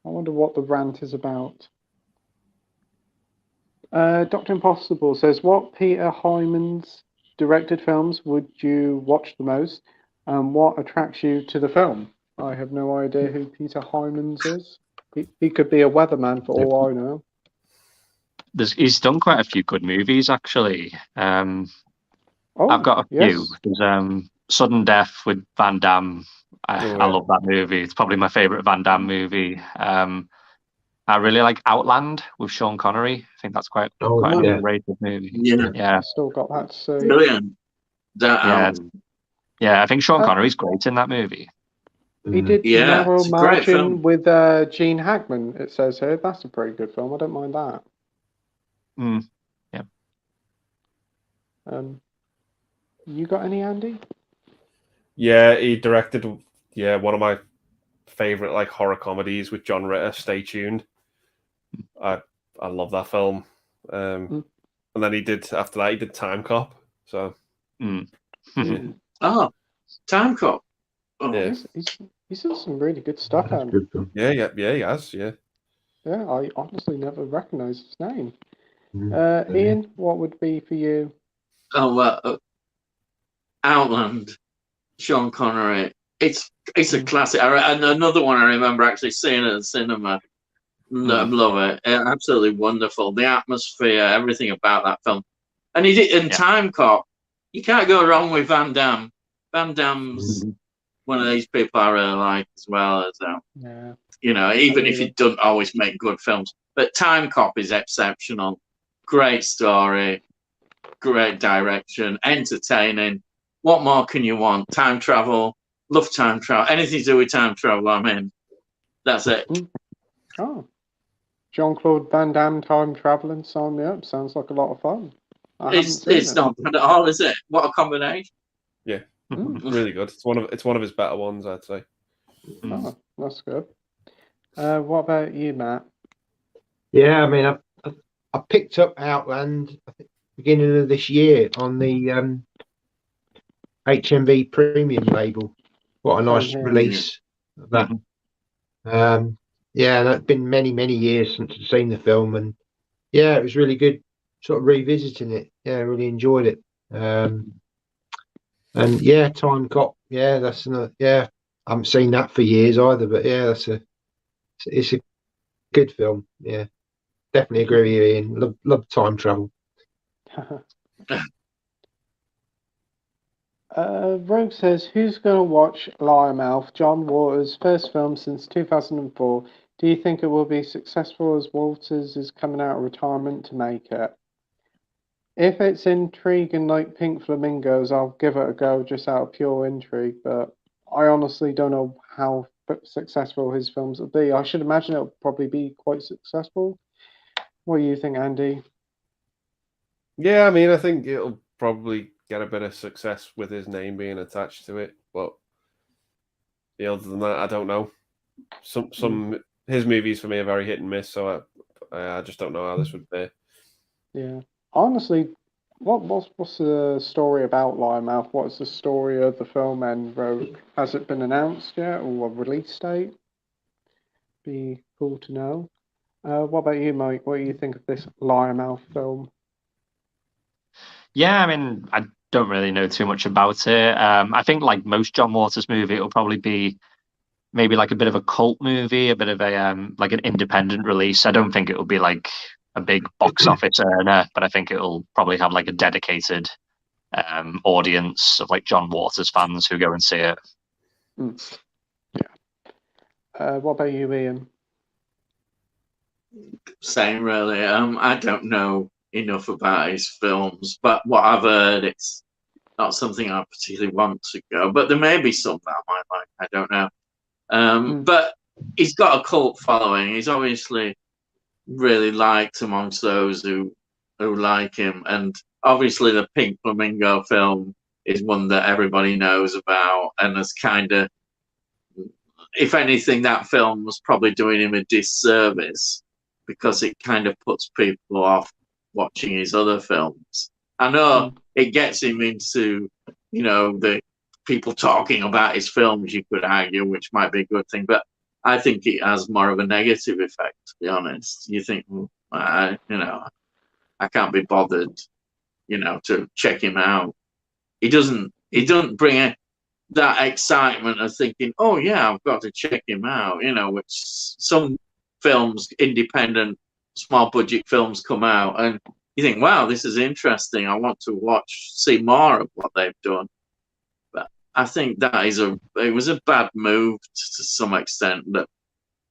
I wonder what the rant is about. Dr. Impossible says, what Peter Hyman's directed films would you watch the most, and what attracts you to the film? I have no idea who Peter Hyman's is. He could be a weatherman for all I know. He's done quite a few good movies, actually. Oh, I've got a few. yes. There's Sudden Death with Van Damme. I Oh, yeah. love that movie. It's probably my favorite Van Damme movie. I really like Outland with Sean Connery. I think that's quite Oh, an yeah. underrated movie. Yeah, Yeah, Still got that to see. brilliant. That yeah, yeah. I think Sean Uh, Connery's great in that movie. He did Yeah, Narrow it's a great Margin film. with Gene Hackman, it says here. That's a pretty good film. I don't mind that. Mm. You got any, Andy? Yeah, he directed one of my favorite like horror comedies with John Ritter, Stay Tuned. I love that film. And then after that he did Time Cop. So Oh, Time Cop. Oh. yeah. He's done some really good stuff. That's a good film. Yeah, he has, yeah. Yeah, I honestly never recognised his name. Yeah. Ian, what would be for you? Oh well, Outland, Sean Connery. It's a classic. And another one I remember actually seeing at the cinema. Love it. Absolutely wonderful. The atmosphere, everything about that film. And he did in Time Cop. You can't go wrong with Van Damme. Van Damme's one of these people I really like as well as Yeah. you know, even if he doesn't always make good films. But Time Cop is exceptional. Great story, great direction, entertaining. What more can you want? Time travel, love time travel. Anything to do with time travel, I'm in. That's it. Oh. Jean-Claude Van Damme time traveling, sign me up. Sounds like a lot of fun. It's not bad at all, is it? What a combination. Yeah. Really good. It's one of his better ones, I'd say. Oh, that's good. What about you, Matt? Yeah, I mean, I picked up Outland I think, beginning of this year on the HMV Premium label. What a nice release of that. Yeah, that's been many, many years since I've seen the film, and yeah, it was really good sort of revisiting it. Yeah, I really enjoyed it. And yeah, Time Cop, yeah, that's another, yeah, I haven't seen that for years either, but yeah, it's a good film. Yeah, definitely agree with you, Ian. Love time travel. Rogue says, who's going to watch Liarmouth, John Waters' first film since 2004? Do you think it will be successful as Waters is coming out of retirement to make it? If it's intriguing like Pink Flamingos, I'll give it a go just out of pure intrigue, but I honestly don't know how successful his films will be. I should imagine it'll probably be quite successful. What do you think, Andy? Yeah, I mean, I think it'll probably get a bit of success with his name being attached to it, but other than that, I don't know. Some his movies for me are very hit and miss, so I just don't know how this would be. Yeah, honestly, what's the story about Liarmouth? What's the story of the film and Rogue? Has it been announced yet, or a release date? Be cool to know. What about you, Mike? What do you think of this Liarmouth film? Yeah, I mean, I don't really know too much about it. I think like most John Waters movie, it'll probably be maybe like a bit of a cult movie, a bit of a like an independent release. I don't think it will be like a big box office earner, but I think it'll probably have like a dedicated audience of like John Waters fans who go and see it. Yeah. What about you, Ian? Same, really. I don't know enough about his films, but what I've heard, it's not something I particularly want to go. But there may be some that I might like. I don't know. But he's got a cult following. He's obviously really liked amongst those who like him, and obviously the Pink Flamingo film is one that everybody knows about, and has kind of, if anything, that film was probably doing him a disservice because it kind of puts people off watching his other films. I know it gets him into, you know, the people talking about his films, you could argue, which might be a good thing, but I think it has more of a negative effect, to be honest. You think, well, I can't be bothered, to check him out. He doesn't bring that excitement of thinking, oh yeah, I've got to check him out, which some films, independent, small budget films come out, and you think, wow, this is interesting. I want to see more of what they've done. But I think that it was a bad move to some extent. That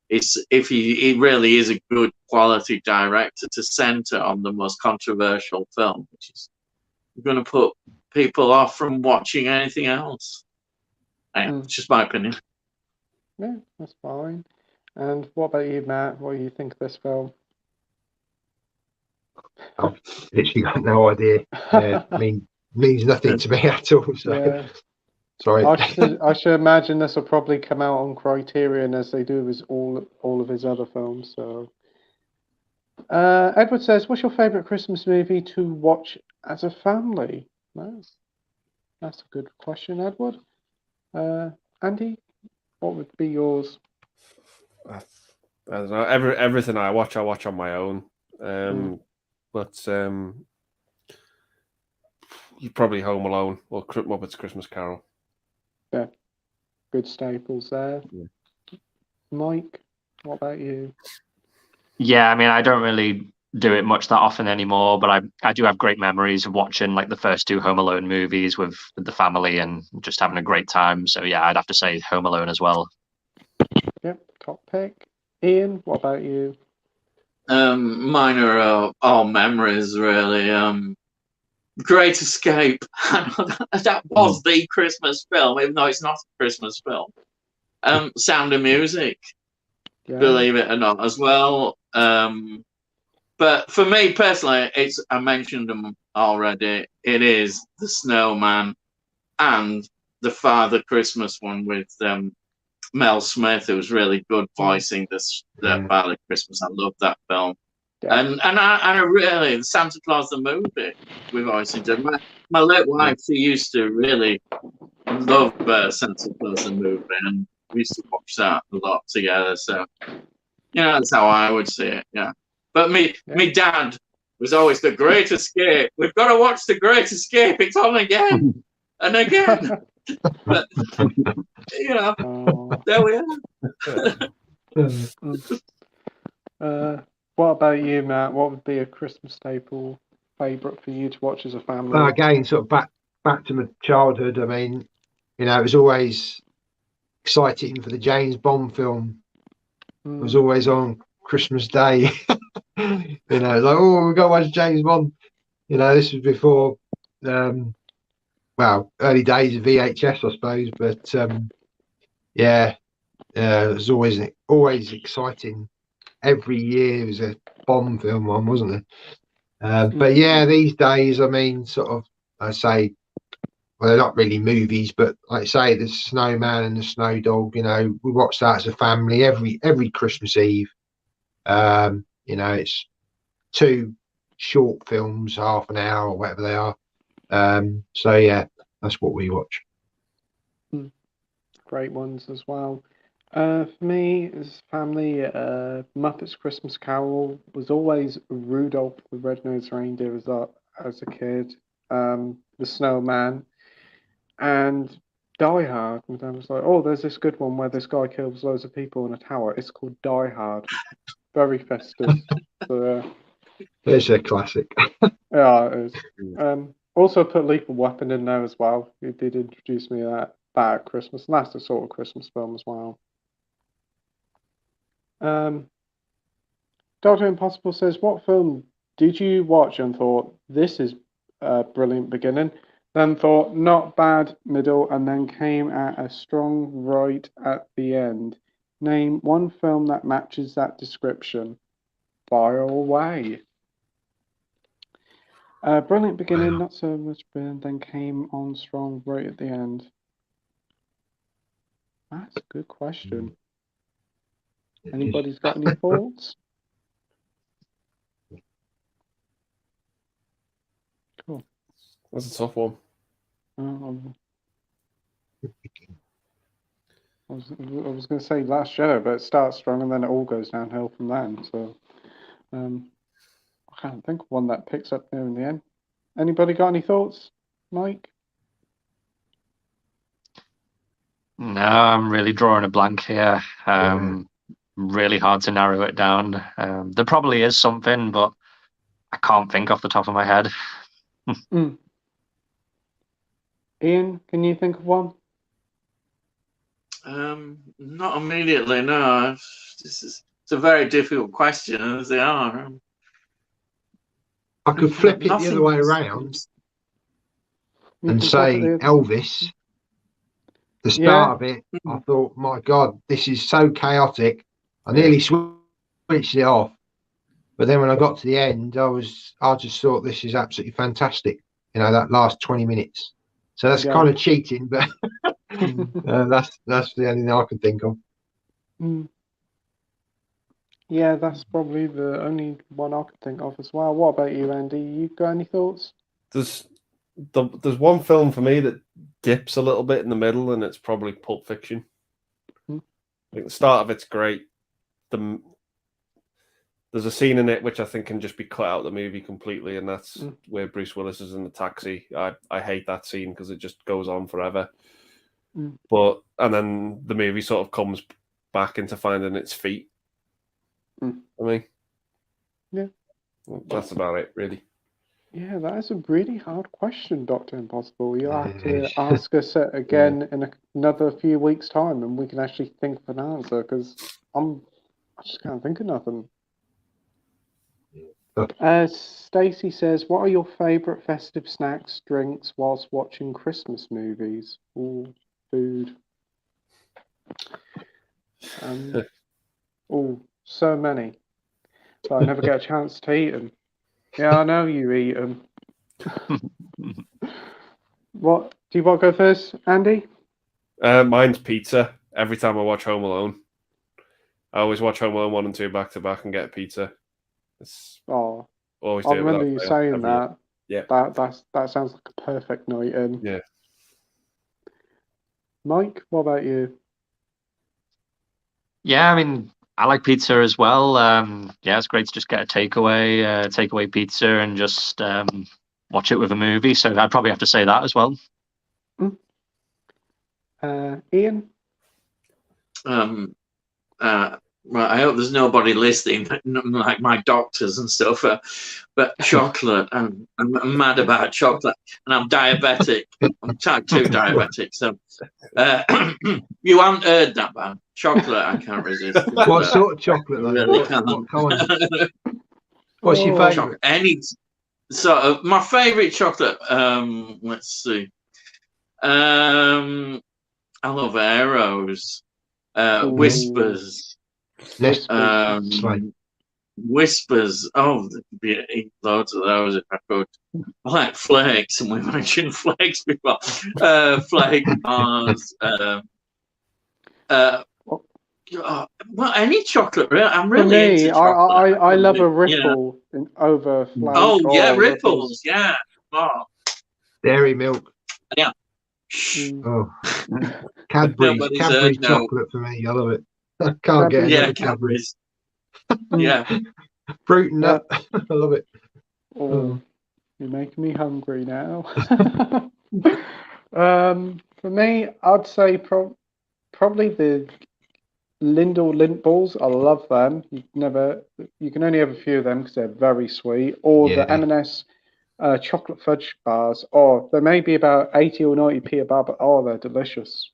if he really is a good quality director, to center on the most controversial film, which is going to put people off from watching anything else. It's just my opinion. Yeah, that's fine. And what about you, Matt? What do you think of this film? I've literally got no idea. Means nothing to me at all. So Yeah. sorry. I should imagine this will probably come out on Criterion as they do with all of his other films. So, Edward says, "What's your favourite Christmas movie to watch as a family?" That's a good question, Edward. Andy, what would be yours? I don't know. Everything I watch on my own. But probably Home Alone or Muppets Christmas Carol. Yeah, good staples there. Yeah. Mike, what about you? Yeah, I mean, I don't really do it much that often anymore, but I do have great memories of watching like the first two Home Alone movies with the family and just having a great time. So yeah, I'd have to say Home Alone as well. Yep, top pick. Ian, what about you? Mine are all memories, really. Great Escape. That was the Christmas film, even though it's not a Christmas film. Sound of Music, believe it or not, as well. But for me personally, I mentioned them already. It is The Snowman and the Father Christmas one with Mel Smith, who was really good voicing the Father Christmas. I love that film. Yeah. And I really, Santa Claus the movie, we've always enjoyed. My late wife, she used to really love Santa Claus the movie, and we used to watch that a lot together. So, that's how I would see it. Yeah. But me dad was always The Great Escape. We've got to watch The Great Escape. It's on again and again. But, there we are. What about you, Matt? What would be a Christmas staple favourite for you to watch as a family? Well, again, sort of back to my childhood. I mean, it was always exciting for the James Bond film. It was always on Christmas Day. Like, we've got to watch James Bond. This was before, early days of VHS, I suppose. But it was always exciting. Every year was a Bond film on, wasn't it? But yeah, these days, I mean, sort of, I say, well, they're not really movies, but like I say, the Snowman and the Snow Dog. We watch that as a family every Christmas Eve. It's 2 short films, half an hour or whatever they are. So yeah, that's what we watch. Great ones as well. For me, as family, Muppets Christmas Carol was always Rudolph the Red-Nosed Reindeer as a kid, The Snowman, and Die Hard. My dad was like, "Oh, there's this good one where this guy kills loads of people in a tower. It's called Die Hard." Very festive. So, it's a classic. Yeah, it is. Also put Lethal Weapon in there as well. He did introduce me to that at Christmas, and that's the sort of Christmas film as well. Dr. Impossible says, "What film did you watch and thought, this is a brilliant beginning, then thought, not bad middle, and then came at a strong right at the end? Name one film that matches that description. Fire away." Brilliant beginning, not so much brilliant, then came on strong right at the end. That's a good question. Anybody's got any thoughts? Cool. That's a tough one. I was going to say Last Shadow, but it starts strong and then it all goes downhill from then. So I can't think of one that picks up there in the end. Anybody got any thoughts, Mike? No, I'm really drawing a blank here. Really hard to narrow it down. There probably is something, but I can't think off the top of my head. Ian, can you think of one? Not immediately, no. It's a very difficult question, as they are. I could flip it the Nothing- other way around You and can flip say it the- Elvis. The start of it, I thought, my God, this is so chaotic. I nearly switched it off. But then when I got to the end, I just thought this is absolutely fantastic. You know, that last 20 minutes. So that's kind of cheating, but that's the only thing I can think of. Yeah, that's probably the only one I could think of as well. What about you, Andy? You got any thoughts? There's one film for me that dips a little bit in the middle, and it's probably Pulp Fiction. Like the start of it's great. There's a scene in it which I think can just be cut out of the movie completely, and that's where Bruce Willis is in the taxi. I hate that scene because it just goes on forever. And then the movie sort of comes back into finding its feet. I mean, that's about it, really. Yeah, that is a really hard question, Dr. Impossible. You'll have to ask us it again in another few weeks' time, and we can actually think of an answer, because I just can't think of nothing. Stacey says, what are your favourite festive snacks, drinks, whilst watching Christmas movies? Ooh, food. So many. So I never get a chance to eat them. Yeah, I know you eat them. What? Do you want to go first, Andy? Mine's pizza. Every time I watch Home Alone, I always watch Home Alone 1 and 2 back to back and get pizza. Always I remember you saying that. Yeah. That sounds like a perfect night in. Yeah. Mike, what about you? Yeah, I mean, I like pizza as well. Yeah, it's great to just get a takeaway pizza, and just watch it with a movie. So I'd probably have to say that as well. Ian? Well, I hope there's nobody listening, like my doctors and stuff. But chocolate, I'm mad about chocolate, and I'm diabetic. I'm type 2 diabetic. So you haven't heard that, man. Chocolate, I can't resist. What sort of chocolate? Really can't. What kind? What's your favourite? Any sort of my favourite chocolate. Let's see. I love Aeros, Whispers. Whispers. Oh, there'd be loads of those if I could. I like flakes, and we mentioned flakes before. Flake bars. Well, any chocolate. Really, I'm really into chocolate. I love a ripple over flake. Oh yeah, ripples. Yeah. Oh. Dairy milk. Yeah. Oh, Cadbury's chocolate for me. I love it. I can't get enough of Cadbury's. Yeah. Fruit and nut. I love it. Oh, you're making me hungry now. For me, I'd say probably the Lindor Lindt balls. I love them. You can only have a few of them because they're very sweet. Or the M&S chocolate fudge bars. Or they may be about 80 or 90p a bar, but they're delicious.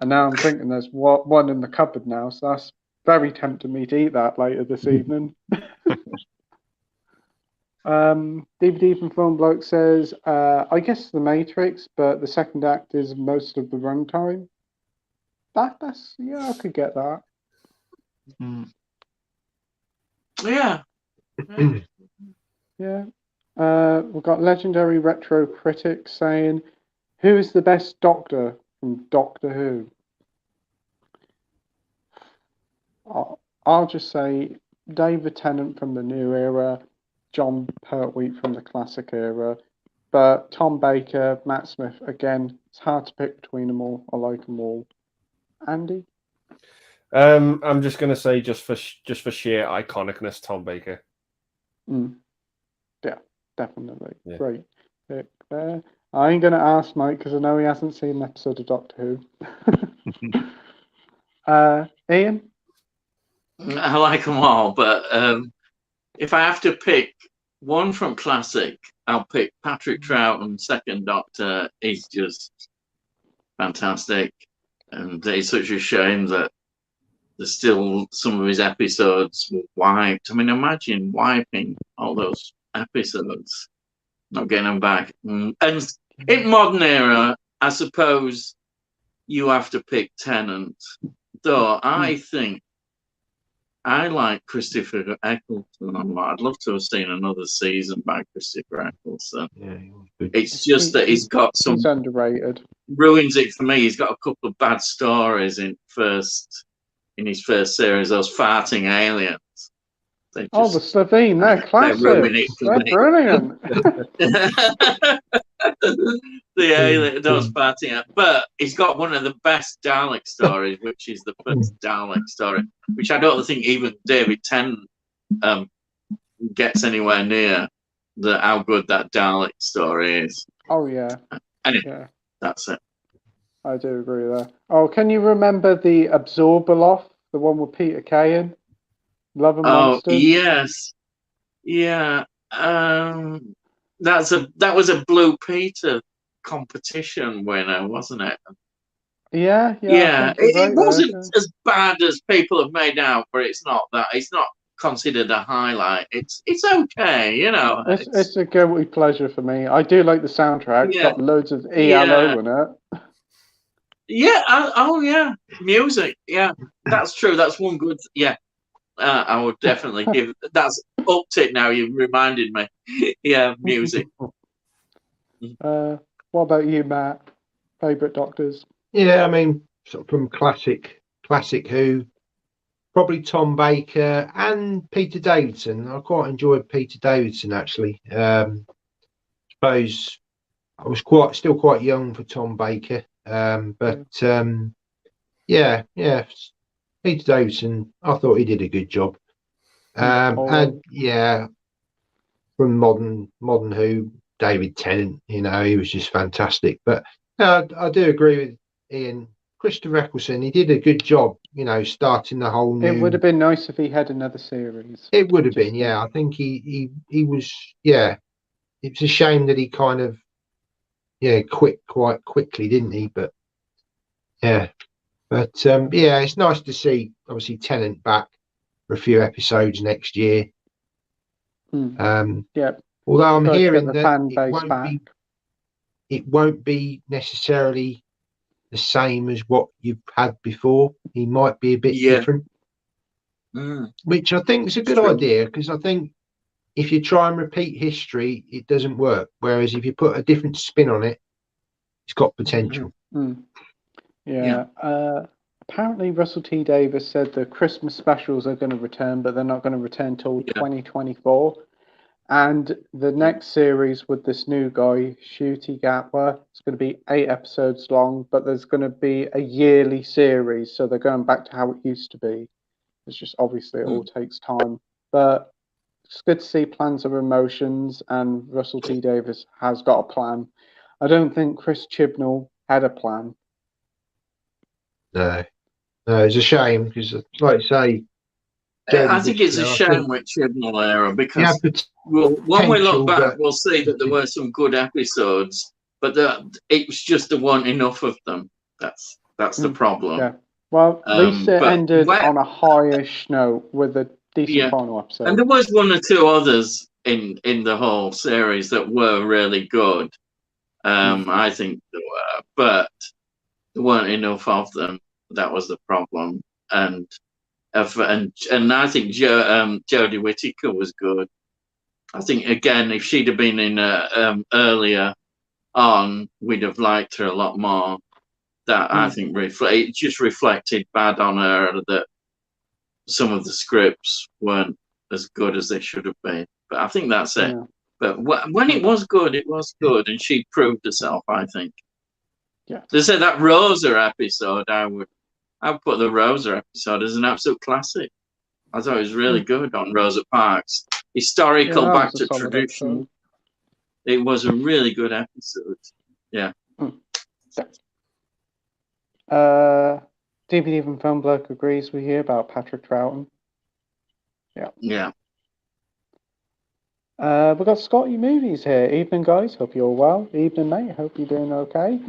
And now I'm thinking there's one in the cupboard now, so that's very tempting me to eat that later this evening. DVD from Film Bloke says, I guess The Matrix, but the second act is most of the runtime. That's I could get that. Yeah. Yeah. We've got Legendary Retro Critic saying, who is the best Doctor from Doctor Who? I'll just say David Tennant from the new era, John Pertwee from the classic era, but Tom Baker, Matt Smith, again, it's hard to pick between them all. I like them all. Andy? I'm just going to say just for sheer iconicness, Tom Baker. Yeah, definitely. Yeah. Great pick there. I ain't going to ask Mike because I know he hasn't seen an episode of Doctor Who. Ian? I like them all, but if I have to pick one from classic, I'll pick Patrick Troughton, Second Doctor. He's just fantastic, and it's such a shame that there's still some of his episodes were wiped. I mean, imagine wiping all those episodes, not getting them back. And in modern era, I suppose you have to pick Tennant. Though I think I like Christopher Eccleston. I'd love to have seen another season by Christopher Eccleston. Yeah, It's just that he's got some He's underrated. ruins it for me. He's got a couple of bad stories in his first series. Those farting aliens. They Oh, the just, Slovene, they're ruin it classics. for They're me. brilliant. The alien, those farting. But he's got one of the best Dalek stories, which is the first Dalek story, which I don't think even David Tennant gets anywhere near how good that Dalek story is. Oh, yeah. Anyway, Yeah, that's it. I do agree there. Oh, can you remember the Absorbaloff, the one with Peter Kay in? Love and Oh Monsters? yes, yeah. That was a Blue Peter competition winner, wasn't it? Yeah, I Yeah, think you're it right wasn't there. as bad as people have made out, but it's not that. It's not considered a highlight. It's okay, you know. It's a guilty pleasure for me. I do like the soundtrack. It's Yeah, got loads of yeah, ELO in it. yeah. Oh yeah, music. Yeah, that's true. That's one good. Yeah, I would definitely give. That's upped it now. You reminded me. Yeah, music. What about you, Matt? Favorite Doctors? Yeah, I mean, sort of from classic Who, probably Tom Baker and Peter Davidson. I quite enjoyed Peter Davidson actually. Suppose I was still quite young for Tom Baker, but yeah, Peter Davidson. I thought he did a good job. And yeah, from modern Who, David Tennant, you know, he was just fantastic. But I do agree with Ian. Christopher Eccleston, he did a good job, you know, starting the whole new. It would have been nice if he had another series. It would have been, yeah. I think he was, yeah. It's a shame that he kind of, quit quite quickly, didn't he? But yeah, yeah, it's nice to see obviously Tennant back for a few episodes next year. Yeah. Although I'm hearing the that fan base back. It won't be necessarily the same as what you've had before. He might be a bit different, which I think is a good idea, because I think if you try and repeat history, it doesn't work. Whereas if you put a different spin on it, it's got potential. Yeah. Apparently, Russell T Davies said the Christmas specials are going to return, but they're not going to return till 2024. And the next series with this new guy, Ncuti Gatwa, it's going to be 8 episodes long, but there's going to be a yearly series, so they're going back to how it used to be. It's just obviously it all takes time, but it's good to see plans of emotions, and Russell T Davies has got a plan. I don't think Chris Chibnall had a plan. No, it's a shame, because, like you say, I think it's a shame with Chibnall era, because when we look back, we'll see that there were some good episodes, but it was just there weren't enough of them. That's the problem. Yeah. Well, at least it ended on a highish note with a decent final episode. And there was one or two others in the whole series that were really good. I think there were, but there weren't enough of them. That was the problem. And I think Jodie Whittaker was good. I think again, if she'd have been in earlier on, we'd have liked her a lot more. That I think it just reflected bad on her that some of the scripts weren't as good as they should have been. But I think that's it. Yeah. But when it was good, and she proved herself, I think. Yeah. They said that Rosa episode, I would put the Rosa episode as an absolute classic. I thought it was really good on Rosa Parks. Historical, back to tradition. It was a really good episode. Yeah. DVD from Film Bloke agrees with you about Patrick Troughton. Yeah. Yeah. We've got Scotty Movies here. Evening, guys. Hope you're well. Evening, mate. Hope you're doing okay.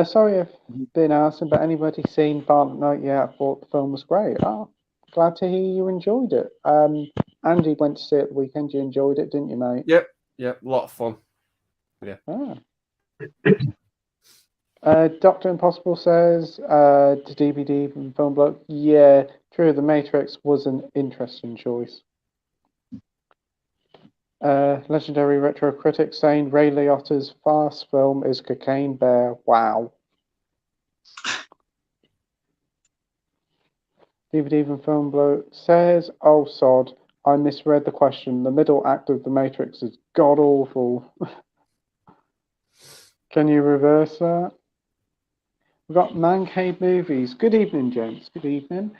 Sorry if I've been asking, but anybody seen Violent Night yet? I thought the film was great. Oh, glad to hear you enjoyed it. Andy went to see it the weekend. You enjoyed it, didn't you, mate? Yep, a lot of fun. Yeah. Dr. Impossible says, the DVD from Film Bloke. Yeah, true. The Matrix was an interesting choice. Legendary Retro Critic saying Ray Liotta's fast film is Cocaine Bear. Wow. DVD from Film Bloke says, oh sod, I misread the question. The middle act of The Matrix is god awful. Can you reverse that? We've got Man Cave Movies. Good evening, gents. Good evening.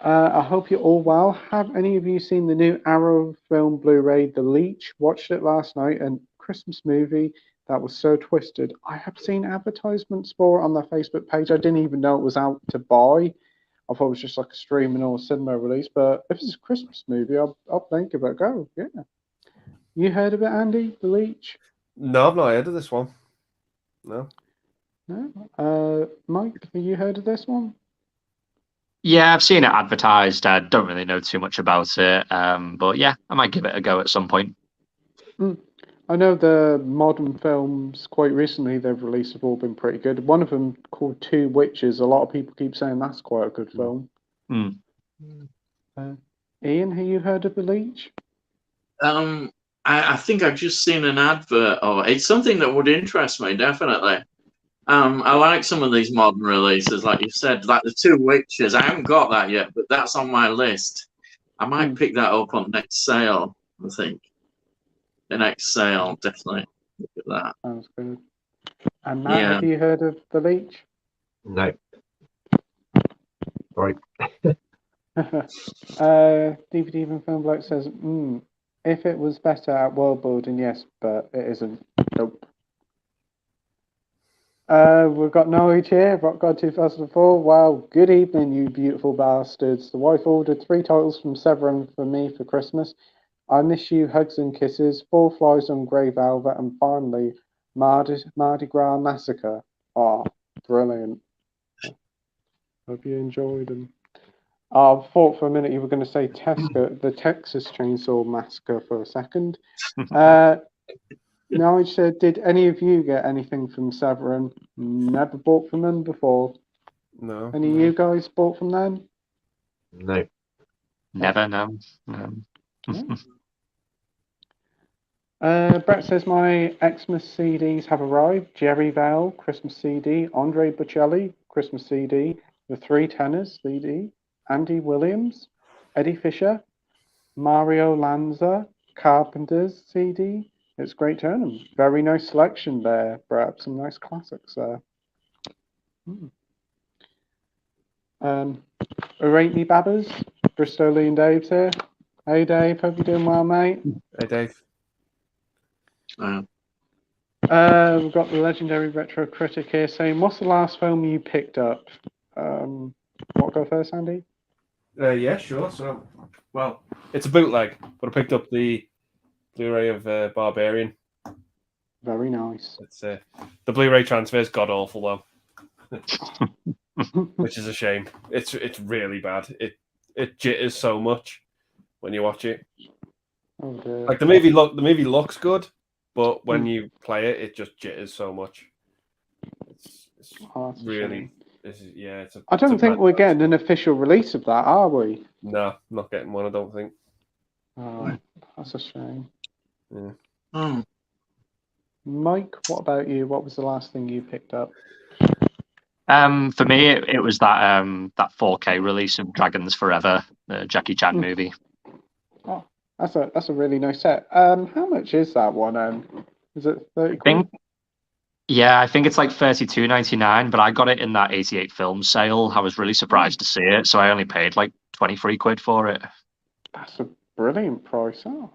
I hope you're all well. Have any of you seen the new Arrow film Blu-ray, The Leech? Watched it last night, and Christmas movie that was so twisted. I have seen advertisements for it on their Facebook page. I didn't even know it was out to buy. I thought it was just like a streaming or cinema release. But if it's a Christmas movie, I'll think of it. Go, yeah. You heard of it, Andy? The Leech? No, I've not heard of this one. No. No. Mike, have you heard of this one? Yeah, I've seen it advertised. I don't really know too much about it, but yeah, I might give it a go at some point. I know the modern films quite recently they've released have all been pretty good. One of them called Two Witches. A lot of people keep saying that's quite a good film. Ian, have you heard of The Leech? I think I've just seen an advert. It's something that would interest me, definitely. I like some of these modern releases, like you said, like the Two Witches. I haven't got that yet, but that's on my list. I might pick that up on next sale, I think. The next sale, definitely. Look at that. Sounds good. And Matt, have you heard of The Leech? No. Sorry. DVD from Film Bloke says, if it was better at world building, yes, but it isn't. Nope. We've got Norwich here, Rock God 2004. Wow, good evening, you beautiful bastards. The wife ordered 3 titles from Severin for me for Christmas. I Miss You, Hugs and Kisses, 4 Flies on Grey Velvet, and finally, Mardi Gras Massacre. Oh, brilliant. Hope you enjoyed them. I thought for a minute you were going to say the Texas Chainsaw Massacre for a second. Norwich said, did any of you get anything from Severin? Never bought from them before. No. Any of you guys bought from them? No. Never, no. Brett says, my Xmas CDs have arrived. Jerry Vale, Christmas CD. Andre Bocelli, Christmas CD. The Three Tenors CD. Andy Williams. Eddie Fisher. Mario Lanza. Carpenters CD. It's great to them. Very nice selection there, Brett. Some nice classics there. Rate me Babbers. Bristolian and Dave's here. Hey Dave, hope you're doing well, mate. Hey Dave. We've got the legendary retro critic here saying, what's the last film you picked up? What, go first, Andy? Yeah, sure. So, well, it's a bootleg, but I picked up the Blu-ray of Barbarian. Very nice. It's the Blu-ray transfer is god awful though, which is a shame. It's really bad. It jitters so much when you watch it. Oh dear. Like the movie looks good, but when you play it, it just jitters so much. It's really. It's I don't think we're getting an official release of that, are we? No, not getting one. I don't think. Oh, that's a shame. Yeah. Mike, what about you? What was the last thing you picked up? For me, it was that 4K release of Dragons Forever, the Jackie Chan movie. Oh, that's a really nice set. How much is that one? Is it 30 quid? I think it's like $32.99, but I got it in that 88 film sale. I was really surprised to see it, so I only paid like 23 quid for it. That's a brilliant price. Oh.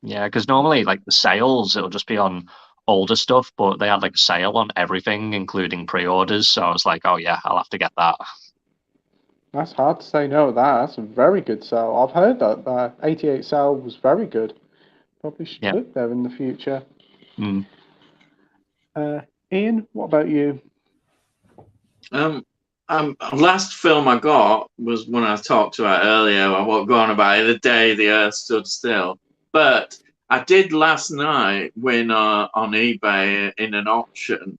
Yeah, because normally like the sales, it'll just be on older stuff, but they had like a sale on everything, including pre-orders. So I was like, oh yeah, I'll have to get that. That's hard to say no to that. That's a very good sale. I've heard that 88 sale was very good. Probably should Yeah. look there in the future. Mm. Ian, what about you? Last film I got was one I talked about earlier. I won't go on about it, The Day the Earth Stood Still. But I did last night win on eBay in an auction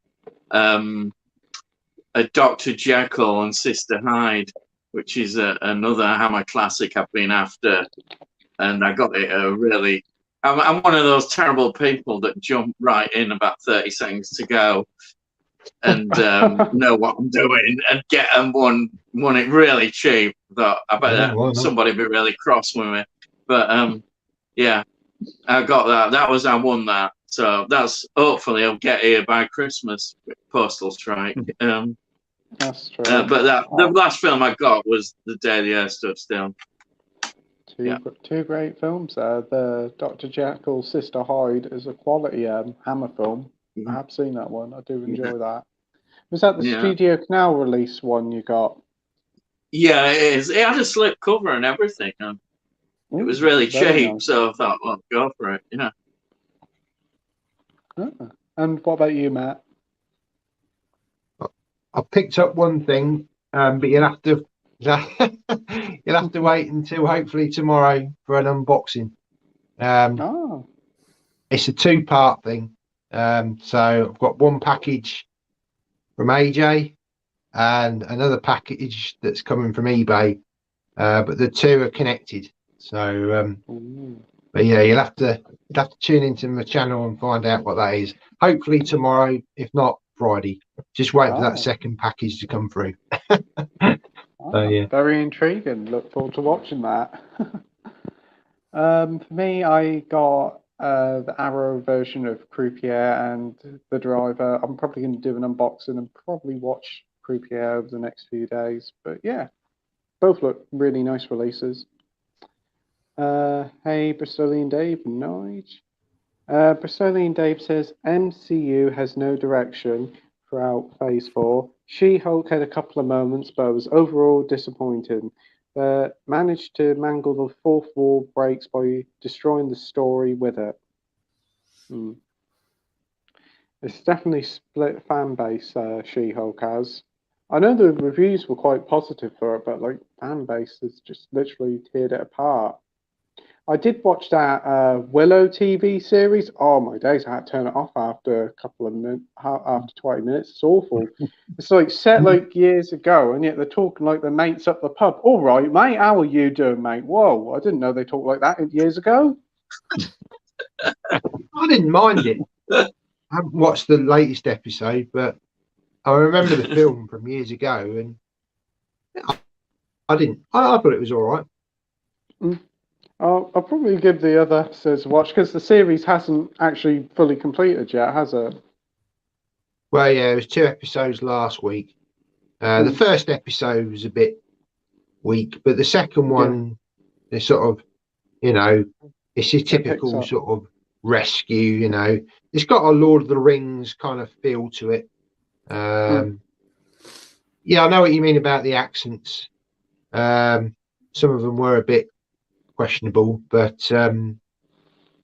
a Dr. Jekyll and Sister Hyde, which is another Hammer classic I've been after. And I got it really. I'm one of those terrible people that jump right in about 30 seconds to go and know what I'm doing and get and won it really cheap. Thought I bet somebody be really cross with me, but yeah, I got that. I won that. So that's hopefully I'll get here by Christmas. Postal strike. That's true. But the last film I got was The Day the Earth Stood Still. Two great films there. The Dr. Jekyll, Sister Hyde is a quality Hammer film. I have seen that one. I do enjoy that. Was that the Studio Canal release one you got? Yeah, it is. It had a slip cover and everything. It was really cheap, nice. So I thought, well, go for it. Yeah. And what about you, Matt? I picked up one thing, but you'll have to wait until hopefully tomorrow for an unboxing. It's a 2-part thing. So I've got one package from AJ and another package that's coming from eBay, but the two are connected. So, but yeah, you'll have to tune into my channel and find out what that is. Hopefully tomorrow, if not Friday. Just wait for that second package to come through. So, yeah. Very intriguing. Look forward to watching that. For me, I got the Arrow version of Croupier and The Driver. I'm probably going to do an unboxing and probably watch Croupier over the next few days. But yeah, both look really nice releases. Hey, Bristolian Dave, Nige. Bristolian Dave says MCU has no direction throughout Phase 4. She-Hulk had a couple of moments, but it was overall disappointing. Managed to mangle the fourth wall breaks by destroying the story with it. It's definitely split fan base, She-Hulk has. I know the reviews were quite positive for it, but like fan base has just literally teared it apart. I did watch that Willow TV series. Oh my days, I had to turn it off after a couple of minutes, after 20 minutes. It's awful. It's like set like years ago, and yet they're talking like the mates up the pub. All right, mate, how are you doing, mate? Whoa, I didn't know they talked like that years ago. I didn't mind it. I haven't watched the latest episode, but I remember the film from years ago, and I thought it was all right. I'll probably give the other episodes a watch because the series hasn't actually fully completed yet, has it? Well, yeah, it was 2 episodes last week. The first episode was a bit weak, but the second one is sort of, it's your typical sort of rescue, It's got a Lord of the Rings kind of feel to it. Yeah, I know what you mean about the accents. Some of them were a bit questionable, but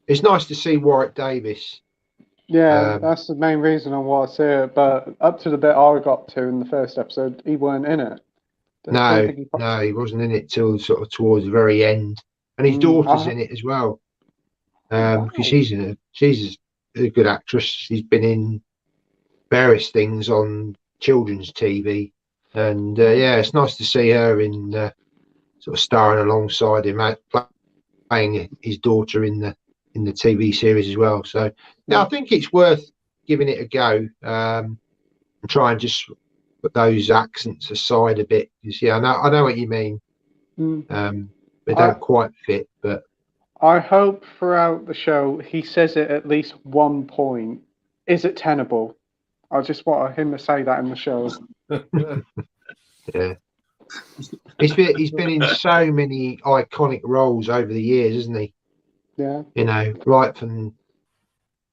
it's nice to see Warwick Davis. Yeah, that's the main reason I want to see it. But up to the bit I got to in the first episode, he weren't in it. No, he wasn't in it till sort of towards the very end, and his daughter's in it as well. Because she's a good actress. She's been in various things on children's TV, and yeah, it's nice to see her in sort of starring alongside him, playing his daughter in the TV series as well. So yeah, I think it's worth giving it a go. And try and just put those accents aside a bit, because yeah, I know what you mean. They don't quite fit, but I hope throughout the show he says it at least one point. Is it tenable? I just want him to say that in the show. Yeah. He's been in so many iconic roles over the years, isn't he? Yeah. Right from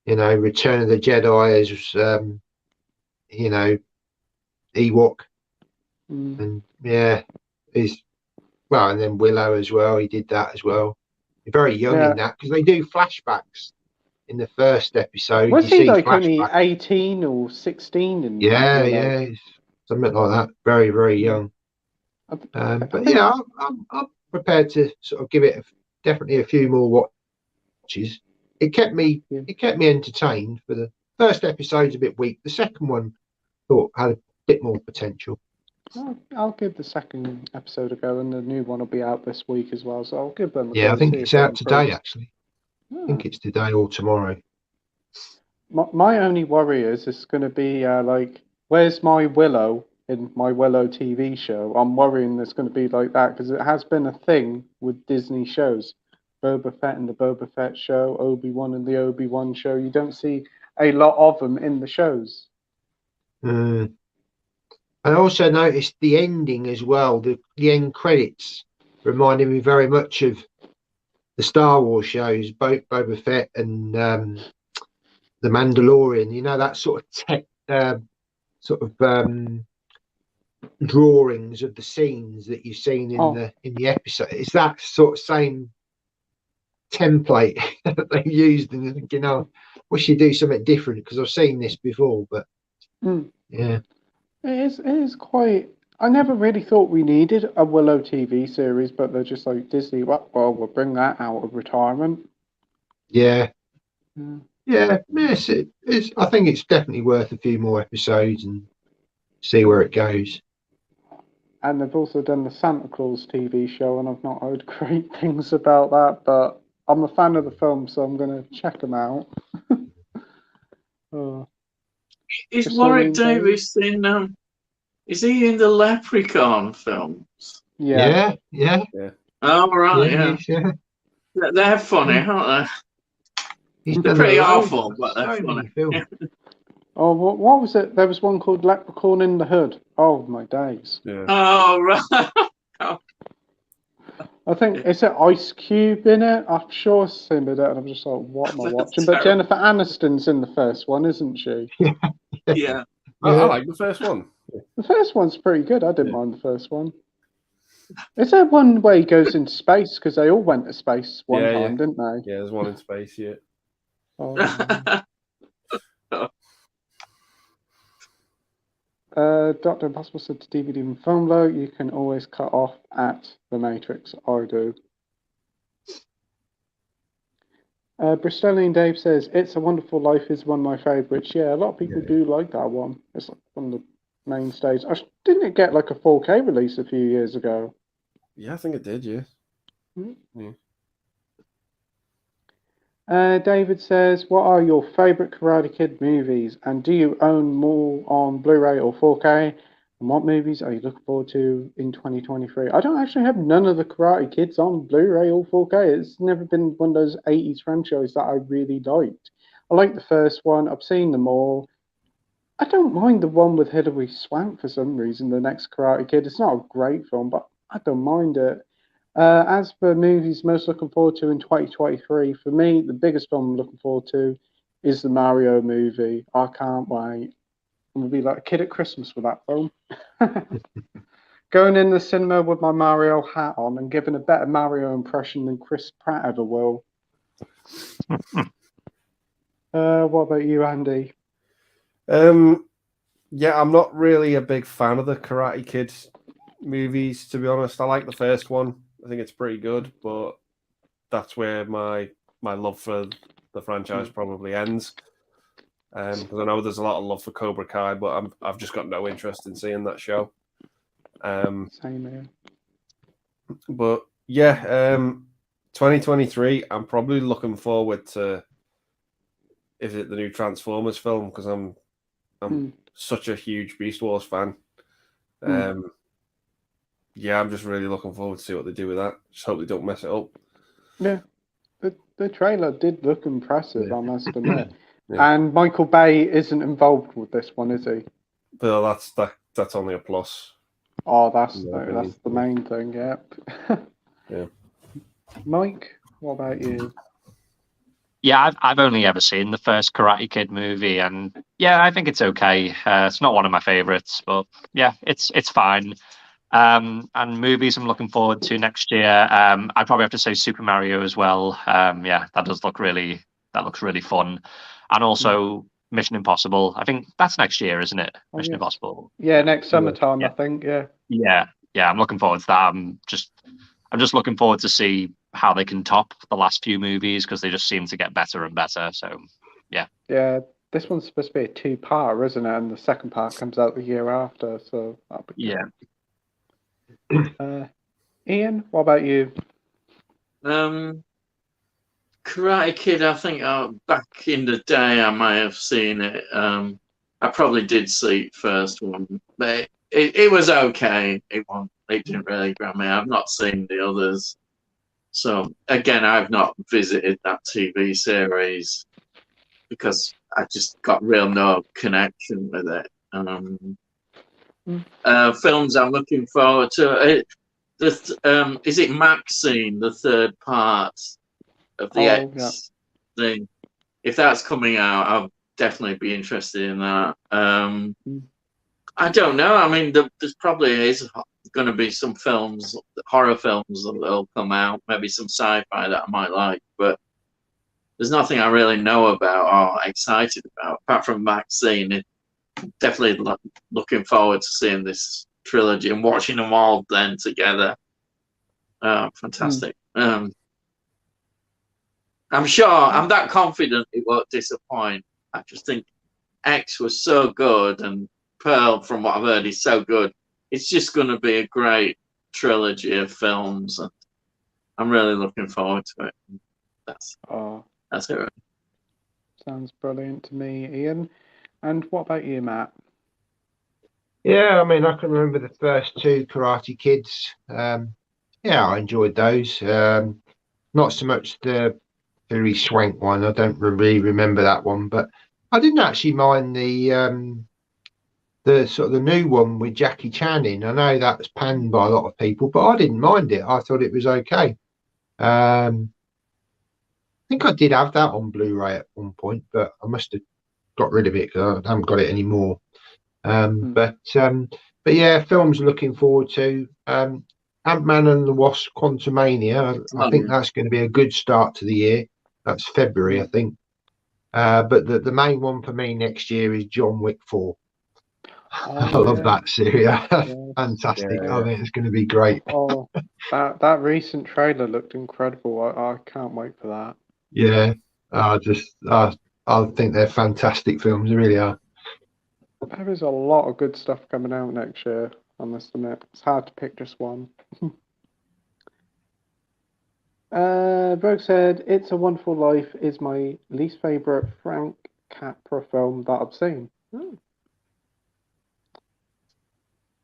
Return of the Jedi as Ewok. And yeah, and then Willow as well. He did that as well. very young Yeah. in that, because they do flashbacks in the first episode. Was you he see like only flashbacks. 18 or 16 in Yeah, Willow? yeah, it's something like that. Very, very young. I But think- yeah, I'm prepared to sort of give it definitely a few more watches. It kept me entertained. For the first episode's a bit weak. The second one thought had a bit more potential. I'll give the second episode a go, and the new one will be out this week as well. So I'll give them a go. Yeah, I and think see it's if it out today. improves. Actually, I think it's today or tomorrow. My only worry is it's going to be like, where's my Willow in my Willow TV show? I'm worrying it's going to be like that because it has been a thing with Disney shows. Boba Fett and the Boba Fett show, Obi-Wan and the Obi-Wan show. You don't see a lot of them in the shows. I also noticed the ending as well. The end credits reminded me very much of the Star Wars shows, both Boba Fett and the Mandalorian. You know, that sort of drawings of the scenes that you've seen in the episode. It's that sort of same template that they've used, and thinking, oh, wish you do something different because I've seen this before. But yeah. It is quite. I never really thought we needed a Willow TV series, but they're just like Disney. Well, we'll bring that out of retirement. Yeah. Yes, I think it's definitely worth a few more episodes and see where it goes. And they've also done the Santa Claus TV show, and I've not heard great things about that. But I'm a fan of the film, so I'm going to check them out. Is Just Warwick so Davis in? Is he in the Leprechaun films? Yeah. Oh right, Yeah. They're funny, aren't He's They're done pretty loads, awful, but they're so many funny. films. Oh, what was it? There was one called Leprechaun in the Hood. Oh my days! they? Oh right. I think is it Ice Cube in it? I'm sure I've seen it, and I'm just like, what am I That's watching? But terrible. Jennifer Aniston's in the first one, isn't she? Yeah. I like the first one. The first one's pretty good. I didn't mind the first one. Is there one where he goes into space? Because they all went to space one time, didn't they? Yeah, there's one in space. Yeah. Oh. Dr. Impossible said to DVD and film low, you can always cut off at the Matrix. I do. Bristolian Dave says, It's a Wonderful Life is one of my favourites. Yeah, a lot of people do like that one. It's like one of the mainstays. Didn't it get like a 4K release a few years ago? Yeah, I think it did, yeah. David says, what are your favourite Karate Kid movies? And do you own more on Blu-ray or 4K? And what movies are you looking forward to in 2023? I don't actually have none of the Karate Kids on Blu-ray or 4K. It's never been one of those 80s franchises that I really liked. I like the first one. I've seen them all. I don't mind the one with Hilary Swank for some reason, the next Karate Kid. It's not a great film, but I don't mind it. As for movies most looking forward to in 2023, for me, the biggest film I'm looking forward to is the Mario movie. I can't wait. I'm going to be like a kid at Christmas with that film. Going in the cinema with my Mario hat on and giving a better Mario impression than Chris Pratt ever will. What about you, Andy? Yeah, I'm not really a big fan of the Karate Kid movies, to be honest. I like the first one. I think it's pretty good, but that's where my love for the franchise probably ends. Because I know there's a lot of love for Cobra Kai, but I've just got no interest in seeing that show. Same here. But yeah, 2023, I'm probably looking forward to, is it the new Transformers film? Because I'm such a huge Beast Wars fan. Yeah, I'm just really looking forward to see what they do with that. Just hope they don't mess it up. Yeah, the trailer did look impressive, I must admit. Yeah. And Michael Bay isn't involved with this one, is he? But that's only a plus. Oh, that's the main thing. Yep. Yeah. Mike, what about you? Yeah, I've only ever seen the first Karate Kid movie, and yeah, I think it's okay. It's not one of my favorites, but yeah, it's fine. And movies I'm looking forward to next year. I'd probably have to say Super Mario as well. Yeah, that looks really fun. And also Mission Impossible. I think that's next year, isn't it? Oh, Mission yeah. Impossible. Yeah, next summertime, Yeah. I think. Yeah. Yeah, I'm looking forward to that. I'm just looking forward to see how they can top the last few movies because they just seem to get better and better. So, yeah. Yeah, this one's supposed to be a two-part, isn't it? And the second part comes out the year after, so that'll be good. Yeah. Ian, what about you? Karate Kid, I think back in the day I might have seen it. I probably did see it first one, but it was okay. It didn't really grab me. I've not seen the others. So again, I've not visited that TV series because I just got real no connection with it. Films I'm looking forward to. Is it Maxine, the third part of the X thing? If that's coming out, I'll definitely be interested in that. I don't know. I mean, there's probably is going to be some films, horror films that'll come out, maybe some sci-fi that I might like, but there's nothing I really know about or excited about, apart from Maxine. Definitely looking forward to seeing this trilogy and watching them all then together. Fantastic. I'm sure, I'm that confident it won't disappoint. I just think X was so good, and Pearl, from what I've heard, is so good. It's just going to be a great trilogy of films, and I'm really looking forward to it. That's it. Sounds brilliant to me, Ian. And what about you, Matt? Yeah, I mean, I can remember the first two Karate Kids. Yeah, I enjoyed those. Not so much the Hilary Swank one. I don't really remember that one, but I didn't actually mind the sort of the new one with Jackie Chan in. I know that was panned by a lot of people, but I didn't mind it. I thought it was okay. I think I did have that on Blu-ray at one point, but I must have got rid of it because I haven't got it anymore. But yeah, films looking forward to. Ant-Man and the Wasp: Quantumania. I think that's going to be a good start to the year. That's February, I think. But the main one for me next year is John Wick 4. I love that series. Fantastic. Yeah. I think it's going to be great. Oh, that recent trailer looked incredible. I can't wait for that. Yeah. I think they're fantastic films. They really are. There is a lot of good stuff coming out next year, I must admit. It's hard to pick just one. Brooke said, It's a Wonderful Life is my least favourite Frank Capra film that I've seen.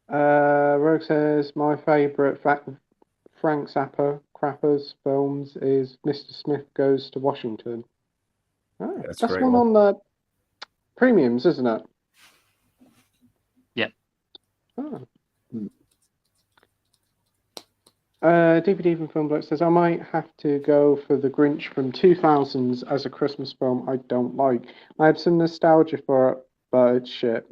Rogue says, my favourite Frank Capra's films is Mr. Smith Goes to Washington. Oh, that's one on the premiums, isn't it? Yeah. Oh. DVD from Film Bloke says, I might have to go for The Grinch from 2000s as a Christmas film I don't like. I have some nostalgia for it, but it's shit.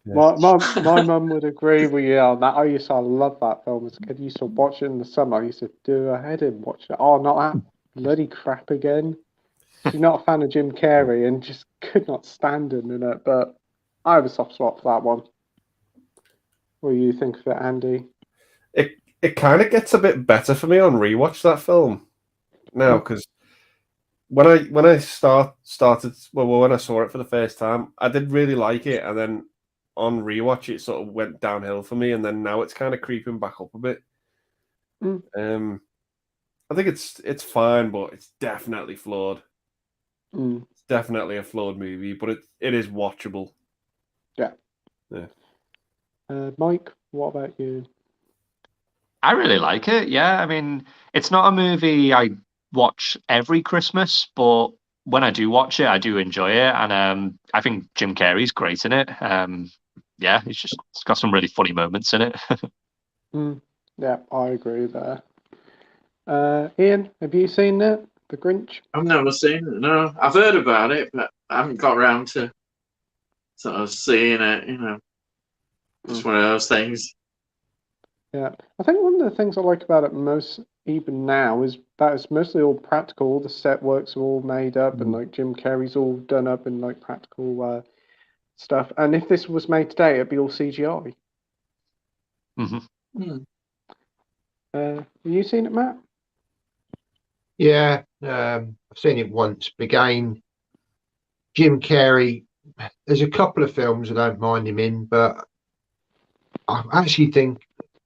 My mum would agree with you on that. I love that film as a kid. I used to watch it in the summer. I used to do her head in watch it. Oh, not that bloody crap again. She's not a fan of Jim Carrey and just could not stand him in it, but I have a soft spot for that one. What do you think of it, Andy? It kind of gets a bit better for me on rewatch, that film now, because when I started when I saw it for the first time, I did really like it, and then on rewatch it sort of went downhill for me, and then now it's kind of creeping back up a bit. I think it's fine, but it's definitely flawed. It's definitely a flawed movie, but it is watchable. Yeah. Mike, what about you? I really like it. Yeah, I mean, it's not a movie I watch every Christmas, but when I do watch it, I do enjoy it, and I think Jim Carrey's great in it. Yeah, it's got some really funny moments in it. Yeah, I agree there. Ian, have you seen it, The Grinch? I've never seen it. No, I've heard about it, but I haven't got around to sort of seeing it. Just one of those things. Yeah, I think one of the things I like about it most, even now, is that it's mostly all practical. All the set works are all made up, and like Jim Carrey's all done up in like practical stuff. And if this was made today, it'd be all CGI. Have you seen it, Matt? Yeah, I've seen it once. Again, Jim Carrey. There's a couple of films I don't mind him in, but I actually think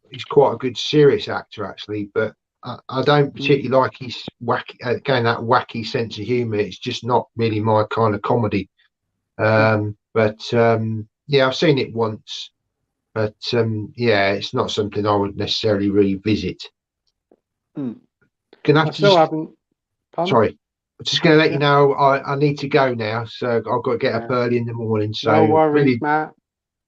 he's quite a good serious actor, actually. But I don't particularly like his wacky, again, that wacky sense of humour. It's just not really my kind of comedy. But yeah, I've seen it once. But yeah, it's not something I would necessarily revisit. Mm. Gonna I have to still just, haven't. Pardon? sorry, I'm just going to let you Yeah. know I need to go now, so I've got to get up Yeah. early in the morning. No So worries, Matt.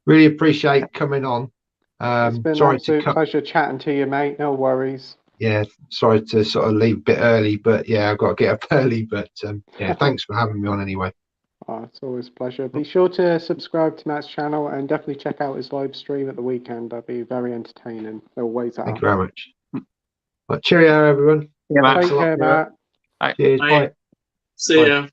really appreciate coming on. It's been an Sorry to absolute cut. pleasure chatting to you, mate. No worries. Yeah, sorry to sort of leave a bit early, but yeah, I've got to get up early. But yeah, thanks for having me on anyway. Oh, it's always a pleasure. Be sure to subscribe to Matt's channel and definitely check out his live stream at the weekend. That'd be very entertaining. They always are. Thank you very much. Well, cheerio, everyone. Yeah, Matt. Take care, Matt. Cheers. Bye. See Bye. ya.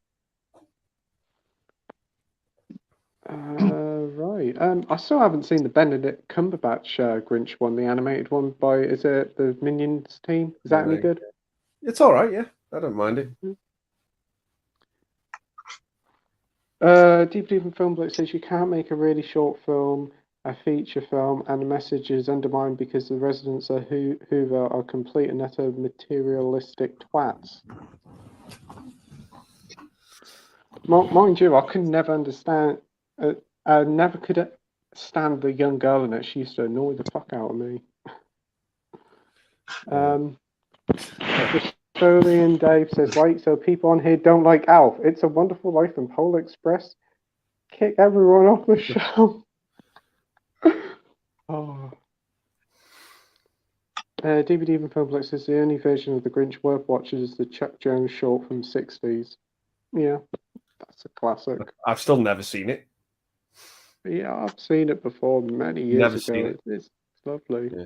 Right. I still haven't seen the Benedict Cumberbatch Grinch one, the animated one by, is it the Minions team? Is that any good? It's all right. Yeah, I don't mind it. Deep Deep in Film Bloke says you can't make a really short film, a feature film, and the message is undermined because the residents of Hoover are complete and utter materialistic twats. Mind you, I could never understand. I never could stand the young girl in it. She used to annoy the fuck out of me. Australian Dave says, right, so people on here don't like Alf. It's a Wonderful Life and Polar Express. Kick everyone off the show. Oh. DVD Even Filmplex says the only version of The Grinch worth watching is the Chuck Jones short from the 60s. Yeah, that's a classic. I've still never seen it. Yeah, I've seen it before many years Never ago. seen it. It's lovely. Yeah.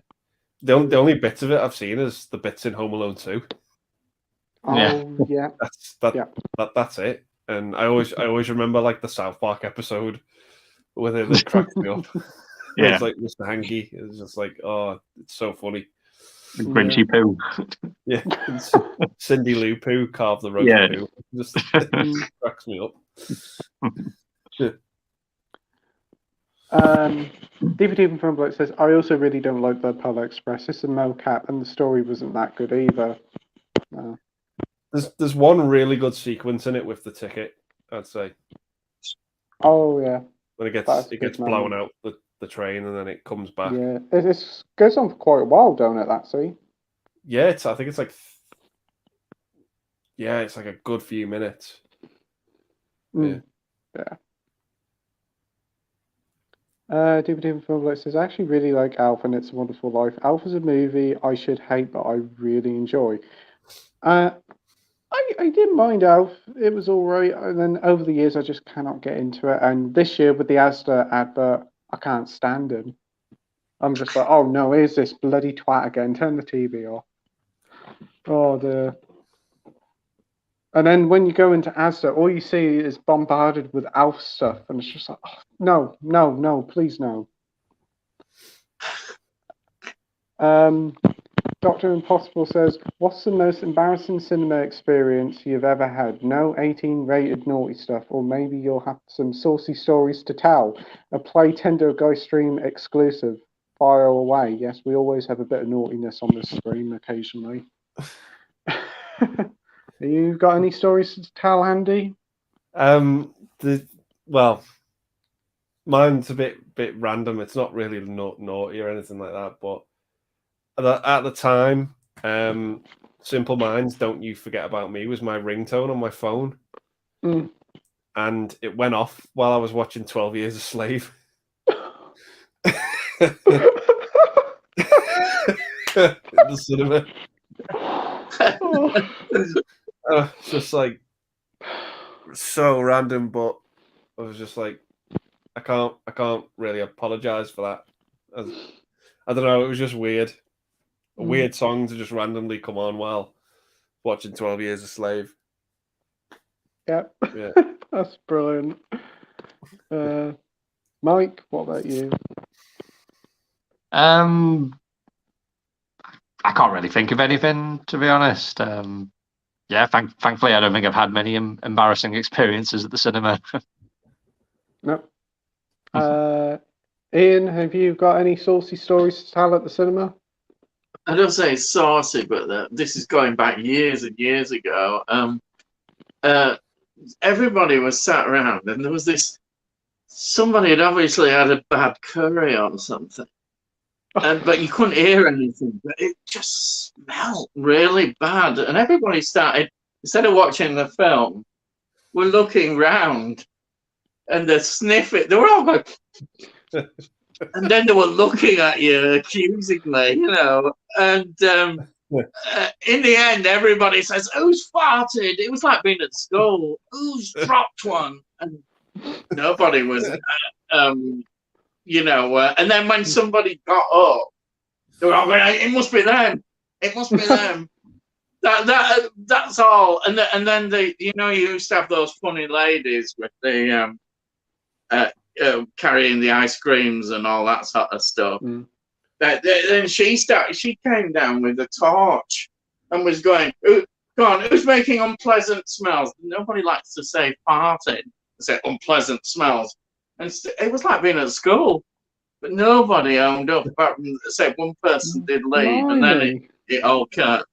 The only bits of it I've seen is the bits in Home Alone 2. Oh yeah. That's it. And I always remember like the South Park episode with him that cracked me up. Yeah. It's like Mr. Hanky. It's just like, oh, it's so funny. The Grinchy poo. Yeah. Cindy Lou Poo carved the roast poo. Just cracks me up. DVD from Bloke says, I also really don't like the Polar Express. It's a mocap and the story wasn't that good either. There's one really good sequence in it with the ticket, I'd say. Oh yeah. When it gets blown out the train and then it comes back. Yeah. It goes on for quite a while, don't it, that scene? Yeah, I think it's like it's like a good few minutes. Yeah. DVD Film Bloke says, I actually really like Alf and It's a Wonderful Life. Alf is a movie I should hate, but I really enjoy. I didn't mind Alf. It was all right. And then over the years, I just cannot get into it. And this year with the Asda advert, I can't stand him. I'm just like, oh no, here's this bloody twat again. Turn the TV off. Oh, dear. And then when you go into Asda, all you see is bombarded with Alf stuff. And it's just like, oh, no, please no. Dr. Impossible says, what's the most embarrassing cinema experience you've ever had? No 18 rated naughty stuff, or maybe you'll have some saucy stories to tell. A Playtendoguy stream exclusive. Fire away. Yes, we always have a bit of naughtiness on this stream occasionally. You got any stories to tell, Andy? Well, mine's a bit random. It's not really naughty or anything like that, but at the time, Simple Minds, Don't You Forget About Me was my ringtone on my phone. And it went off while I was watching 12 Years a Slave. In the cinema. It's just like so random, but I was just like, I can't really apologize for that. I don't know. It was just weird. A weird song to just randomly come on while watching 12 Years a Slave. Yep. Yeah. That's brilliant. Mike, what about you? I can't really think of anything, to be honest. Yeah, thankfully, I don't think I've had many embarrassing experiences at the cinema. No. Ian, have you got any saucy stories to tell at the cinema? I don't say it's saucy, but this is going back years and years ago. Everybody was sat around, and there was somebody had obviously had a bad curry or something, but you couldn't hear anything. But it just smelled really bad, and everybody started, instead of watching the film, were looking round, and they're sniffing. They were all going. And then they were looking at you accusingly, and in the end, everybody says, "Who's farted?" It was like being at school. Who's dropped one? And nobody was, and then when somebody got up, they were all going, "It must be them. It must be them." That's all. And then you used to have those funny ladies with the carrying the ice creams and all that sort of stuff. Then she came down with a torch and was going, "Go on, who's making unpleasant smells?" Nobody likes to say farting. They say unpleasant smells. And it was like being at school. But nobody owned up. But say one person did leave, and then it all got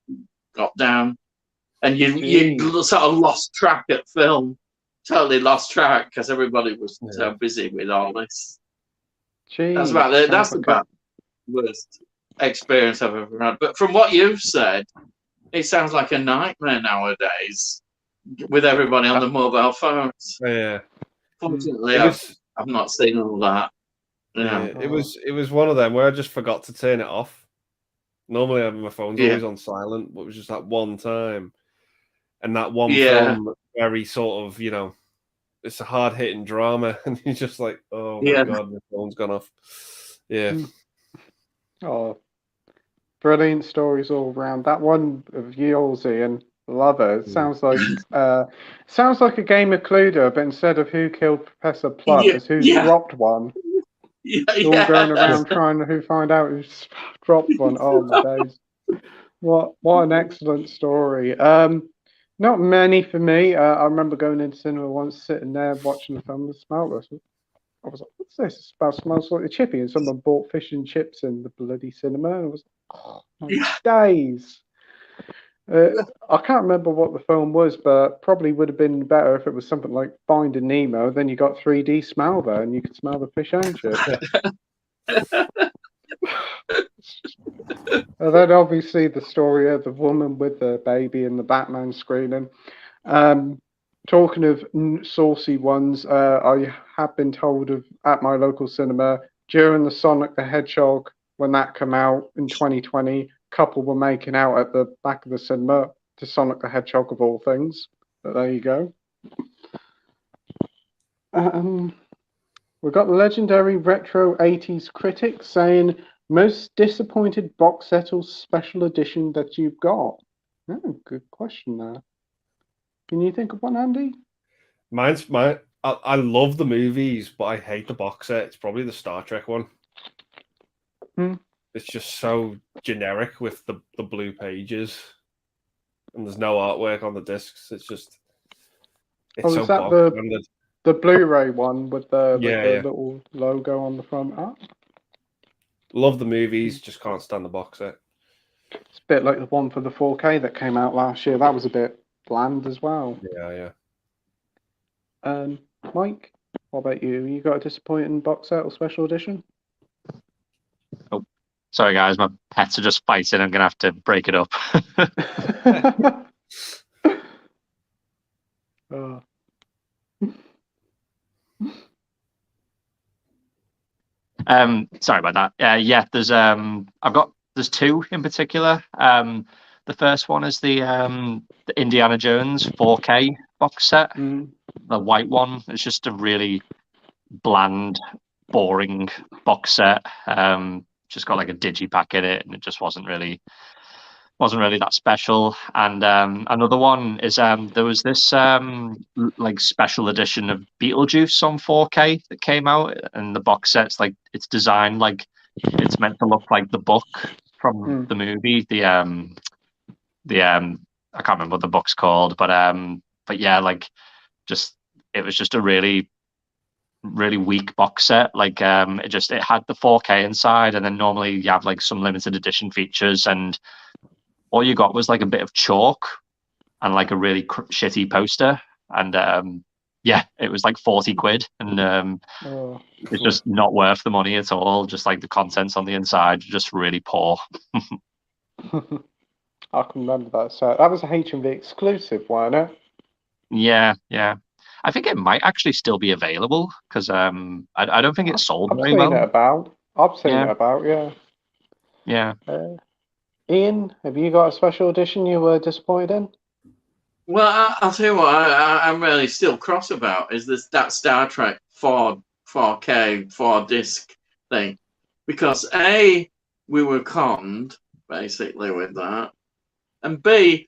down. And you sort of lost track at film. Totally lost track because everybody was so busy with all this. That's about it. That's about the worst experience I've ever had. But from what you've said, it sounds like a nightmare nowadays with everybody on the mobile phones. Yeah. Fortunately, I've not seen all that. Yeah. It was one of them where I just forgot to turn it off. Normally, my phone's always on silent, but it was just that one time. And that one film, very sort of, it's a hard hitting drama, and you're just like, oh my god, my phone's gone off. Yeah. Oh, brilliant stories all around. That one of yours, Ian, love it. Sounds like a game of Cluedo, but instead of who killed Professor Plum, it's who dropped one. All going around trying to find out who's dropped one. Oh my days! What an excellent story. Not many for me. I remember going into cinema once, sitting there watching the film. The smell was. I was like, "What's this? It smells like a chippy." And someone bought fish and chips in the bloody cinema. And I was like, "Oh my days!" I can't remember what the film was, but probably would have been better if it was something like Finding Nemo. Then you got 3D smell there, and you could smell the fish and chips. And then obviously the story of the woman with the baby and the Batman screening. Talking of saucy ones, I have been told of at my local cinema during the Sonic the Hedgehog, when that came out in 2020, a couple were making out at the back of the cinema to Sonic the Hedgehog of all things. But there you go. We've got the legendary retro 80s critic saying, most disappointed box set or special edition that you've got? Oh, good question there. Can you think of one, Andy? I love the movies, but I hate the box set. It's probably the Star Trek one. It's just so generic with the blue pages, and there's no artwork on the discs. It's so is that the Blu-ray one with the little logo on the front? Love the movies, just can't stand the box set. It's a bit like the one for the 4K that came out last year. That was a bit bland as well. Yeah. Mike, what about you? You got a disappointing box set or special edition? Oh, sorry guys, my pets are just fighting. I'm gonna have to break it up. Sorry about that. There's two in particular. The first one is the Indiana Jones 4K box set. The white one. It's just a really bland boring box set. Just got like a digipack in it, and it just wasn't really that special. And another one is there was this like special edition of Beetlejuice on 4K that came out, and the box set's like it's designed like it's meant to look like the book from the movie. The I can't remember what the book's called, but yeah, like just it was just a really weak box set. Like it had the 4K inside, and then normally you have like some limited edition features, and all you got was like a bit of chalk and like a really shitty poster. And yeah, it was like 40 quid, and it's just not worth the money at all. Just like the contents on the inside, just really poor. I can remember that. So that was a HMV exclusive, wasn't it? Yeah. I think it might actually still be available because I don't think it's sold very well. I've seen it about, yeah. Yeah. Ian, have you got a special edition you were disappointed in? Well, I'll tell you what I'm really still cross about is that Star Trek 4K 4-disc thing, because A, we were conned basically with that, and B,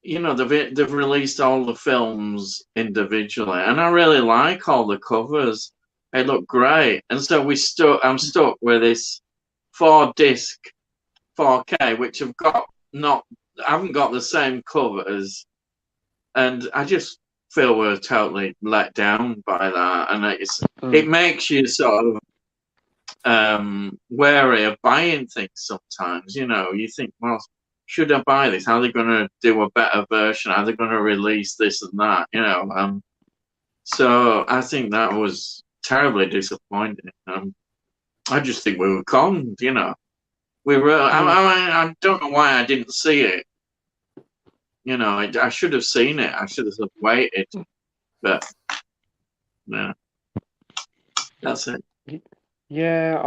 they've released all the films individually, and I really like all the covers. They look great, and so I'm stuck with this 4-disc 4K, which haven't got the same covers, and I just feel we're totally let down by that, and it makes you sort of wary of buying things sometimes. You think, well, should I buy this? How are they going to do a better version? How are they going to release this and that? So I think that was terribly disappointing. I just think we were conned. We were. I don't know why I didn't see it. I should have seen it. I should have waited. But yeah, that's it. Yeah,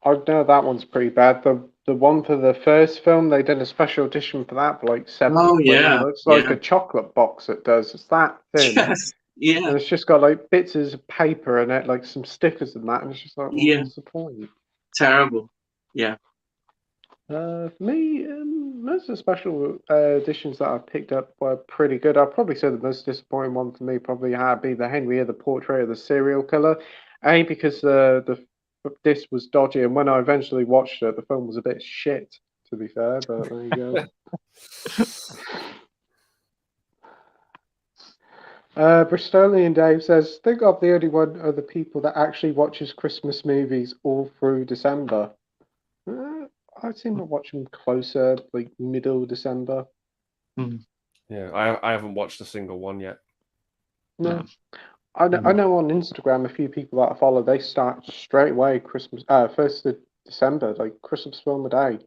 I know that one's pretty bad. The one for the first film, they did a special edition for that for like 70 quid. Yeah, It looks like a chocolate box. It does. It's that thin. Yes, yeah. And it's just got like bits of paper in it, like some stickers and that. And it's just like, what's the point? Terrible. Yeah. For me, most of the special editions that I picked up were pretty good. I'd probably say the most disappointing one for me probably had be the Henry the Portrait of the Serial Killer. A, because the disc was dodgy, and when I eventually watched it, the film was a bit shit, to be fair, but there you go. Bristolian Dave says, think I'm the only one of the people that actually watches Christmas movies all through December. I seem to watch them closer, like middle December. Yeah, I haven't watched a single one yet. No. I know on Instagram a few people that I follow, they start straight away Christmas, 1st of December, like Christmas film a day.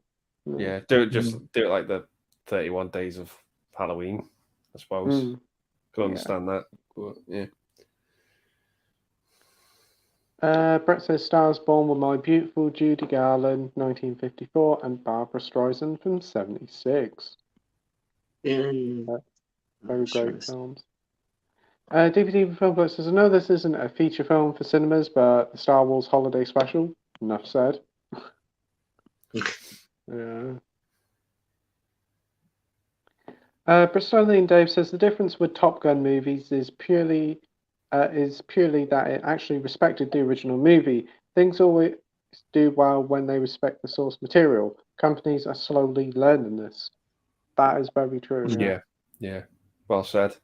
Yeah, do it like the 31 days of Halloween, I suppose. Could understand that. But, yeah. Brett says Stars Born with My Beautiful Judy Garland, 1954, and Barbara Streisand from 76. Very great films. DVD Film Book says, I know this isn't a feature film for cinemas, but the Star Wars Holiday Special, enough said. Yeah. Bristolian Dave says the difference with Top Gun movies is purely that it actually respected the original movie. Things always do well when they respect the source material. Companies are slowly learning this. That is very true. Yeah. Well said.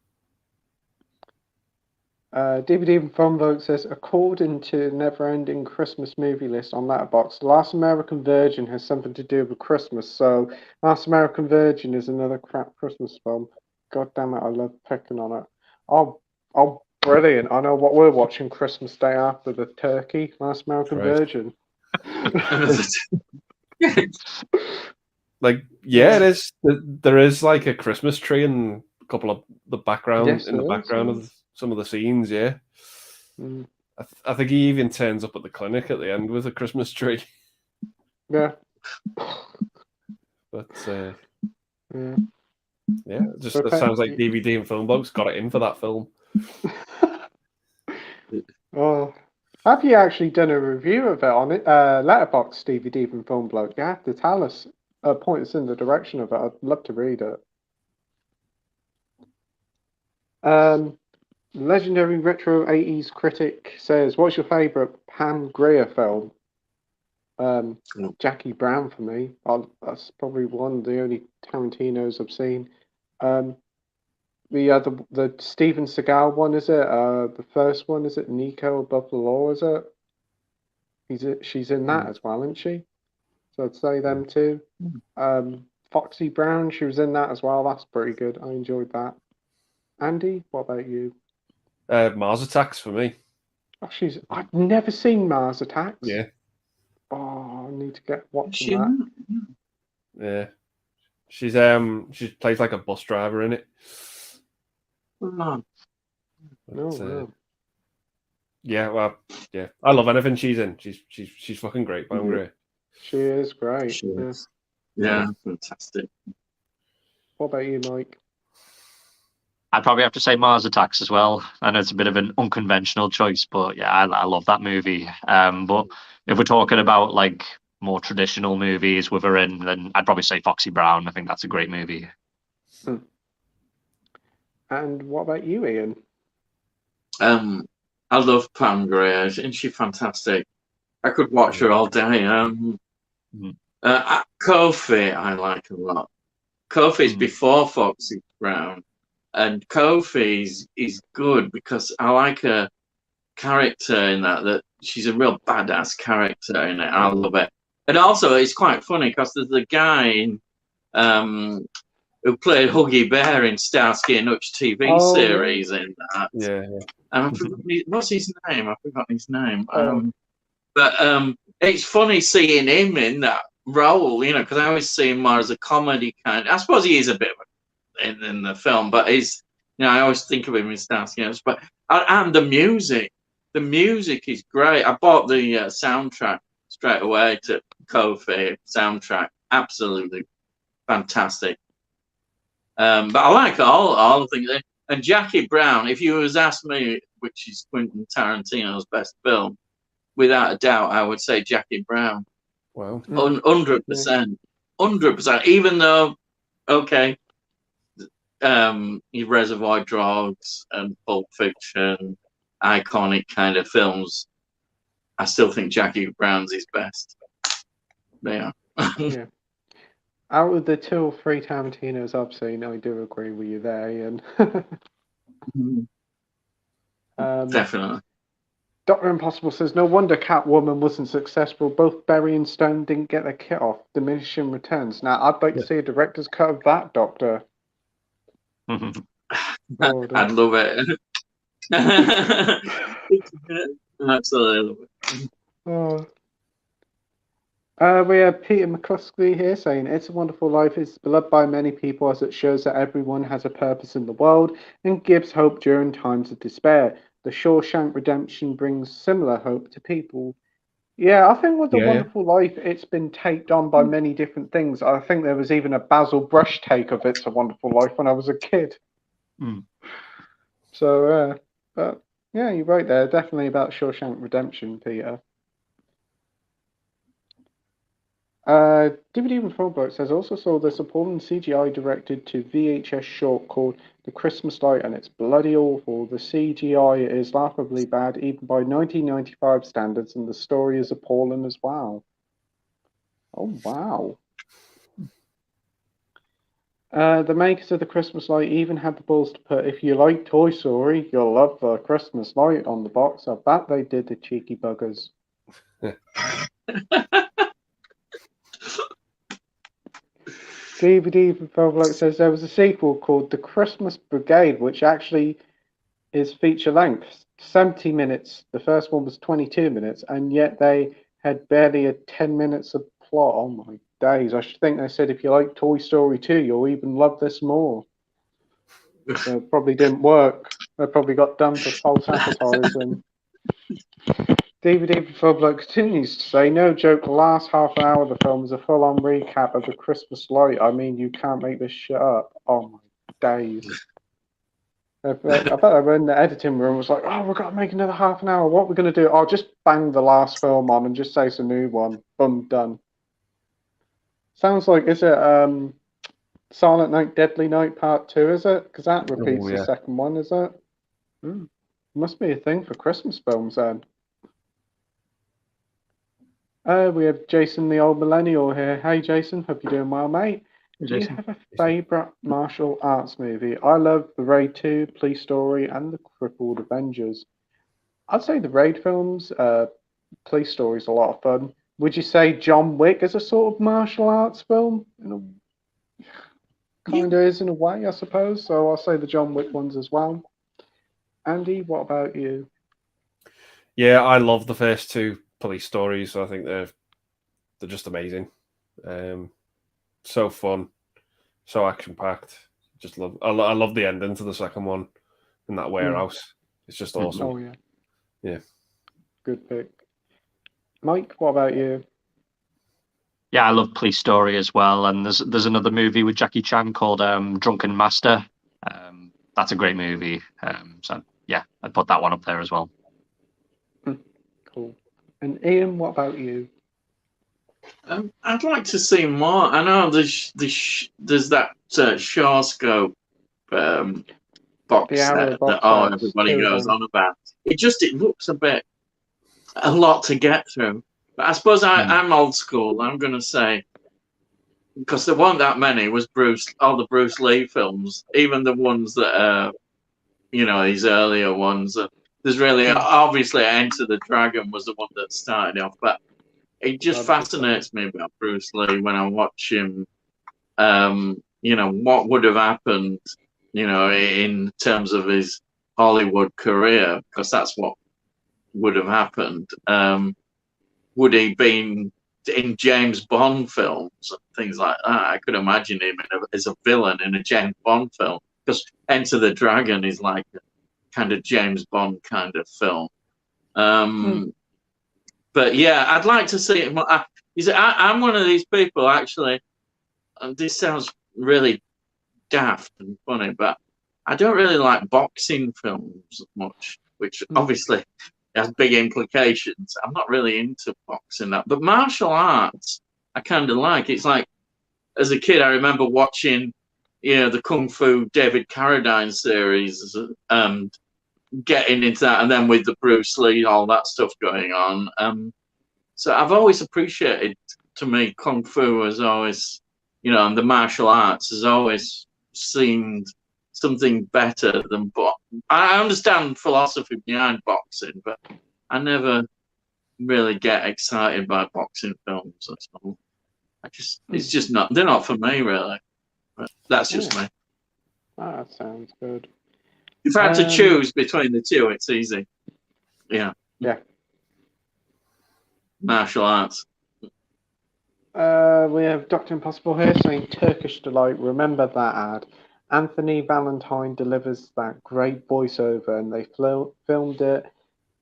DVD and Film Vote says, according to never-ending Christmas movie list on Letterboxd, Last American Virgin has something to do with Christmas. So Last American Virgin is another crap Christmas film. God damn it, I love picking on it. Oh, brilliant! I know what we're watching Christmas Day after the turkey. Last American Virgin. Like, yeah, it is. There is like a Christmas tree and a couple of the background of some of the scenes. Yeah, I think he even turns up at the clinic at the end with a Christmas tree. Yeah, but yeah, it sounds like DVD and Film Box got it in for that film. Oh, Have you actually done a review of it on it? Letterboxd DVD from Film Bloke? You have to tell us, point us in the direction of it. I'd love to read it. Legendary retro 80s critic says, "What's your favourite Pam Grier film?" Jackie Brown for me. That's probably one of the only Tarantinos I've seen. The Steven Seagal one, is it? The first one, is it Nico Above the Law, is it? She's in that as well, isn't she? So I'd say them two. Foxy Brown, she was in that as well. That's pretty good. I enjoyed that. Andy, what about you? Mars Attacks for me. Oh, I've never seen Mars Attacks. Yeah. Oh, I need to get watching that. Yeah. She plays like a bus driver in it. No. No. Yeah, well, yeah. I love anything she's in. She's fucking great, Pam Grier. She is great. She is. Yeah, fantastic. What about you, Mike? I'd probably have to say Mars Attacks as well. I know it's a bit of an unconventional choice, but yeah, I love that movie. But if we're talking about like more traditional movies with her in, then I'd probably say Foxy Brown. I think that's a great movie. And what about you, Ian? I love Pam Grier. Isn't she fantastic? I could watch her all day. Kofi, I like a lot. Kofi's before Foxy Brown. And Kofi is good because I like her character in that she's a real badass character in it. I love it. And also, it's quite funny because there's a guy who played Huggy Bear in Starsky and Hutch TV series in that. Yeah. And what's his name? I forgot his name. But it's funny seeing him in that role, because I always see him more as a comedy kind. I suppose he is a bit of in the film, but I always think of him in Starsky and Hutch. But and the music is great. I bought the soundtrack straight away to Kofi soundtrack. Absolutely fantastic. But I like all the things. And Jackie Brown, if you was asked me which is Quentin Tarantino's best film, without a doubt, I would say Jackie Brown. Wow. 100%. 100%. Even though, okay, Reservoir Dogs and Pulp Fiction, iconic kind of films, I still think Jackie Brown's his best. Yeah. Yeah. Out of the 2 or 3 Tarantinos I've seen, I do agree with you there, Ian. Definitely. Dr. Impossible says, "No wonder Catwoman wasn't successful. Both Berry and Stone didn't get their kit off. Diminishing returns." Now, I'd like to see a director's cut of that, Doctor. I'd love it. Absolutely. We have Peter McCluskey here saying, "It's a Wonderful Life is beloved by many people as it shows that everyone has a purpose in the world and gives hope during times of despair. The Shawshank Redemption brings similar hope to people." Yeah, I think with The Wonderful Life, it's been taped on by many different things. I think there was even a Basil Brush take of It's a Wonderful Life when I was a kid. So, but yeah, you're right there. Definitely about Shawshank Redemption, Peter. DVD from Frogboat says, "Also saw this appalling CGI directed to VHS short called The Christmas Light, and it's bloody awful. The CGI is laughably bad even by 1995 standards, and the story is appalling as well." Oh, wow. The makers of The Christmas Light even had the balls to put, "If you like Toy Story, you'll love The Christmas Light" on the box. I bet they did, the cheeky buggers. DVD from Felvlock says there was a sequel called The Christmas Brigade, which actually is feature length, 70 minutes. The first one was 22 minutes, and yet they had barely 10 minutes of plot. Oh my days. I should think they said, "If you like Toy Story 2, you'll even love this more." So it probably didn't work. They probably got done for false advertising. DVD from Felvlock continues to say, "No joke, the last half an hour of the film is a full-on recap of The Christmas Light. I mean, you can't make this shit up." Oh my days. I bet I were in the editing room, was like, oh, we've got to make another half an hour. What are we going to do? I'll just bang the last film on and just say it's a new one. Boom, done. Sounds like, is it Silent Night, Deadly Night Part 2, is it? Because that repeats the second one, is it? Must be a thing for Christmas films then. We have Jason the Old Millennial here. Hey Jason, hope you're doing well, mate. Do you have a favourite martial arts movie? I love The Raid 2, Police Story, and The Crippled Avengers. I'd say the Raid films, Police Story is a lot of fun. Would you say John Wick is a sort of martial arts film? Kind of is in a way, I suppose. So I'll say the John Wick ones as well. Andy, what about you? Yeah, I love the first two Police Stories. I think they're just amazing. So fun, so action packed. Just love. I love the ending to the second one in that warehouse. It's just awesome. Oh yeah, yeah. Good pick. Mike, what about you? Yeah, I love Police Story as well. And there's another movie with Jackie Chan called Drunken Master. That's a great movie. So yeah, I'd put that one up there as well. Cool. And Ian, what about you? I'd like to see more. I know there's that Shaw Scope box set that everybody goes on about. It looks a lot to get through. But I suppose I'm old school. I'm going to say, because there weren't that many, was all the Bruce Lee films, even the ones that these earlier ones. There's really obviously Enter the Dragon was the one that started off, but it just fascinates me about Bruce Lee when I watch him. What would have happened, in terms of his Hollywood career, because that's what would have happened. Would he been in James Bond films and things like that? I could imagine him as a villain in a James Bond film, because Enter the Dragon is like a kind of James Bond kind of film. But yeah, I'd like to see it. I'm one of these people, actually, and this sounds really daft and funny, but I don't really like boxing films much, which obviously has big implications. I'm not really into boxing, but martial arts I kind of like. It's like, as a kid, I remember watching, the Kung Fu David Carradine series, getting into that, and then with the Bruce Lee, all that stuff going on. So I've always appreciated, to me, Kung Fu has always, and the martial arts has always seemed something better than I understand philosophy behind boxing, but I never really get excited by boxing films at all. It's just not, they're not for me, really. But that's just me. That sounds good. If I had to choose between the two, it's easy. Yeah. Martial arts. We have Dr. Impossible here saying Turkish Delight. Remember that ad. Anthony Valentine delivers that great voiceover, and they filmed it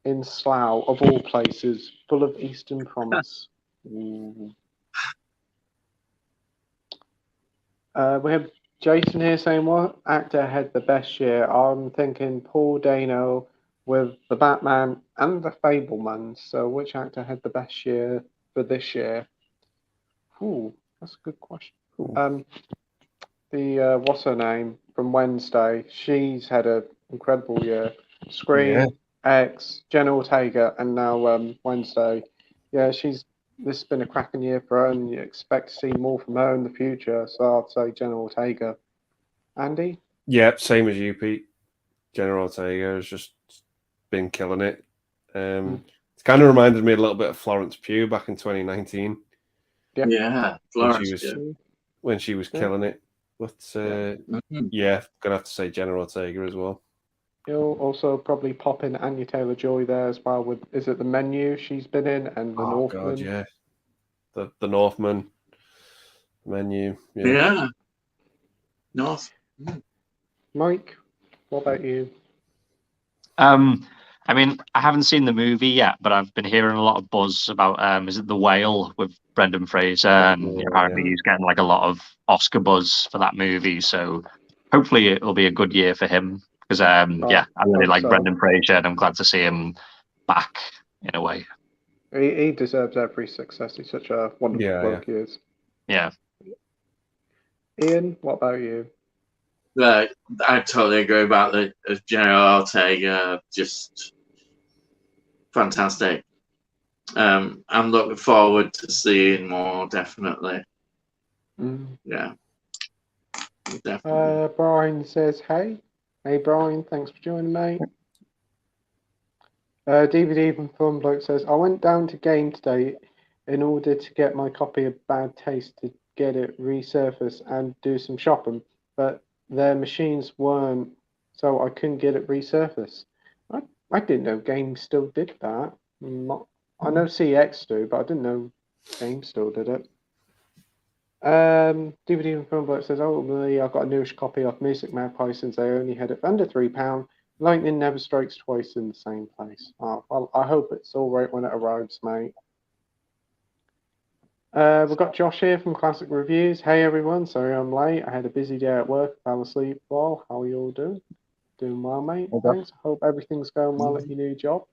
in Slough, of all places, full of Eastern promise. We have Jason here saying, what actor had the best year? I'm thinking Paul Dano with The Batman and The Fabelmans. So which actor had the best year for this year? Ooh, that's a good question. What's her name from Wednesday? She's had an incredible year. Scream, X, Jenna Ortega, and now Wednesday. Yeah, this has been a cracking year for her, and you expect to see more from her in the future. So I'd say Jenna Ortega. Andy? Yeah, same as you, Pete. Jenna Ortega has just been killing it. It's kind of reminded me a little bit of Florence Pugh back in 2019. Yeah, Florence when she was killing it. But yeah, gonna have to say Jenna Ortega as well. You'll also probably pop in Anya Taylor-Joy there as well. Is it The Menu she's been in, and The Northman? God, yeah, the Northman, Menu. Yeah. North. Mike, what about you? I mean, I haven't seen the movie yet, but I've been hearing a lot of buzz about is it The Whale with Brendan Fraser, and apparently he's getting like a lot of Oscar buzz for that movie. So hopefully it'll be a good year for him, Because yeah, I really hope like so. Brendan Fraser, and I'm glad to see him back in a way. He deserves every success. He's such a wonderful bloke. He is. Yeah. Ian, what about you? I totally agree about the General Ortega. Just fantastic. I'm looking forward to seeing more. Definitely. Yeah. Definitely. Brian says, "Hey, Brian, thanks for joining, mate." DVD from Film Bloke says, "I went down to Game today in order to get my copy of Bad Taste to get it resurfaced and do some shopping, but their machines weren't, so I couldn't get it resurfaced. I didn't know Game still did that. I know CX do, but I didn't know Game still did it." DVD from Film Bloke says, "Ultimately, I got a newish copy of Music Magpie since they only had it for under £3. Lightning never strikes twice in the same place." Oh, well, I hope it's all right when it arrives, mate. We've got Josh here from Classic Reviews. "Hey everyone, sorry I'm late. I had a busy day at work, fell asleep. Well, how are you all doing?" Doing well, mate. Thanks. Hope everything's going well at your new job.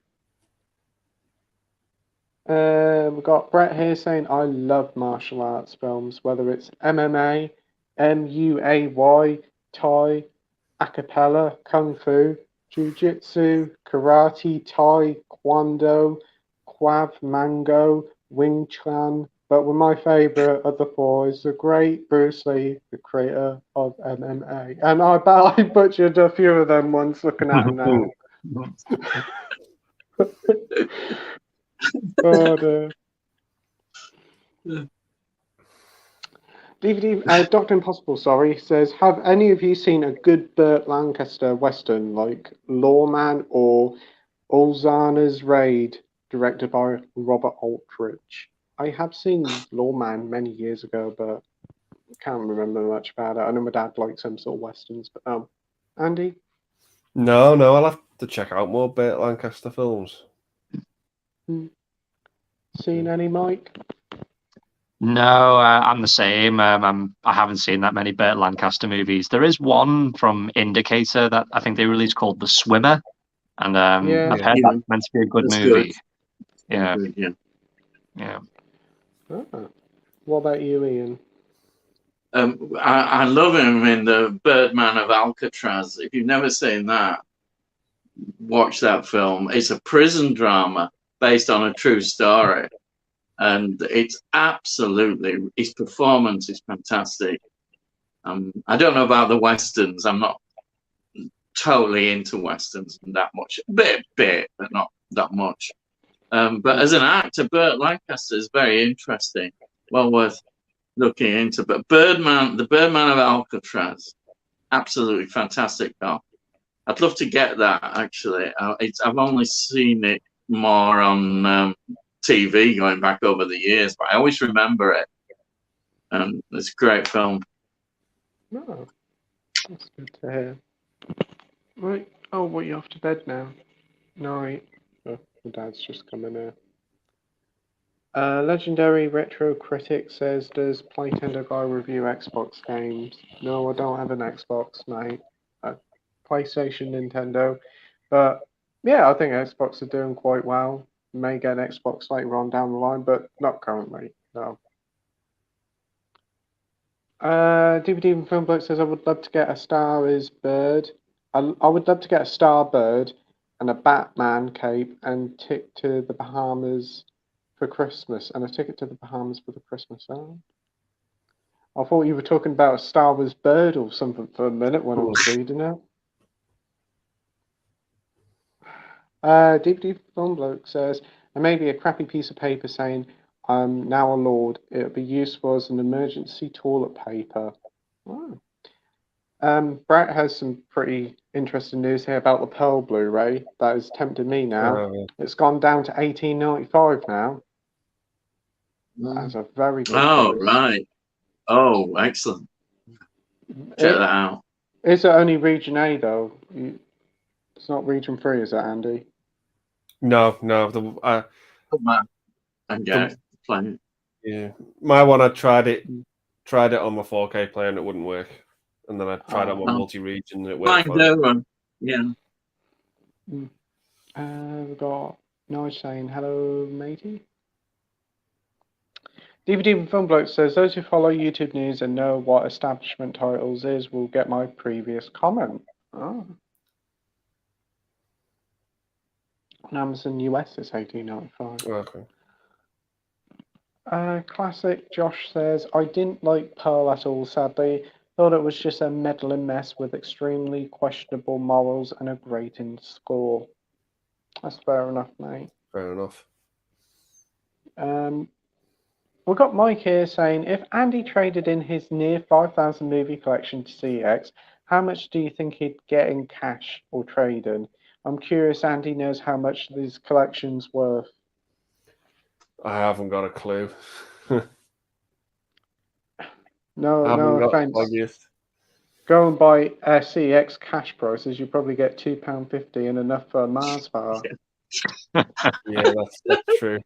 We've got Brett here saying, "I love martial arts films, whether it's MMA, MUAY, Thai, acapella, kung fu, jiu-jitsu, karate, Thai, Kwando, Krav Mango, Wing Chun, but with my favourite of the four is the great Bruce Lee, the creator of MMA." And I bet I butchered a few of them ones looking at them now. Oh dear. DVD, Dr. Impossible, sorry, says, "Have any of you seen a good Burt Lancaster Western like Lawman or Ulzana's Raid, directed by Robert Aldrich?" I have seen Lawman many years ago, but can't remember much about it. I know my dad likes some sort of Westerns, but no. Andy? No, I'll have to check out more Burt Lancaster films. Seen any, Mike? No, I'm the same. I haven't seen that many Burt Lancaster movies. There is one from Indicator that I think they released called The Swimmer, and I've heard that's meant to be a good movie. Yeah. Yeah. What about you, Ian? I love him in the Birdman of Alcatraz. If you've never seen that, watch that film. It's a prison drama based on a true story. And it's absolutely, his performance is fantastic. I don't know about the Westerns. I'm not totally into Westerns that much. A bit, but not that much. But as an actor, Burt Lancaster is very interesting. Well worth looking into. But the Birdman of Alcatraz, absolutely fantastic film. I'd love to get that, actually. I've only seen it more on TV going back over the years, but I always remember it. It's a great film. Oh, that's good to hear. Right. Oh, what, you off to bed now? Night. Oh, my dad's just coming here. Legendary Retro Critic says, "Does Playtendoguy review Xbox games?" No, I don't have an Xbox, mate. PlayStation, Nintendo. But yeah, I think Xbox are doing quite well. May get an Xbox later on down the line, but not currently, no. DVD from Film Bloke says, "I would love to get a Star is Bird. I would love to get a Star Bird and a Batman cape and tick to the Bahamas for Christmas." And a ticket to the Bahamas for the Christmas. Oh. I thought you were talking about a Star Wars bird or something for a minute when I was reading it. DVD Film Bloke says, "There may be a crappy piece of paper saying, 'I'm now a lord. It'll be useful as an emergency toilet paper.'" Oh. Brett has some pretty interesting news here about the Pearl Blu-ray. That has tempted me now. It's gone down to $18.95 now. That's a very good price. Right. Oh, excellent. Check that out. Is it only region A though? It's not region 3, is it, Andy? No. Playing. Yeah, my one. I tried it on my 4K player and it wouldn't work, and then I tried it on my multi-region and it worked fine. Yeah. We've got Nige saying hello, matey. DVD and Film Bloke says those who follow YouTube news and know what establishment titles is will get my previous comment. Oh. On Amazon US it's $18.95. Okay. Classic Josh says I didn't like Pearl at all, sadly. Thought it was just a meddling mess with extremely questionable morals and a grating score. That's fair enough, mate. Fair enough. We've got Mike here saying, if Andy traded in his near 5,000 movie collection to CX, how much do you think he'd get in cash or trade in? I'm curious, Andy knows how much these collections worth. I haven't got a clue. No offense. Foggiest. Go and buy CX cash prices, you probably get £2.50 and enough for a Mars bar. Yeah, that's true.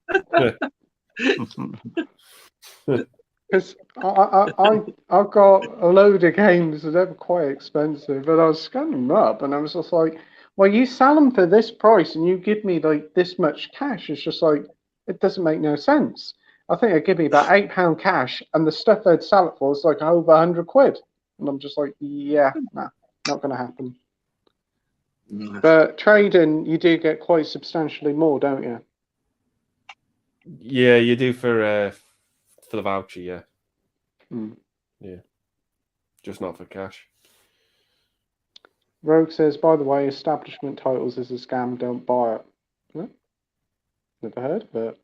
Because I've got a load of games that are quite expensive, but I was scanning them up and I was just like, well, you sell them for this price and you give me like this much cash. It's just like, it doesn't make no sense. I think they'd give me about £8 cash and the stuff they'd sell it for is like over 100 quid. And I'm just like, yeah, nah, not going to happen. But trading, you do get quite substantially more, don't you? Yeah, you do for the voucher, yeah. Yeah. Just not for cash. Rogue says, by the way, establishment titles is a scam, don't buy it. Huh? Never heard of it.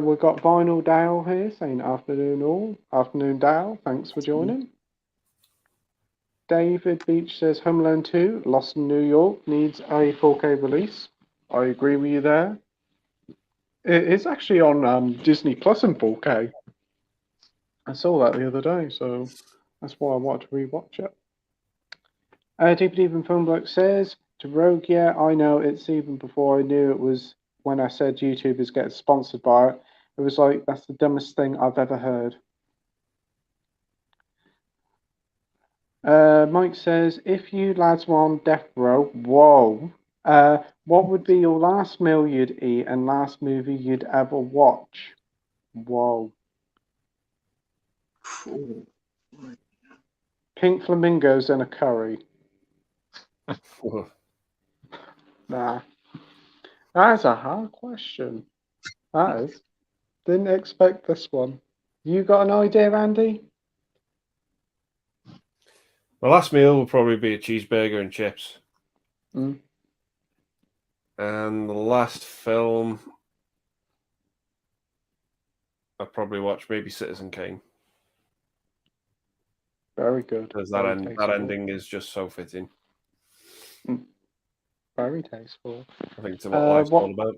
We've got Vinyl Dale here saying afternoon all. Afternoon Dale, thanks for joining. David Beach says Homeland 2, Lost in New York, needs a 4K release. I agree with you there. It's actually on Disney Plus in 4K. I saw that the other day, so that's why I wanted to rewatch it. Deep Even Film Bloke says to Rogue, yeah, I know it's even before I knew it was when I said YouTube is getting sponsored by it. It was like, that's the dumbest thing I've ever heard. Mike says, if you lads were on death row, whoa, what would be your last meal you'd eat and last movie you'd ever watch? Whoa. Pink flamingos and a curry. Nah. That is a hard question. That is. Didn't expect this one. You got an idea, Andy? My last meal will probably be a cheeseburger and chips. And the last film I'd probably watch maybe Citizen Kane. Very good. Because that ending is just so fitting. Very tasteful. I think it's what life's all about.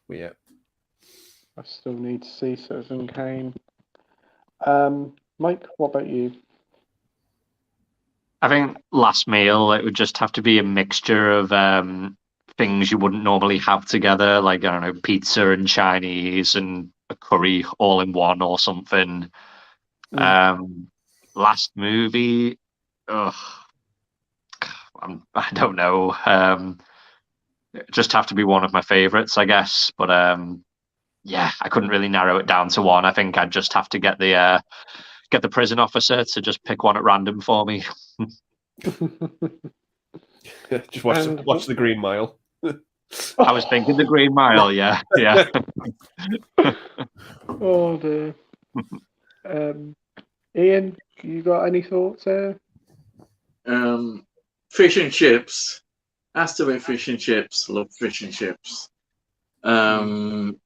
But yeah. I still need to see Citizen Kane. Mike, what about you? I think last meal, it would just have to be a mixture of things you wouldn't normally have together, like, I don't know, pizza and Chinese and a curry all in one or something. Last movie, I don't know. Just have to be one of my favorites, I guess. But yeah, I couldn't really narrow it down to one. I think I'd just have to get the prison officer to just pick one at random for me. Just watch the Green Mile. I was thinking the Green Mile, yeah. Oh dear. Ian, you got any thoughts there? Fish and chips. Has to be fish and chips. Love fish and chips. Films,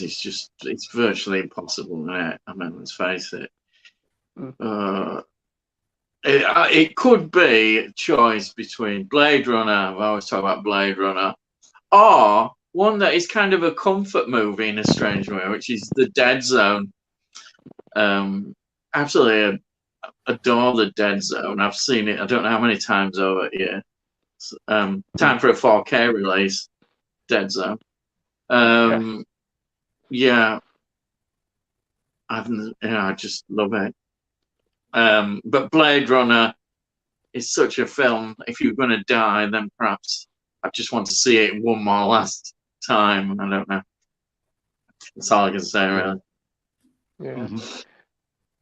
it's virtually impossible, right? I mean, let's face it. It could be a choice between Blade Runner, I always talk about Blade Runner, or one that is kind of a comfort movie in a strange way, which is The Dead Zone. Absolutely adore The Dead Zone. I've seen it, I don't know how many times over here. Time for a 4K release, Dead Zone. Yeah. I just love it. But Blade Runner it's such a film. If you're going to die, then perhaps I just want to see it one more last time. I don't know. That's all I can say, really. Yeah.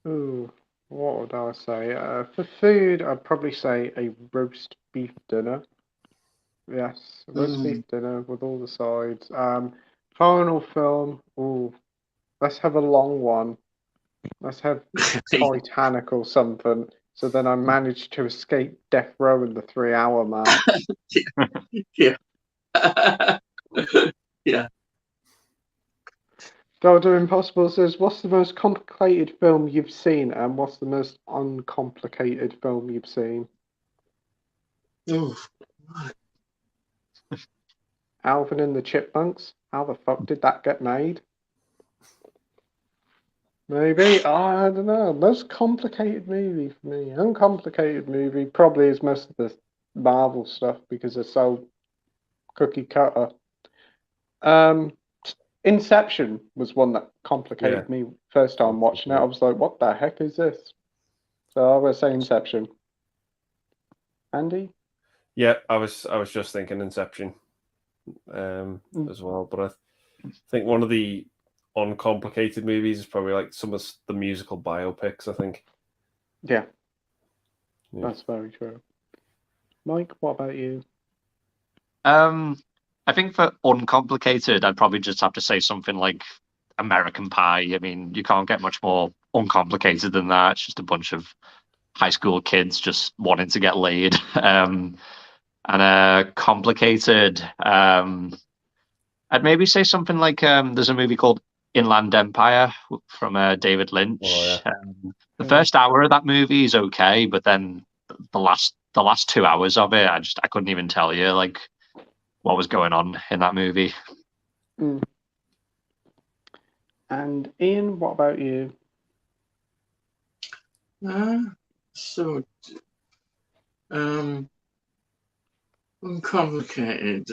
Ooh, what would I say? For food, I'd probably say a roast beef dinner. Yes, a roast beef dinner with all the sides. Final film. Ooh, let's have a long one. Let's have Titanic or something. So then I managed to escape death row in the 3-hour mark. Yeah. Yeah. Doctor Impossible says, "What's the most complicated film you've seen, and what's the most uncomplicated film you've seen?" Ooh. Alvin and the Chipmunks. How the fuck did that get made? Maybe. I don't know. Most complicated movie for me. Uncomplicated movie probably is most of the Marvel stuff because they're so cookie cutter. Inception was one that complicated me first time watching it. I was like, what the heck is this? So I would say Inception. Andy? Yeah, I was just thinking Inception as well, but I think one of the uncomplicated movies is probably like some of the musical biopics, I think. Yeah. That's very true. Mike, what about you? I think for uncomplicated, I'd probably just have to say something like American Pie. I mean, you can't get much more uncomplicated than that. It's just a bunch of high school kids just wanting to get laid. And complicated, I'd maybe say something like there's a movie called Inland Empire from David Lynch. Oh, yeah. The first hour of that movie is okay, but then the last 2 hours of it, I couldn't even tell you like what was going on in that movie. And Ian, what about you? Uncomplicated.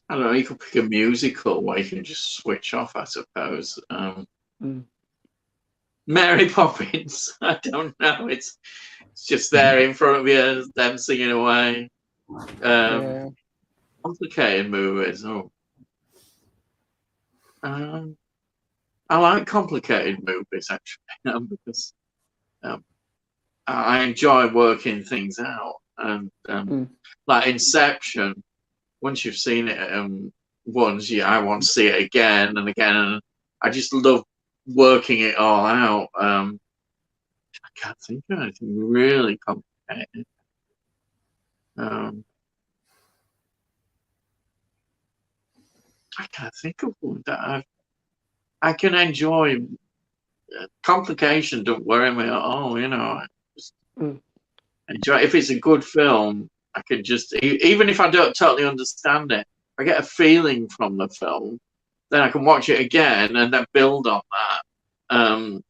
I don't know. You could pick a musical where you can just switch off, I suppose. Mary Poppins. I don't know. It's just there in front of you, them singing away. Complicated movies. Oh. I like complicated movies actually, because I enjoy working things out, and like Inception. Once you've seen it once, I want to see it again and again, and I just love working it all out. I can't think of anything really complicated. I can't think of one that I can enjoy. Complication don't worry me at all, you know. I just enjoy. If it's a good film, I can just, even if I don't totally understand it, I get a feeling from the film, then I can watch it again and then build on that.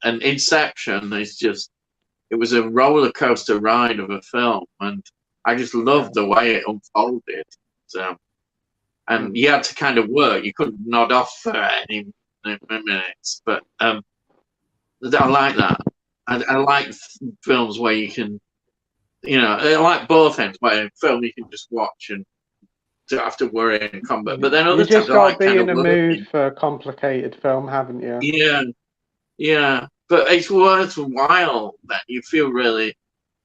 And Inception is just, it was a roller coaster ride of a film, and I just loved the way it unfolded. So, and you had to kind of work. You couldn't nod off for any minutes, but I like that. I like films where you can, you know, I like both ends, where a film you can just watch and don't have to worry in combat. But then other you just times I got like to be kind in of a working. mood for a complicated film, haven't you? Yeah. But it's worthwhile that you feel really,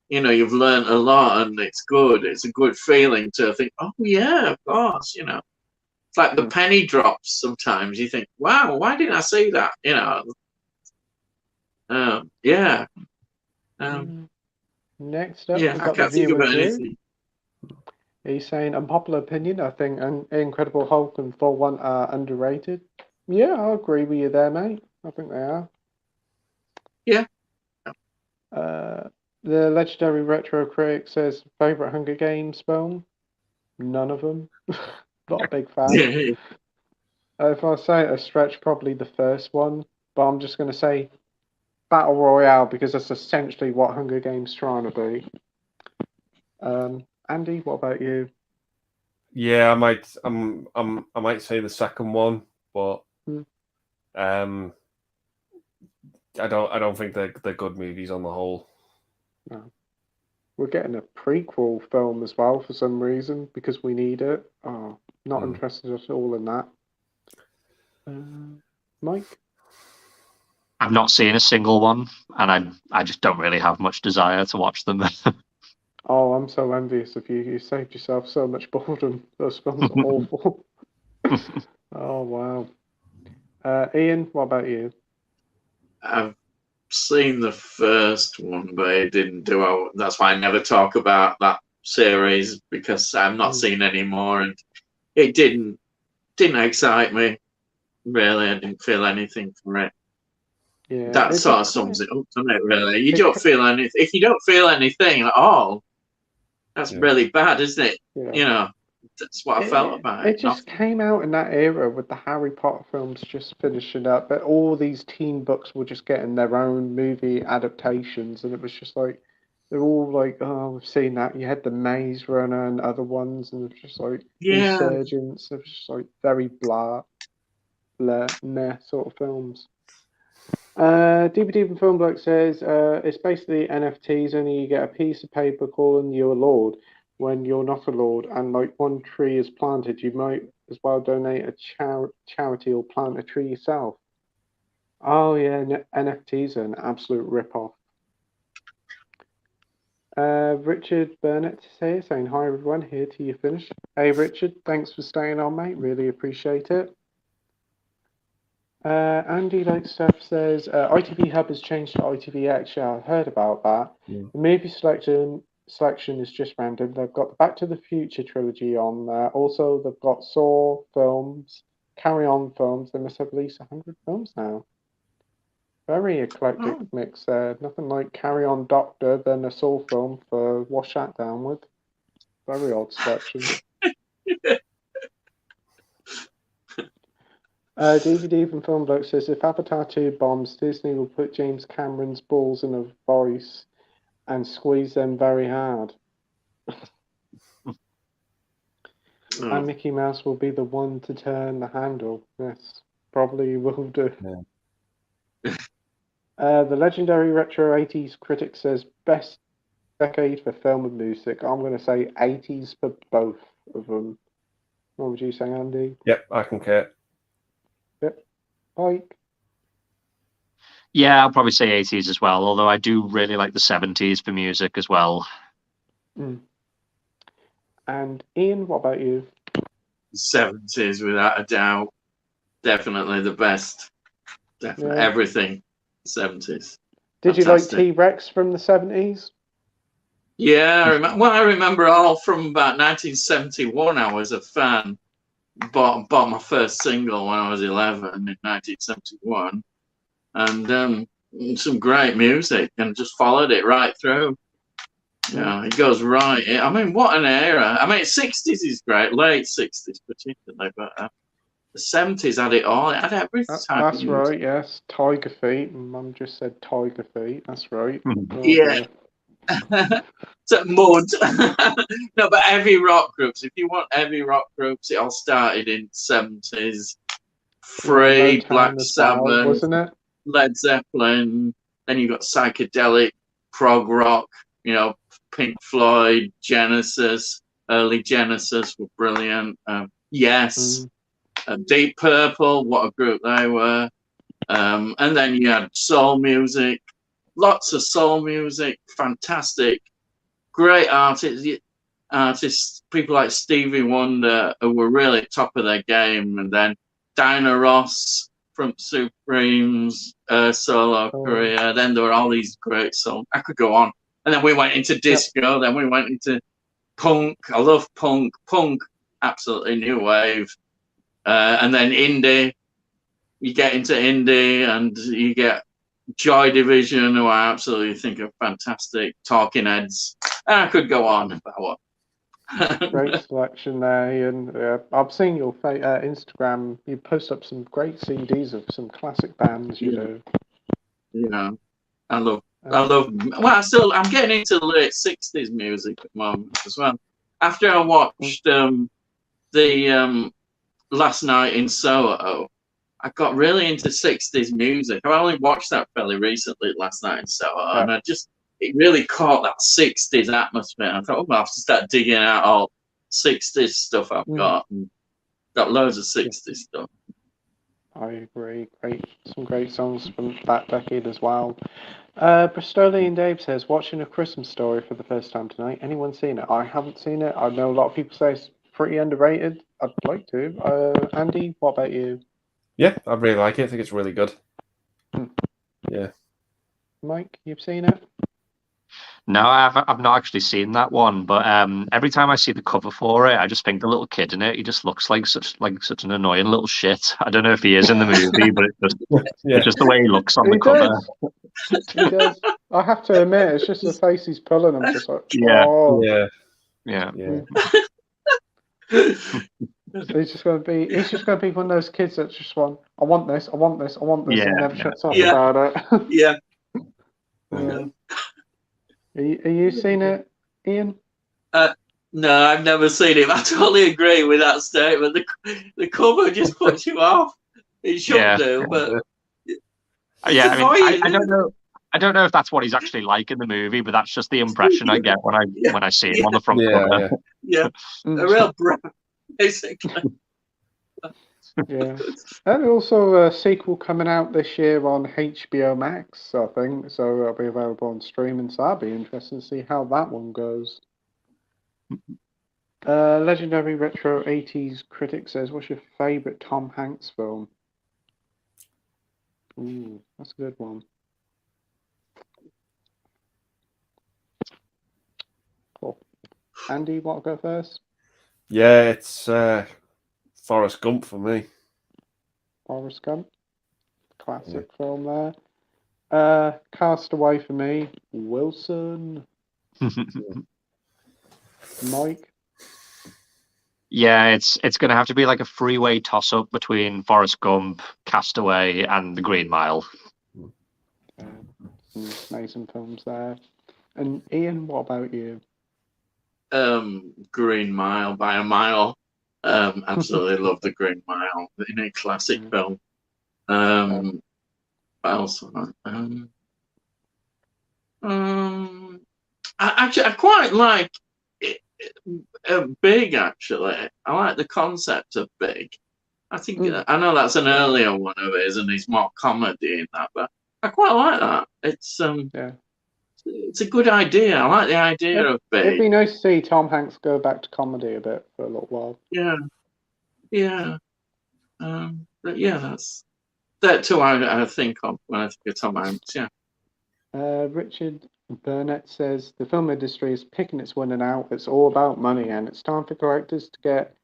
you know, you've learned a lot and it's good. It's a good feeling to think, oh yeah, of course, you know. It's like the penny drops sometimes. You think, wow, why didn't I see that? You know. Yeah. Next up, Yeah, we've I got the can't think of viewer Drew. anything. He's saying, unpopular opinion, I think Incredible Hulk and Thor 1 are underrated. Yeah, I'll agree with you there, mate. I think they are. Yeah. The legendary retro critic says, favourite Hunger Games film? None of them. Not a big fan. If I say a stretch, probably the first one, but I'm just going to say Battle Royale because that's essentially what Hunger Games trying to be. Andy, what about you? Yeah, I might say the second one, but I don't think they're good movies on the whole. We're getting a prequel film as well for some reason because we need it. Oh, not interested at all in that. Mike? I've not seen a single one, and I just don't really have much desire to watch them. Oh, I'm so envious of you. You saved yourself so much boredom. Those films are awful. Oh, wow. Ian, what about you? I've seen the first one, but it didn't do well. That's why I never talk about that series, because I've not seen any more, and it didn't excite me. Really, I didn't feel anything for it. Yeah, That sort of sums it up, doesn't it? Really, you don't feel anything. If you don't feel anything at all, that's really bad, isn't it? Yeah. You know, that's what I felt about it. It just came out in that era with the Harry Potter films just finishing up, but all these teen books were just getting their own movie adaptations, and it was just like they're all like, oh, we've seen that. You had the Maze Runner and other ones, and it's just like Insurgents. It was just like very blah, meh sort of films. DVD from Film Bloke says it's basically NFTs, only you get a piece of paper calling you a lord when you're not a lord, and like one tree is planted, you might as well donate a charity or plant a tree yourself. Oh yeah, NFTs are an absolute rip-off. Richard Burnett saying hi everyone, here till you finish. Hey Richard, thanks for staying on, mate, really appreciate it. Andy Like Stuff says ITV Hub has changed to ITVX. Yeah, I heard about that. The movie selection is just random. They've got the Back to the Future trilogy on there. Also, they've got Saw films, Carry On films. They must have at least 100 films now. Very eclectic mix there. Nothing like Carry On Doctor, then a Saw film for wash that down with. Very odd selection. DVD from Film Bloke says if Avatar 2 bombs, Disney will put James Cameron's balls in a vice and squeeze them very hard. And Mickey Mouse will be the one to turn the handle. Yes, probably will do. Yeah. The legendary retro 80s critic says best decade for film and music. I'm going to say 80s for both of them. What would you say, Andy? Yep, I concur. Yep. Mike? Yeah, I'll probably say 80s as well, although I do really like the 70s for music as well. And Ian, what about you? 70s, without a doubt. Definitely the best. Definitely everything. 70s. Did you like T-Rex from the 70s? Yeah, I remember all from about 1971. I was a fan. Bought my first single when I was 11 in 1971, and some great music, and just followed it right through. You know, it goes right. I mean, what an era! I mean, 60s is great, late 60s particularly, but the 70s had it all. It had every type of music. Right. Yes, Tiger Feet. Mum just said Tiger Feet. That's right. Yeah. So mud. No, but heavy rock groups. If you want heavy rock groups, it all started in 70s. Free, Black Sabbath, wasn't it? Led Zeppelin. Then you got psychedelic prog rock. You know, Pink Floyd, Genesis. Early Genesis were brilliant. Yes, Deep Purple. What a group they were. And then you had soul music. Lots of soul music, fantastic, great artists, people like Stevie Wonder, who were really top of their game, and then Diana Ross from Supremes, solo career. Then there were all these great songs. I could go on. And then we went into disco. Then we went into punk. I love punk. Punk, absolutely new wave. And then indie. You get into indie, and you get Joy Division, who I absolutely think are fantastic. Talking Heads. And I could go on about what. Great selection there, and I've seen your Instagram. You post up some great CDs of some classic bands. You know. Yeah, I love. Well, I'm getting into late 60s music at the moment as well. After I watched the Last Night in Soho, I got really into 60s music. I only watched that fairly recently, Last Night in Soho, and I just it really caught that 60s atmosphere. I thought, oh, I'll have to start digging out all 60s stuff I've got. And got loads of 60s stuff. I agree. Some great songs from that decade as well. Bristolian Dave says, watching A Christmas Story for the first time tonight. Anyone seen it? I haven't seen it. I know a lot of people say it's pretty underrated. I'd like to. Andy, what about you? Yeah, I really like it. I think it's really good. Yeah. Mike, you've seen it? No, I've not actually seen that one, but every time I see the cover for it, I just think the little kid in it, he just looks like such an annoying little shit. I don't know if he is in the movie, but it's just the way he looks on the cover. He does. I have to admit, it's just the face he's pulling. I'm just like, Yeah. oh. Yeah. He's just gonna be one of those kids that just want, I want this, and never shuts up about it. Yeah. Are you seen it, Ian? No, I've never seen it. I totally agree with that statement. The cover just puts you off. It should do, but yeah, I don't know. I don't know if that's what he's actually like in the movie, but that's just the impression I get when I see him on the front cover. Yeah, a real brat, basically. Yeah, and also a sequel coming out this year on HBO Max, I think. So it'll be available on streaming. So that'll be interesting to see how that one goes. Legendary Retro 80s Critic says, what's your favourite Tom Hanks film? Ooh, that's a good one. Cool. Andy, want to go first? Yeah, it's Forrest Gump for me. Forrest Gump. Classic film there. Castaway for me. Wilson. Mike? Yeah, it's going to have to be like a freeway toss-up between Forrest Gump, Castaway, and The Green Mile. Some amazing films there. And Ian, what about you? Green Mile by a mile. Absolutely love The Green Mile. In a classic film. What else? I quite like Big, actually. I like the concept of Big. I think I know that's an earlier one of his, and he's more comedy in that, but I quite like that. It's a good idea. I like the idea of Big. It'd be nice to see Tom Hanks go back to comedy a bit for a little while. Yeah. But yeah, that's that too. I think of when I think of Tom Hanks. Yeah. Richard Burnett says the film industry is picking its winning out. It's all about money, and it's time for collectors to get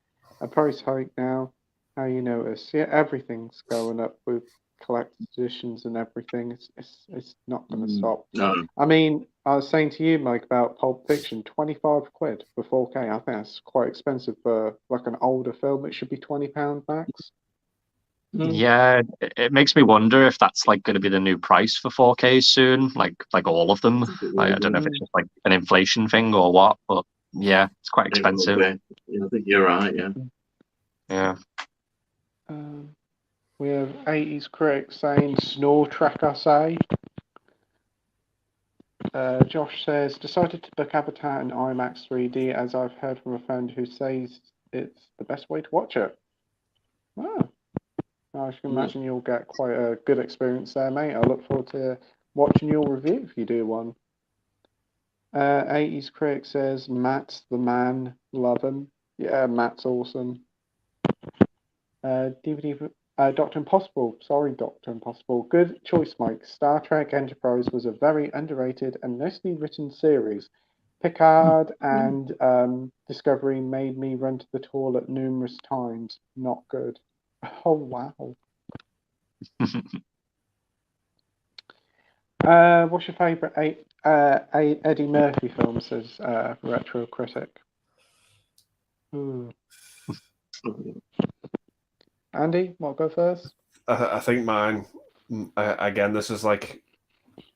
a price hike now. How you notice? Yeah, everything's going up with collector's editions and everything. It's not going to stop. No. I mean, I was saying to you, Mike, about Pulp Fiction, 25 quid for 4K. I think that's quite expensive for like an older film. It should be £20 max. Yeah, it makes me wonder if that's like going to be the new price for 4K soon, like all of them. I don't know if it's just like an inflation thing or what, but yeah, it's quite expensive. I think you're right. Yeah. We have 80s critics saying snore track I say. Josh says decided to book Avatar in IMAX 3D as I've heard from a friend who says it's the best way to watch it. I can imagine you'll get quite a good experience there, mate. I look forward to watching your review if you do one. 80s critic says Matt's the man, love him. Yeah, Matt's awesome. DVD Dr. Impossible. Sorry, Dr. Impossible. Good choice, Mike. Star Trek Enterprise was a very underrated and nicely written series. Picard and Discovery made me run to the toilet numerous times. Not good. Oh, wow. What's your favourite Eddie Murphy film, says Retro Critic? Andy, want to go first? I think mine, again, this is like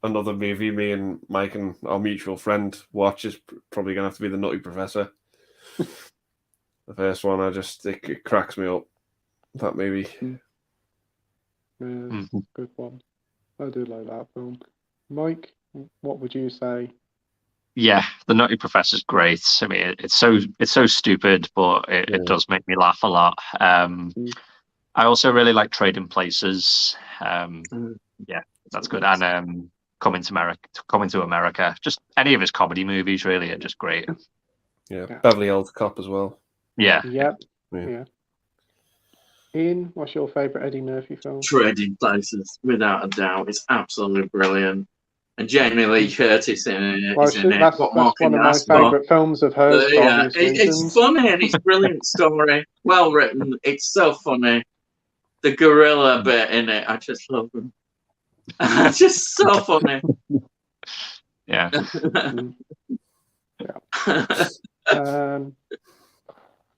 another movie me and Mike and our mutual friend watch, is probably going to have to be The Nutty Professor. The first one, it cracks me up, that movie. Good one. I do like that film. Mike, what would you say? Yeah, The Nutty Professor's great. I mean, it's so stupid, but it does make me laugh a lot. I also really like Trading Places. Yeah, that's good. And Coming to America. Just any of his comedy movies really are just great. Yeah, Beverly Hills Cop as well. Yeah. Yep. Yeah. Yeah. Ian, what's your favourite Eddie Murphy film? Trading Places, without a doubt. It's absolutely brilliant. And Jamie Lee Curtis in it. Well, Is in it. that's What more can one of you my ask for? favourite films of hers for Yeah, obvious it's reasons. funny and it's brilliant story. Well written. It's so funny. The gorilla bit in it, I just love them. Just so funny. Yeah.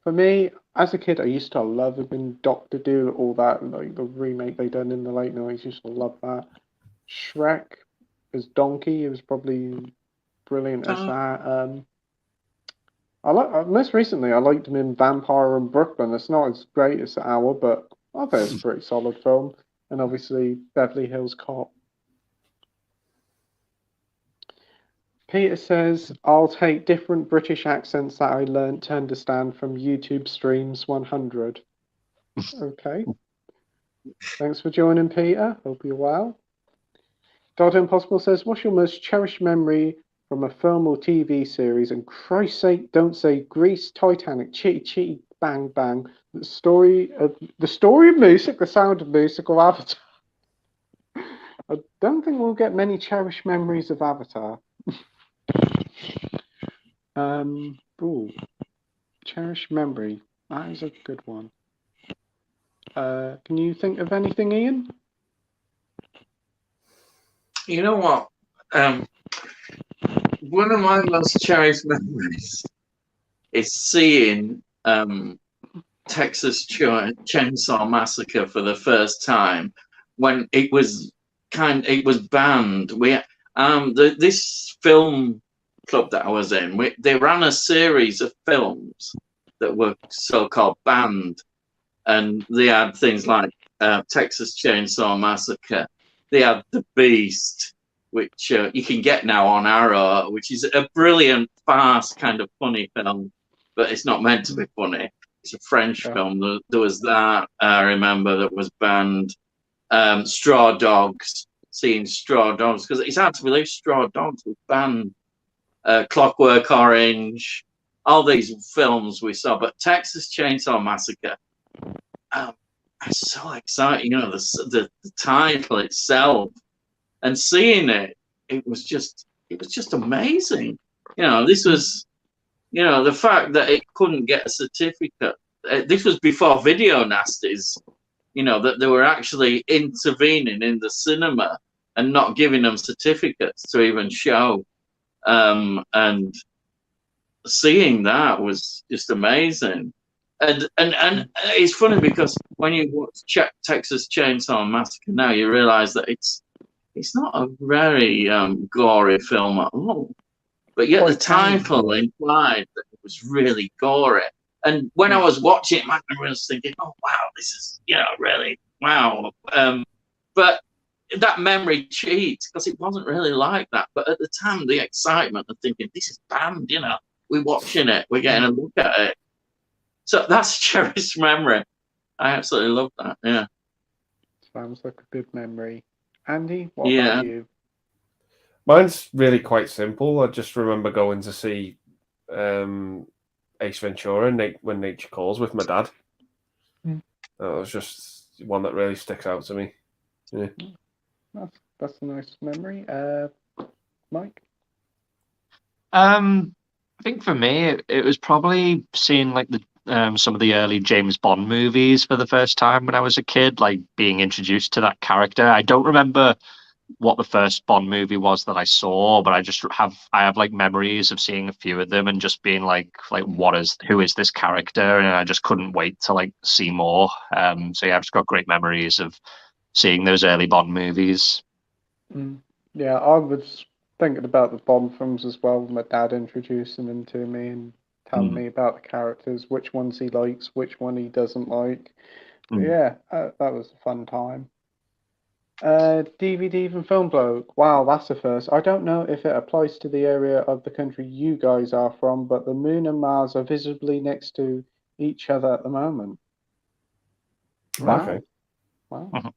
For me, as a kid, I used to love him Doctor Do, all that, like the remake they done in the late 90s. Used to love that. Shrek as Donkey, it was probably brilliant as that. Most recently I liked him in Vampire in Brooklyn. It's not as great as Hour, but I think it's a pretty solid film. And obviously Beverly Hills Cop. Peter says, I'll take different British accents that I learnt to understand from YouTube streams 100. Okay. Thanks for joining, Peter. Hope you're well. God Impossible says, what's your most cherished memory from a film or TV series? And Christ's sake, don't say Grease, Titanic, Chitty Chitty, Bang Bang. The story of music, the sound of music, or Avatar. I don't think we'll get many cherished memories of Avatar. Cherished memory. That is a good one. Can you think of anything, Ian? You know what? One of my most cherished memories is seeing Texas Chainsaw Massacre for the first time when it was banned. This film club that I was in, they ran a series of films that were so-called banned, and they had things like Texas Chainsaw Massacre. They had The Beast, which you can get now on Arrow, which is a brilliant, fast, kind of funny film, but it's not meant to be funny. It's a French film. There was that, I remember, that was banned. Straw Dogs, seeing Straw Dogs, because it's hard to believe Straw Dogs was banned. Clockwork Orange, all these films we saw, but Texas Chainsaw Massacre, I'm so excited. You know, the title itself, and seeing it, it was just amazing. You know, this was, you know, the fact that it couldn't get a certificate. This was before video nasties. You know, that they were actually intervening in the cinema and not giving them certificates to even show. And seeing that was just amazing. And it's funny because when you watch Texas Chainsaw Massacre now, you realize that it's not a very gory film at all. But yet the title implied that it was really gory. And when I was watching it, I was thinking, oh, wow, this is, you know, really, wow. But that memory cheats because it wasn't really like that. But at the time, the excitement of thinking, this is banned, you know, we're watching it, we're getting a look at it. So that's a cherished memory. I absolutely love that, yeah. Sounds like a good memory. Andy, what about you? Mine's really quite simple. I just remember going to see Ace Ventura, When Nature Calls, with my dad. That was just one that really sticks out to me. Yeah. That's a nice memory. Mike? I think for me, it was probably seeing like some of the early James Bond movies for the first time when I was a kid, like being introduced to that character. I don't remember what the first Bond movie was that I saw, but I have like memories of seeing a few of them and just being like who is this character? And I just couldn't wait to like see more. So yeah, I've just got great memories of seeing those early Bond movies. Yeah, I was thinking about the Bond films as well. My dad introducing them to me and telling me about the characters, which ones he likes, which one he doesn't like. Yeah, that was a fun time. DVD even film bloke. Wow, that's a first. I don't know if it applies to the area of the country you guys are from, but the moon and Mars are visibly next to each other at the moment. Wow. Okay. Wow. Mhm.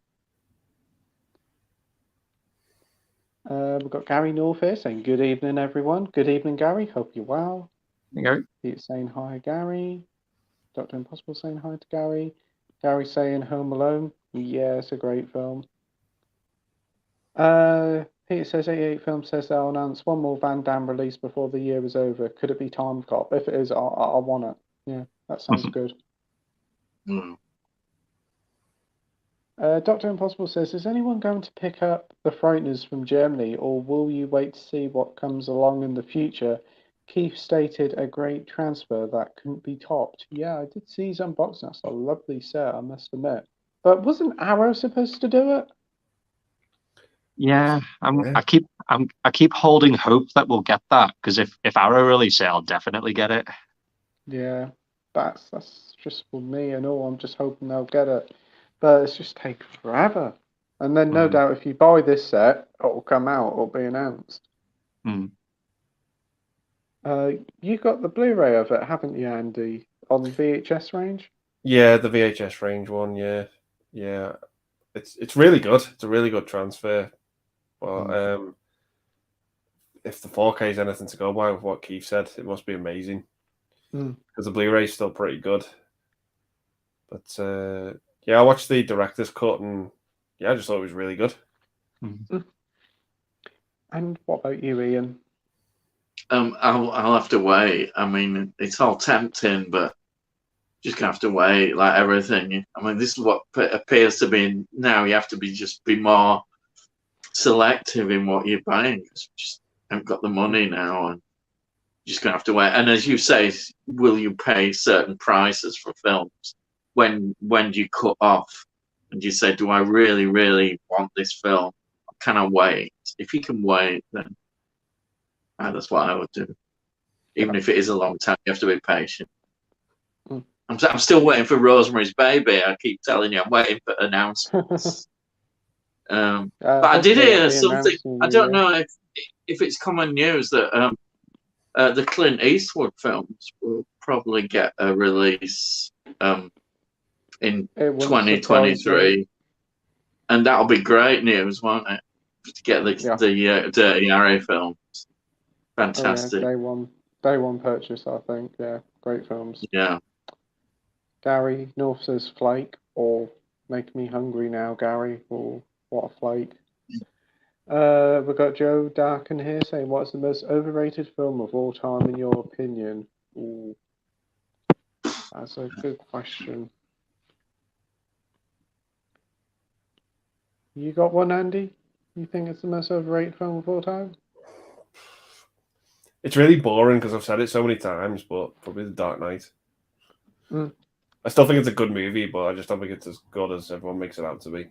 We've got Gary North here saying, good evening, everyone. Good evening, Gary. Hope you're well. There you go. Peter saying hi, Gary. Dr. Impossible saying hi to Gary. Gary saying Home Alone. Yeah, it's a great film. Peter says 88 Film says they'll announce one more Van Damme release before the year is over. Could it be Time Cop? If it is, I want it. Yeah, that sounds good. Mm. Dr. Impossible says, is anyone going to pick up The Frighteners from Germany, or will you wait to see what comes along in the future? Keith stated a great transfer that couldn't be topped. Yeah, I did see his unboxing. That's a lovely set, I must admit. But wasn't Arrow supposed to do it? Yeah, Yeah. I keep holding hope that we'll get that, because if Arrow release it, I'll definitely get it. Yeah, that's just for me and all. I'm just hoping they'll get it. But it's just taken forever. And then no doubt if you buy this set, it'll come out, it'll be announced. Mm. You got the Blu-ray of it, haven't you, Andy? On VHS range? Yeah, the VHS range one. Yeah, yeah. It's really good. It's a really good transfer. But if the 4K is anything to go by with what Keith said, it must be amazing. Because the Blu-ray is still pretty good. But yeah, I watched the director's cut and yeah, I just thought it was really good. And what about you, Ian? I'll have to wait. I mean, it's all tempting, but just gonna have to wait. Like everything. I mean, this is what appears to be now. You have to be more selective in what you're buying because we just haven't got the money now, and you're just gonna have to wait. And as you say, will you pay certain prices for films? When do you cut off? And you say, do I really, really want this film? Or can I wait? If you can wait, then that's what I would do. Even if it is a long time, you have to be patient. I'm still waiting for Rosemary's Baby. I keep telling you, I'm waiting for announcements. But I did hear something. I don't know if it's common news that the Clint Eastwood films will probably get a release in 2023, and that'll be great news, won't it? To get the Dirty Harry films. Fantastic. Oh, yeah, day one purchase, I think. Yeah, great films. Yeah. Gary North says Flake, or Make Me Hungry Now, Gary, or what a flake. We've got Joe Darkin here saying, what's the most overrated film of all time in your opinion? Ooh, that's a good question. You got one, Andy? You think it's the most overrated film of all time? It's really boring because I've said it so many times, but probably The Dark Knight. I still think it's a good movie, but I just don't think it's as good as everyone makes it out to be.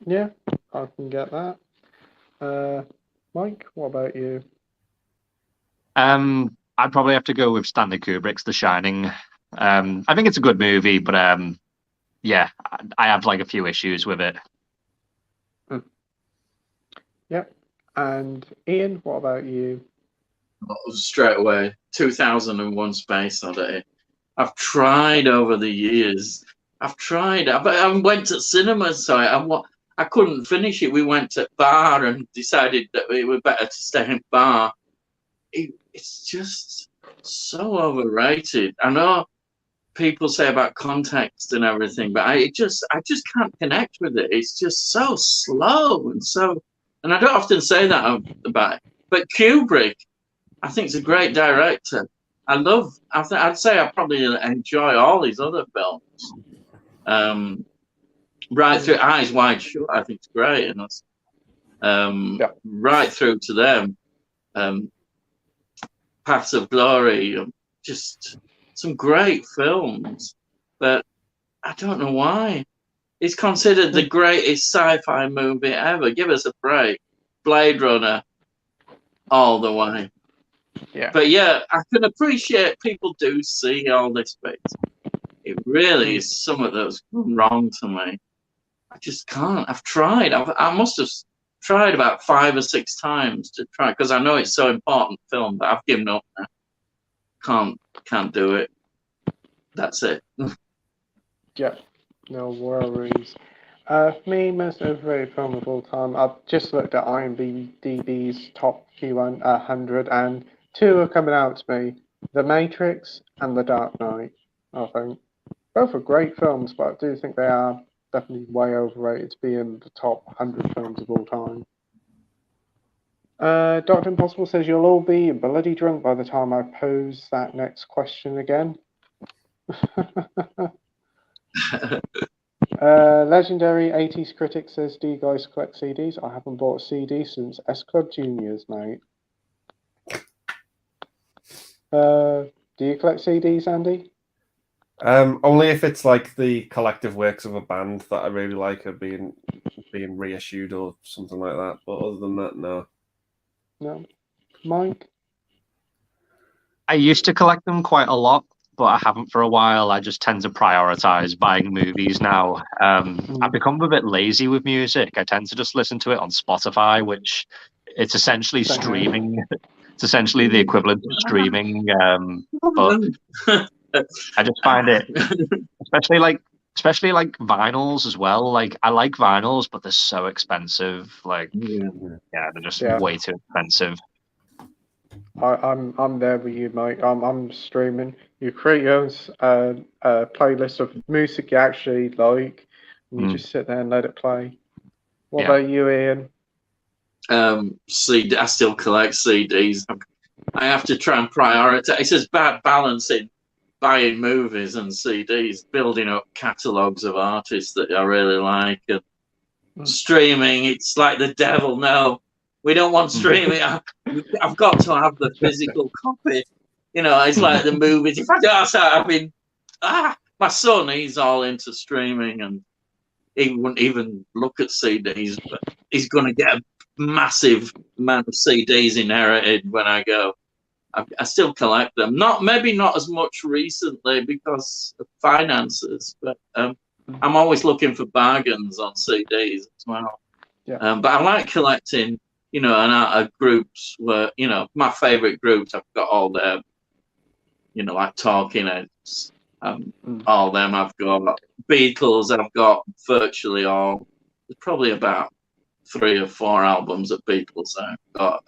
Yeah, I can get that. Mike, what about you? I'd probably have to go with Stanley Kubrick's The Shining. I think it's a good movie, but yeah, I have like a few issues with it. Yep. And Ian, what about you? Straight away, 2001 Space Odyssey. I've tried over the years. But I went to cinema, so I couldn't finish it. We went to bar and decided that it was better to stay in bar. It's just so overrated. I know people say about context and everything, but I just can't connect with it. It's just so slow and I don't often say that about it. But Kubrick, I think, is a great director. I'd say I probably enjoy all his other films. Right through Eyes Wide Shut, I think it's great, and right through to them. Paths of Glory, just some great films, but I don't know why. It's considered the greatest sci-fi movie ever. Give us a break. Blade Runner, all the way. Yeah. But yeah, I can appreciate people do see all this bit. It really is something that's gone wrong to me. I just can't. I've tried. I must have tried about 5 or 6 times to try, because I know it's so important film, but I've given up now. Can't do it. That's it. Yeah, no worries. For me, most overrated film of all time, I've just looked at IMDb's top few 100, and 2 are coming out to me: The Matrix and The Dark Knight. I think both are great films, but I do think they are definitely way overrated to be in the top 100 films of all time. Dr. Impossible says you'll all be bloody drunk by the time I pose that next question again. Legendary 80s critic says, do you guys collect CDs? I haven't bought a CD since S Club Juniors, mate. Do you collect CDs, Andy? Only if it's like the collective works of a band that I really like are being reissued or something like that. But other than that, no. No. Mike? I used to collect them quite a lot, but I haven't for a while. I just tend to prioritize buying movies now. I've become a bit lazy with music. I tend to just listen to it on Spotify, which it's essentially streaming. It's essentially the equivalent of streaming. But I just find it, especially like vinyls as well. Like I like vinyls, but they're so expensive. Like they're just way too expensive. I'm there with you, mate. I'm streaming. You create your own playlist of music you actually like, and you just sit there and let it play. What about you, Ian? I still collect CDs. I have to try and prioritize. It's just bad balancing buying movies and CDs, building up catalogues of artists that I really like, and streaming. It's like the devil. No, we don't want streaming. I've got to have the physical copy. You know, it's like the movies. If I don't, my son, he's all into streaming, and he wouldn't even look at CDs, but he's going to get a massive amount of CDs inherited when I go. I still collect them. Maybe not as much recently because of finances, but I'm always looking for bargains on CDs as well. Yeah. But I like collecting, you know, and groups where, you know, my favorite groups. I've got all their, you know, like Talking Heads, all them. I've got Beatles. I've got virtually all. There's probably about 3 or 4 albums of Beatles. I've got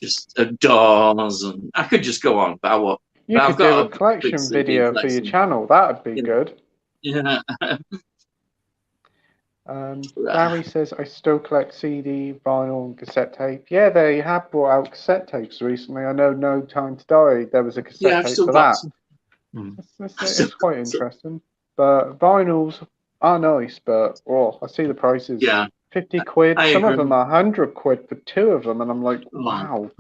just Doors, and I could just go on. But you could do a collection video for your channel. That would be good. Yeah. Barry says, I still collect CD, vinyl, and cassette tape. Yeah, they have brought out cassette tapes recently. I know No Time to Die, there was a cassette tape for that. It's quite interesting. But vinyls are nice, but I see the prices. Yeah. 50 quid. Some of them are 100 quid for 2 of them, and I'm like, wow.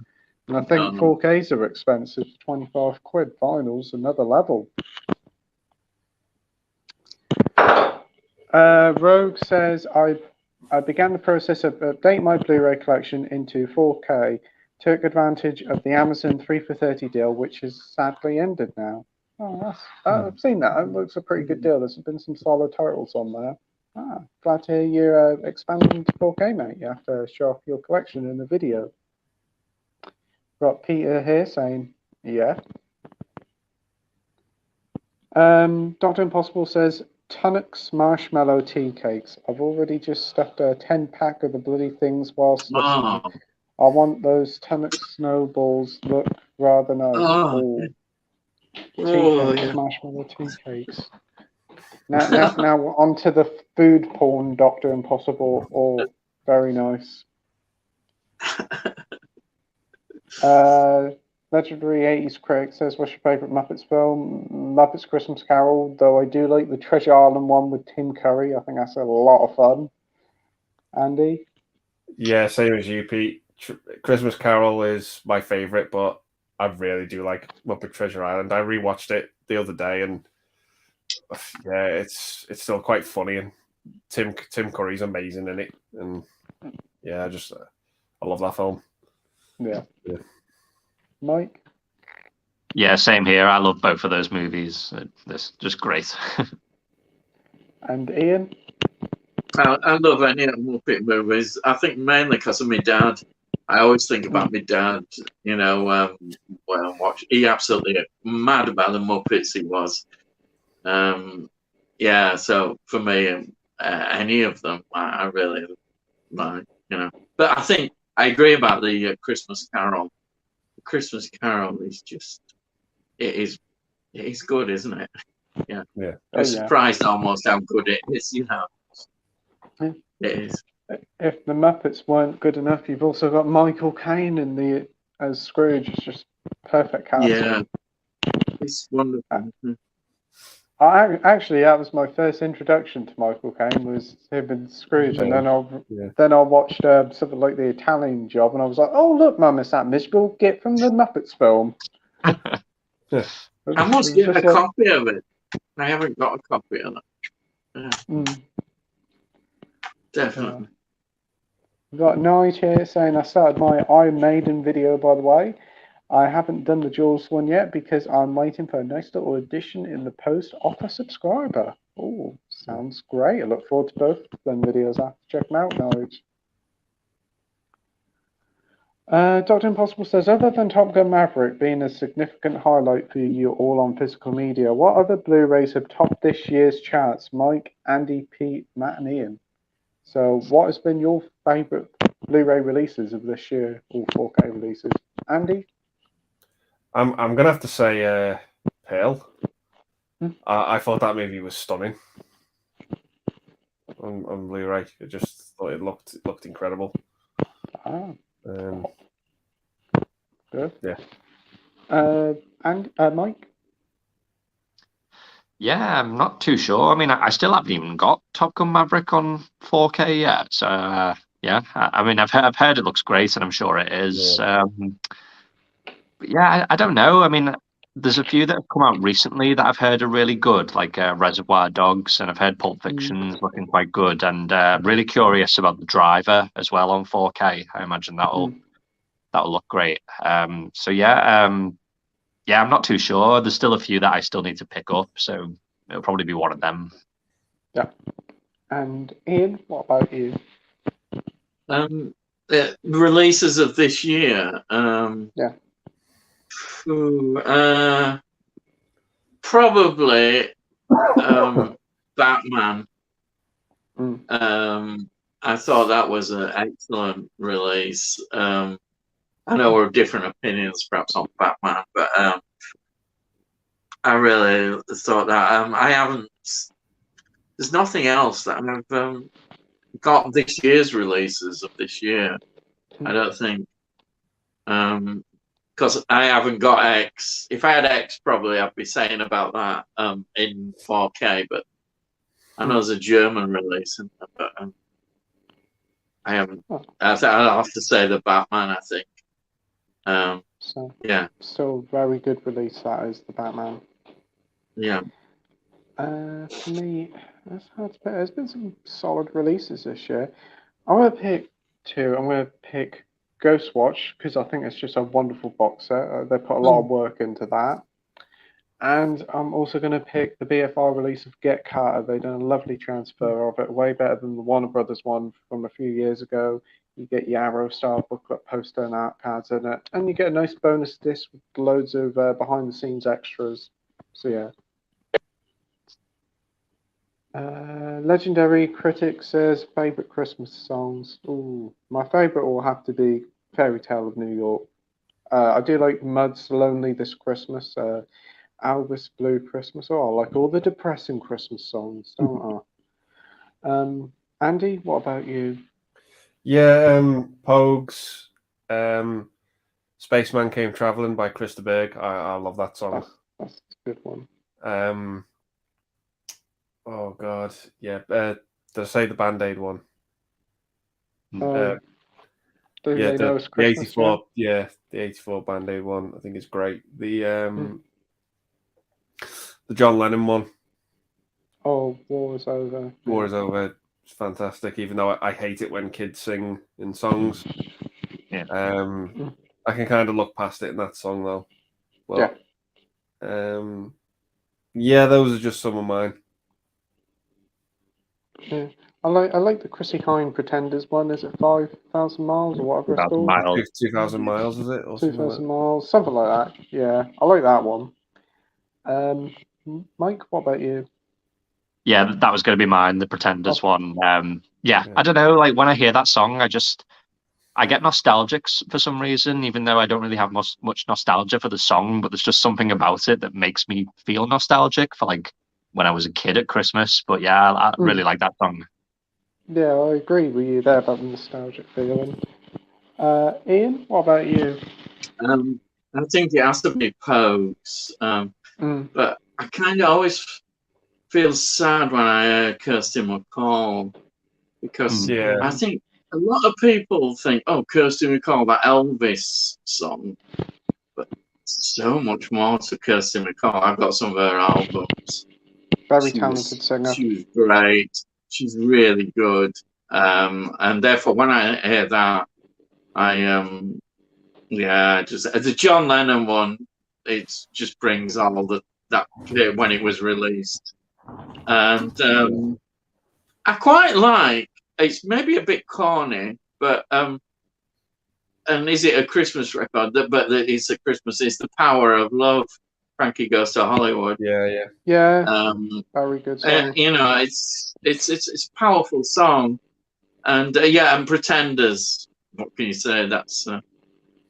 And I think 4Ks are expensive, 25 quid. Vinyls, another level. Rogue says, I began the process of updating my Blu-ray collection into 4K. Took advantage of the Amazon 3 for 30 deal, which has sadly ended now. Oh, I've seen that. It looks a pretty good deal. There's been some solid titles on there. Glad to hear you're expanding to 4K, mate. You have to show off your collection in the video. Got Peter here saying, yeah. Dr. Impossible says, Tunnock's marshmallow tea cakes. I've already just stuffed a 10-pack of the bloody things whilst listening. I want those Tunnock snowballs. Look rather nice. Marshmallow tea cakes. Now onto the food porn, Dr. Impossible. Oh, very nice. Legendary 80s critic says, what's your favourite Muppets film? Muppets Christmas Carol, though I do like the Treasure Island one with Tim Curry. I think that's a lot of fun. Andy? Yeah, same as you, Pete. Christmas Carol is my favourite, but I really do like Muppet Treasure Island. I rewatched it the other day, and yeah, it's still quite funny, and Tim Curry's amazing in it, and yeah, I love that film. Yeah. Mike? Yeah, same here. I love both of those movies. They're just great. And Ian? I love any of the Muppet movies. I think mainly because of my dad. I always think about my dad. You know, he absolutely mad about the Muppets. He was. Yeah. So for me, any of them, I really like. You know, but I think I agree about the Christmas Carol. The Christmas Carol is just it is good, isn't it? Yeah. Yeah. I was surprised almost how good it is. You know, Yeah. it is. If the Muppets weren't good enough, you've also got Michael Caine as Scrooge. It's just perfect casting. Yeah, it's wonderful. Actually, that was my first introduction to Michael Caine, was him and Scrooge, and then I watched something like The Italian Job, and I was like, oh look, Mum, it's that miserable git from the Muppets film. I must get a copy of it. I haven't got a copy of it. Yeah. Definitely. We've got Nige here saying, I started my Iron Maiden video, by the way. I haven't done the Jaws one yet because I'm waiting for a nice little addition in the post off a subscriber. Oh, sounds great. I look forward to both of them videos. I have to check them out, Nige. Dr. Impossible says, other than Top Gun Maverick being a significant highlight for you all on physical media, what other Blu-rays have topped this year's charts? Mike, Andy, Pete, Matt, and Ian. So what has been your favourite Blu-ray releases of this year, all 4K releases? Andy? I'm gonna have to say Pearl. I thought that movie was stunning on Blu-ray. I just thought it looked incredible. Good. Yeah. And Mike? Yeah, I'm not too sure. I mean, I still haven't even got Top Gun Maverick on 4K yet. So yeah, I mean, I've heard it looks great, and I'm sure it is. Yeah. But yeah, I don't know. I mean, there's a few that have come out recently that I've heard are really good, like Reservoir Dogs, and I've heard Pulp Fiction's looking quite good, and really curious about The Driver as well on 4K. I imagine that'll look great. So yeah, I'm not too sure. There's still a few that I still need to pick up, so it'll probably be one of them. Yeah. And Ian, what about you? The releases of this year. Probably Batman. I thought that was an excellent release. I know we're of different opinions perhaps on Batman, but I really thought that. I haven't. There's nothing else that I've got this year's releases of this year. I don't think. Because I haven't got X. If I had X, probably I'd be saying about that in 4K. But I know there's a German release, but I haven't. I'll have to say the Batman. I think. So yeah. Still very good release, that is, the Batman. Yeah. For me, that's hard to pick. There's been some solid releases this year. I'm going to pick two. I'm going to pick Ghostwatch, because I think it's just a wonderful box set. They put a lot of work into that. And I'm also going to pick the BFI release of Get Carter. They've done a lovely transfer of it, way better than the Warner Brothers one from a few years ago. You get your Arrow style booklet, poster, and art cards in it. And you get a nice bonus disc with loads of behind-the-scenes extras. So, yeah. Legendary Critic says, favourite Christmas songs. Ooh, my favourite will have to be Fairy Tale of New York. I do like Mud's Lonely This Christmas, Elvis Blue Christmas. Oh, I like all the depressing Christmas songs, don't I? Andy, what about you? Yeah, Pogues, Spaceman Came Traveling by Chris de Burgh. I love that song. That's a good one. Oh God, yeah. Did I say the Band-Aid one? The the 84, the 84 Band-Aid one. I think it's great. The John Lennon one. Oh, War is Over. War is Over. It's fantastic. Even though I hate it when kids sing in songs. Yeah. I can kind of look past it in that song though. Well, yeah, those are just some of mine. Yeah. I like the Chrissy Hine Pretenders one. Is it 5,000 miles or whatever it's 2,000 called? miles. 2,000 miles, is it? Or something like 2,000 miles, something like that. Yeah, I like that one. Mike, what about you? Yeah, that was going to be mine, the Pretenders Oh. one. Yeah. I don't know. Like when I hear that song, I get nostalgic for some reason, even though I don't really have much nostalgia for the song. But there's just something about it that makes me feel nostalgic for like when I was a kid at Christmas. But yeah, I really like that song. Yeah, I agree with you there about the nostalgic feeling. Ian, what about you? I think it has to be Pogues. But I kind of always feel sad when I hear Kirsty McCall because Yeah. I think a lot of people think, oh, Kirsty McCall, that Elvis song. But so much more to Kirsty McCall. I've got some of her albums. Very talented singer. She was great. She's really good. And therefore, when I hear that, just the John Lennon one, it just brings all that when it was released. And I quite like, it's maybe a bit corny, but and is it a Christmas record? But it's a Christmas. It's The Power of Love. Frankie Goes to Hollywood. Yeah. Very good song. It's a powerful song, and and Pretenders. What can you say? That's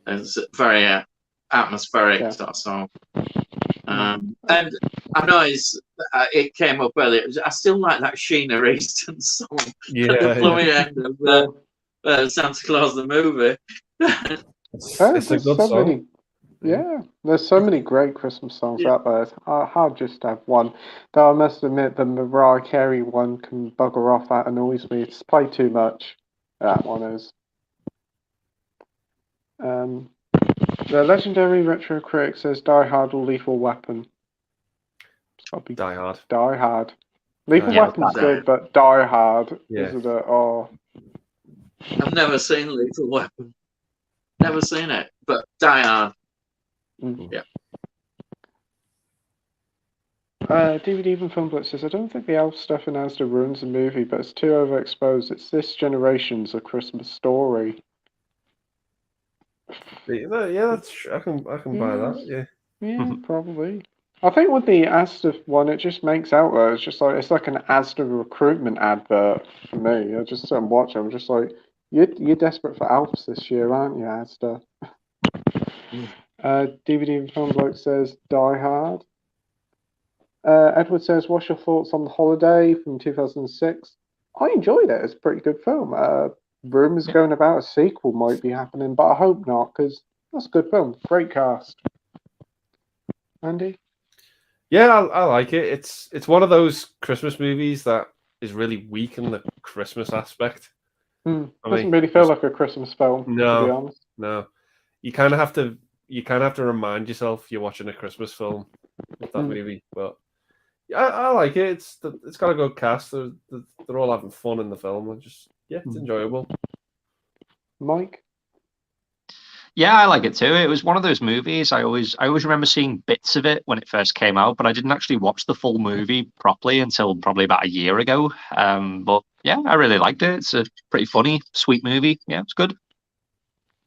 it's very atmospheric sort of song. And I know it came up earlier. I still like that Sheena Easton song at the blooming end of Santa Claus the movie. It's a good song. There's so many great Christmas songs out there. I'll just have one. Though I must admit, the Mariah Carey one can bugger off. That annoys me. It's played too much. That one is. The legendary retro critic says Die Hard or Lethal Weapon. Die Hard. Die Hard. Lethal Weapon's good, but Die Hard isn't it? Oh. I've never seen Lethal Weapon. Never seen it, but Die Hard. Yeah. DVD from Filmblood says, I don't think the elf stuff in Asda ruins the movie, but it's too overexposed. It's this generation's A Christmas Story. Yeah, that's true. I can buy that. Yeah, probably. I think with the Asda one, it just makes out there. It's like an Asda recruitment advert for me. I just sit and watch it. I'm just like, you're desperate for elves this year, aren't you, Asda? DVD and Film Bloke says Die Hard. Edward says, what's your thoughts on The Holiday from 2006? I enjoyed it. It's a pretty good film. Rumours going about a sequel might be happening, but I hope not, because that's a good film. Great cast. Andy? Yeah, I like it. It's one of those Christmas movies that is really weak in the Christmas aspect. Doesn't really feel like a Christmas film, to be honest. No. You kind of have to remind yourself you're watching a Christmas film with that movie. But yeah, I like it. It's got a good cast. They're all having fun in the film. It's enjoyable. Mike? Yeah, I like it too. It was one of those movies. I always remember seeing bits of it when it first came out, but I didn't actually watch the full movie properly until probably about a year ago. But yeah, I really liked it. It's a pretty funny, sweet movie. Yeah, it's good.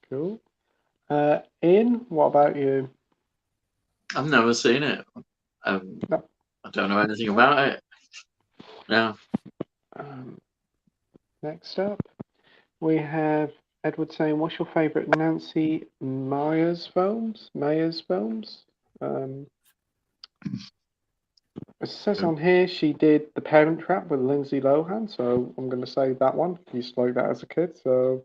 Cool. Ian, what about you? I've never seen it. No. I don't know anything about it. Yeah. Next up, we have Edward saying, what's your favourite Nancy Meyers films? It says on here she did The Parent Trap with Lindsay Lohan, so I'm going to say that one. I used to like that as a kid, so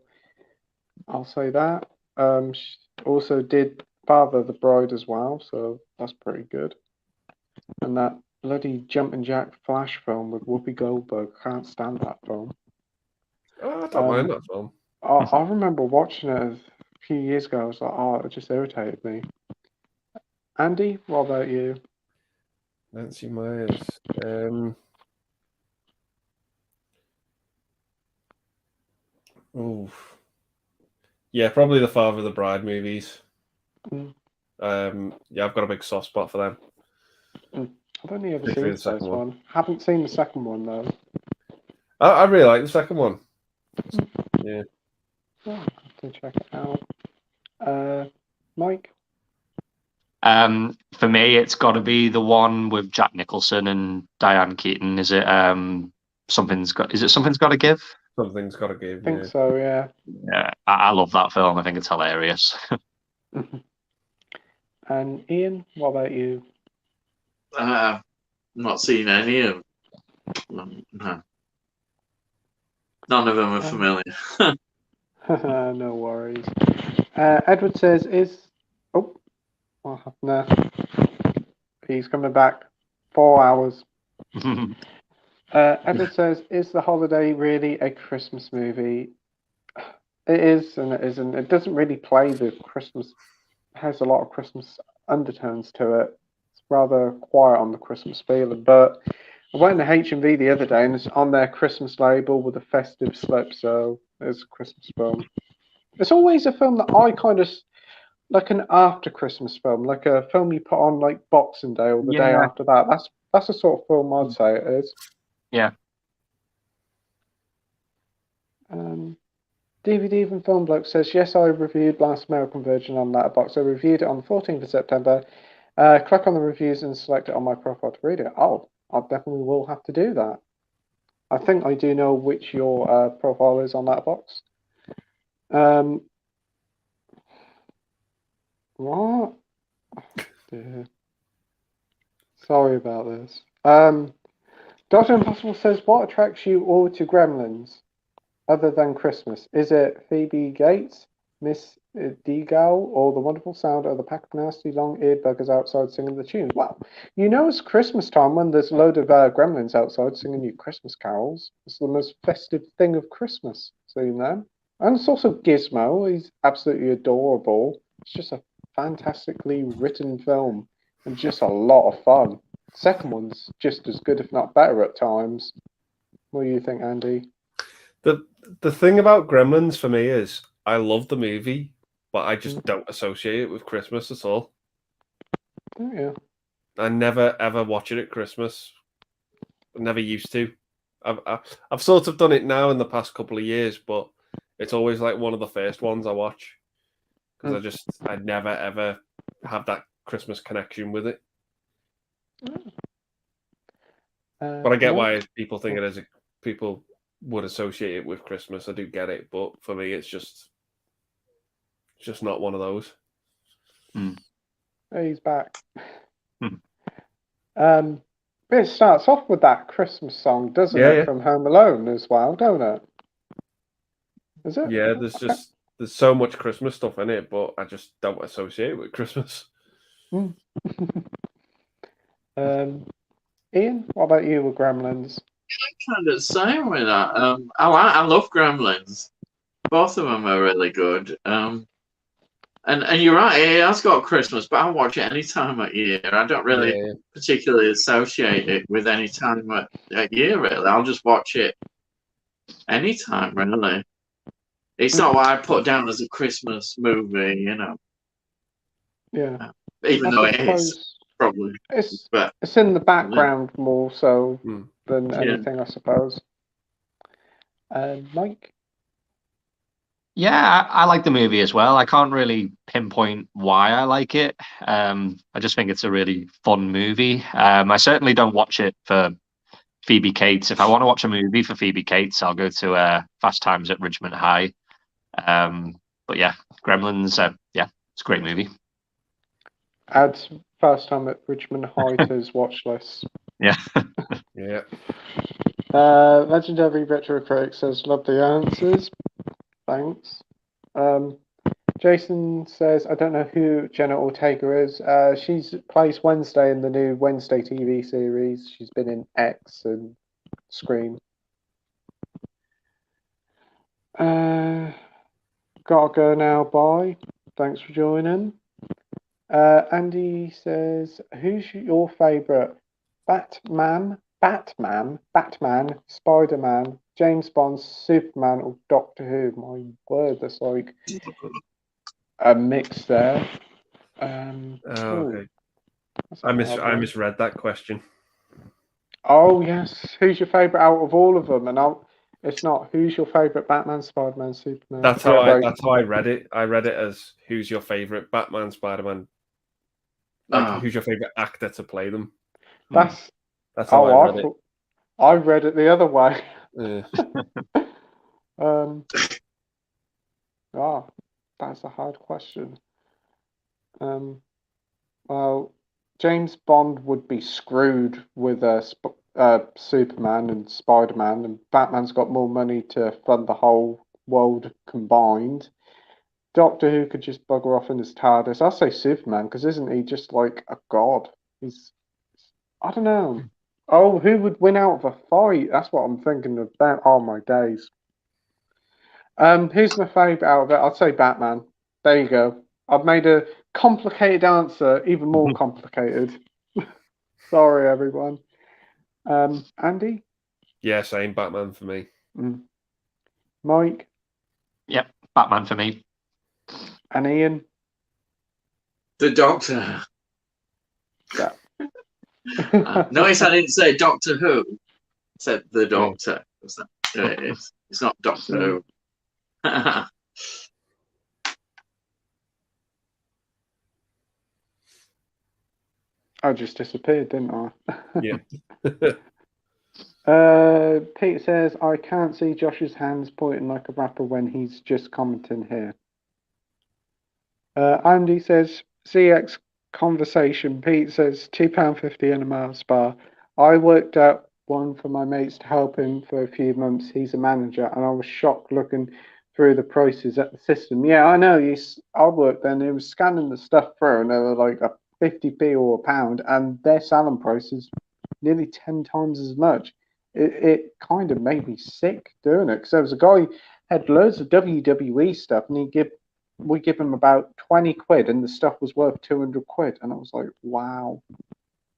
I'll say that. She also did Father the Bride as well, so that's pretty good. And that bloody Jumpin' Jack Flash film with Whoopi Goldberg, can't stand that film. Oh, I don't mind that film. I remember watching it a few years ago. I was like, it just irritated me. Andy, what about you? Nancy Meyers. Yeah, probably the Father of the Bride movies. Yeah, I've got a big soft spot for them. I've only ever seen the first one. Haven't seen the second one though. I really like the second one. Yeah. Oh, I'll have to check it out. Mike? For me, it's got to be the one with Jack Nicholson and Diane Keaton. Is it Something's Got to Give? Something's got to give. I think Yeah. so, yeah. Yeah, I love that film. I think it's hilarious. And Ian, what about you? Not seen any of them. No. None of them are familiar. No worries. Edward says, oh, what happened there? He's coming back. 4 hours. Edward says, is The Holiday really a Christmas movie? It is and it isn't. It doesn't really play the Christmas. It has a lot of Christmas undertones to it. It's rather quiet on the Christmas feeling. But I went to HMV the other day and it's on their Christmas label with a festive slip, so it's a Christmas film. It's always a film that I kind of like an after Christmas film, like a film you put on like Boxing Day or the day after that. That's the sort of film I'd say it is. Yeah. DVD Even Film Bloke says, yes, I reviewed Last American Virgin on Letterboxd. I reviewed it on the 14th of September. Click on the reviews and select it on my profile to read it. Oh, I definitely will have to do that. I think I do know which your profile is on Letterboxd. What? Oh, dear. Sorry about this. Dr. Impossible says, what attracts you all to Gremlins other than Christmas? Is it Phoebe Gates, Miss Deagle, or the wonderful sound of the pack of nasty long-eared buggers outside singing the tune? Well, you know it's Christmas time when there's a load of gremlins outside singing you Christmas carols. It's the most festive thing of Christmas, seeing them. And it's also Gizmo. He's absolutely adorable. It's just a fantastically written film and just a lot of fun. The second one's just as good, if not better, at times. What do you think, Andy? The thing about Gremlins for me is I love the movie, but I just don't associate it with Christmas at all. Oh, yeah. I never ever watch it at Christmas. I never used to. I've sort of done it now in the past couple of years, but it's always like one of the first ones I watch because I never ever have that Christmas connection with it. But I get why people think it is. People would associate it with Christmas. I do get it, but for me, it's just not one of those. He's back. But it starts off with that Christmas song, doesn't it? From Home Alone as well, don't it? Is it? Yeah, there's so much Christmas stuff in it, but I just don't associate it with Christmas. Ian, what about you with Gremlins? I'm kind of the same with that. I love Gremlins. Both of them are really good. And you're right, it has got Christmas, but I watch it any time of year. I don't really particularly associate it with any time of year, really. I'll just watch it anytime, really. It's not what I put down as a Christmas movie, you know. Yeah. Even though it is, probably. It's in the background more so than anything, I suppose. Mike? Yeah, I like the movie as well. I can't really pinpoint why I like it. I just think it's a really fun movie. I certainly don't watch it for Phoebe Cates. If I want to watch a movie for Phoebe Cates, I'll go to Fast Times at Ridgemont High. But yeah, Gremlins, it's a great movie. Add Fast Time at Ridgemont High to his watch list. Yeah. Yeah. Legendary Retro Critic says, love the answers. Thanks. Jason says, I don't know who Jenna Ortega is. She plays Wednesday in the new Wednesday TV series. She's been in X and Scream. Gotta go now, bye. Thanks for joining. Andy says, who's your favourite? Batman, Spider-Man, James Bond, Superman, or Doctor Who? My word, that's like a mix there. Okay. I misread that question. Oh yes, who's your favourite out of all of them? And It's not. Who's your favourite Batman, Spider-Man, Superman? That's how I read it. I read it as who's your favorite Batman, Spider-Man? Like who's your favorite actor to play them? That's how I read it. I read it the other way. That's a hard question. Well, James Bond would be screwed with Superman and Spider-Man, and Batman's got more money to fund the whole world combined. Doctor Who could just bugger off in his TARDIS. I'll say Superman, because isn't he just like a god? I don't know. Oh, who would win out of a fight? That's what I'm thinking about. Oh my days. Who's my favourite out of it? I'd say Batman. There you go. I've made a complicated answer even more complicated. Sorry, everyone. Andy? Yeah, same Batman for me. Mike? Yep, Batman for me. And Ian? The Doctor. Yeah. Notice I didn't say Doctor Who. I said the Doctor. It is. It's not Doctor Who. I just disappeared, didn't I? Yeah. Pete says, I can't see Josh's hands pointing like a rapper when he's just commenting here. Andy says, CX conversation. Pete says, £2.50 in a Mars bar. I worked out one for my mates to help him for a few months. He's a manager, and I was shocked looking through the prices at the system. Yeah, I know. I worked then. He was scanning the stuff through, and they were like a 50p or a pound, and their selling price is nearly 10 times as much. It kind of made me sick doing it, because there was a guy who had loads of WWE stuff, and we give him about 20 quid, and the stuff was worth 200 quid, and I was like, wow,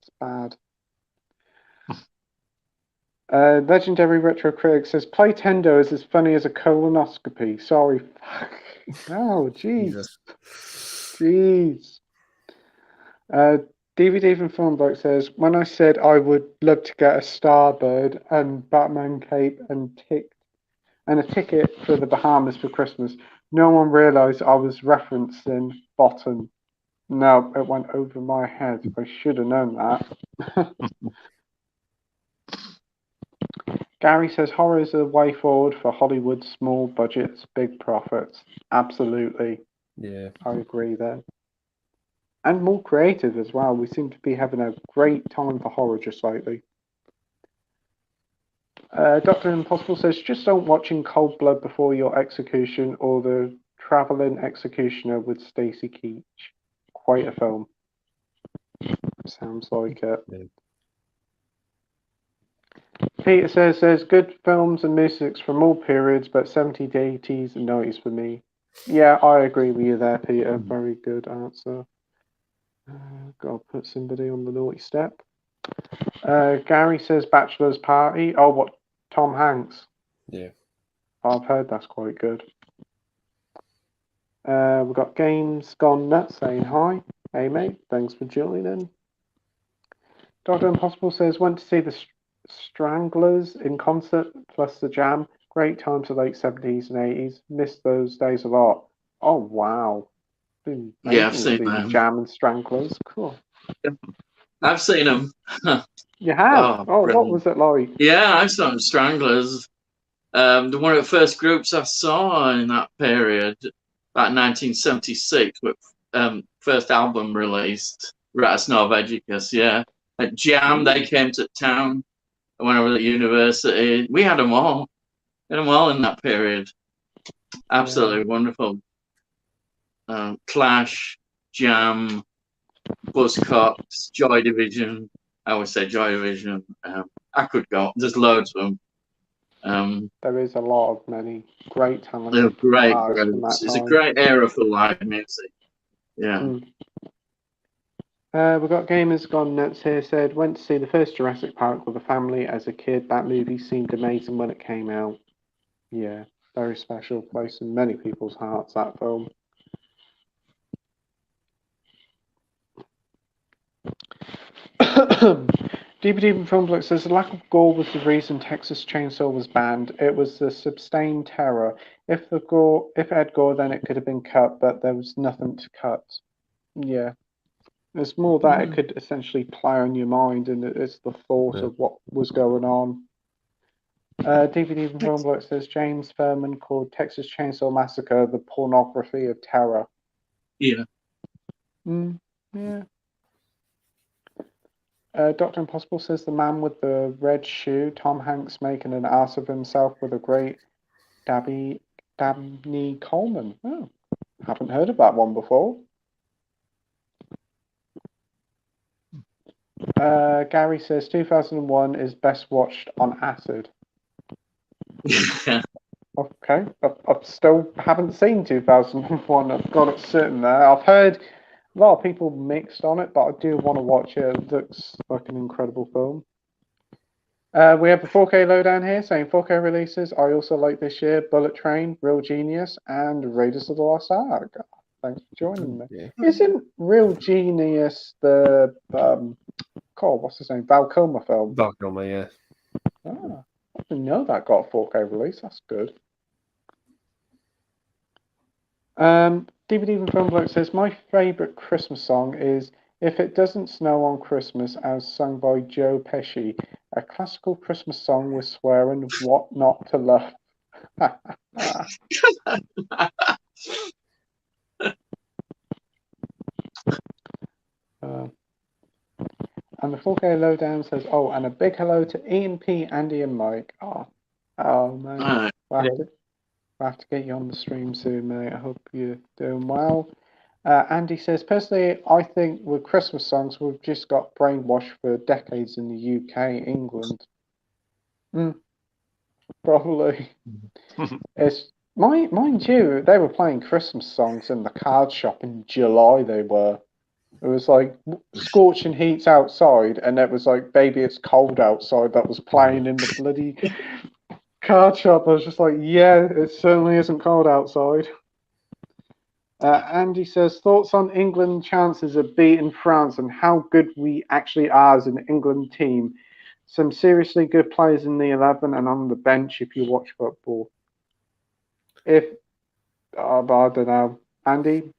it's bad. Legendary Retro Critic says, Playtendo is as funny as a colonoscopy. Sorry. Oh, jeez. Jeez. DVD from Thornbrook says, when I said I would love to get a Starbird and Batman cape and a ticket for the Bahamas for Christmas, no one realised I was referencing Bottom. No, it went over my head. I should have known that. Gary says horror is a way forward for Hollywood, small budgets, big profits. Absolutely. Yeah. I agree there. And more creative as well. We seem to be having a great time for horror just lately. Dr. Impossible says, just don't watch In Cold Blood Before Your Execution or The Travelling Executioner with Stacey Keach. Quite a film. Sounds like it. Yeah. Peter says there's good films and music from all periods, but 70s, 80s, and 90s for me. Yeah, I agree with you there, Peter. Very good answer. Gotta put somebody on the naughty step. Gary says Bachelor's Party. Oh, what? Tom Hanks? Yeah. I've heard that's quite good. We've got Games Gone Nuts saying hi. Hey, mate. Thanks for joining. Dr. Impossible says, went to see the Stranglers in concert plus the Jam. Great times of late 70s and 80s. Missed those days a lot. Oh, wow. Yeah, I've seen them. Jam and Stranglers. Cool. I've seen them. You have? Oh, what was it like? Yeah, I've seen Stranglers. One of the first groups I saw in that period, about 1976, with first album released, Ras Norvegicus, yeah. At Jam, they came to town when I was at university. We had them all. We had them all in that period. Absolutely wonderful. Clash, Jam, Buzzcocks, Joy Division. I would say Joy Division. I could go. There's loads of them. There is a lot of many great talent. They're great groups. It's a great era for live music. Yeah. We've got Gamers Gone Nuts here. Said, went to see the first Jurassic Park with a family as a kid. That movie seemed amazing when it came out. Yeah, very special place in many people's hearts, that film. DVD from Film Block says the lack of gore was the reason Texas Chainsaw was banned. It was the sustained terror. If it had gore, then it could have been cut, but there was nothing to cut. Yeah. It's more that it could essentially play on your mind, and it's the thought of what was going on. DVD from Film Block says James Furman called Texas Chainsaw Massacre the pornography of terror. Yeah. Yeah. Dr. Impossible says the man with the red shoe, Tom Hanks making an ass of himself with a great Dabney Coleman. Oh, haven't heard of that one before. Gary says 2001 is best watched on acid. Okay, I still haven't seen 2001. I've got it sitting there. I've heard a lot of people mixed on it, but I do want to watch it. It looks like an incredible film. We have a 4K lowdown here saying 4K releases. I also like this year Bullet Train, Real Genius, and Raiders of the Lost Ark. Thanks for joining me. Yeah. Isn't Real Genius the what's his name? Val Kilmer film? Val Kilmer, yeah. Ah, I didn't know that got a 4K release. That's good. DVD from Film Bloke says my favourite Christmas song is "If It Doesn't Snow on Christmas," as sung by Joe Pesci, a classical Christmas song with swearing, what not to love. And the 4K lowdown says, "Oh, and a big hello to Ian P, Andy, and Mike." Oh man, we'll have to get you on the stream soon, mate. I hope you're doing well. Andy says, personally, I think with Christmas songs, we've just got brainwashed for decades in the UK, England. Probably. It's mind you, they were playing Christmas songs in the card shop in July. They were. It was like scorching heats outside, and it was like "Baby, It's Cold Outside" that was playing in the bloody card shop. I was just like, yeah, it certainly isn't cold outside. Andy says, thoughts on England chances of beating France and how good we actually are as an England team. Some seriously good players in the 11 and on the bench if you watch football. I don't know. Andy?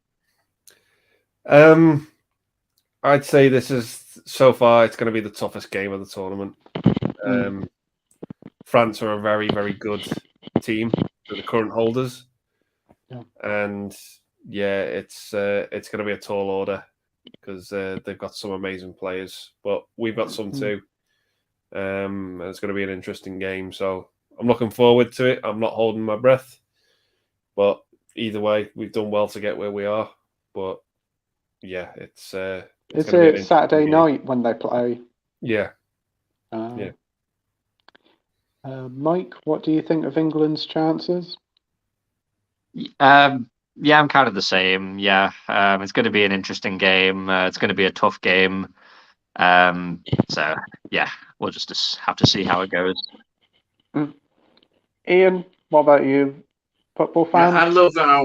I'd say this is, so far, it's going to be the toughest game of the tournament. France are a very, very good team for the current holders. Yeah. And yeah, it's going to be a tall order because they've got some amazing players, but we've got some too. And it's going to be an interesting game. So I'm looking forward to it. I'm not holding my breath, but either way, we've done well to get where we are. But yeah, it's is it Saturday night when they play? Yeah. Yeah. Mike, what do you think of England's chances? Yeah, I'm kind of the same. Yeah, it's going to be an interesting game. It's going to be a tough game. So yeah, we'll just have to see how it goes. Ian, what about you? Football fan? I love how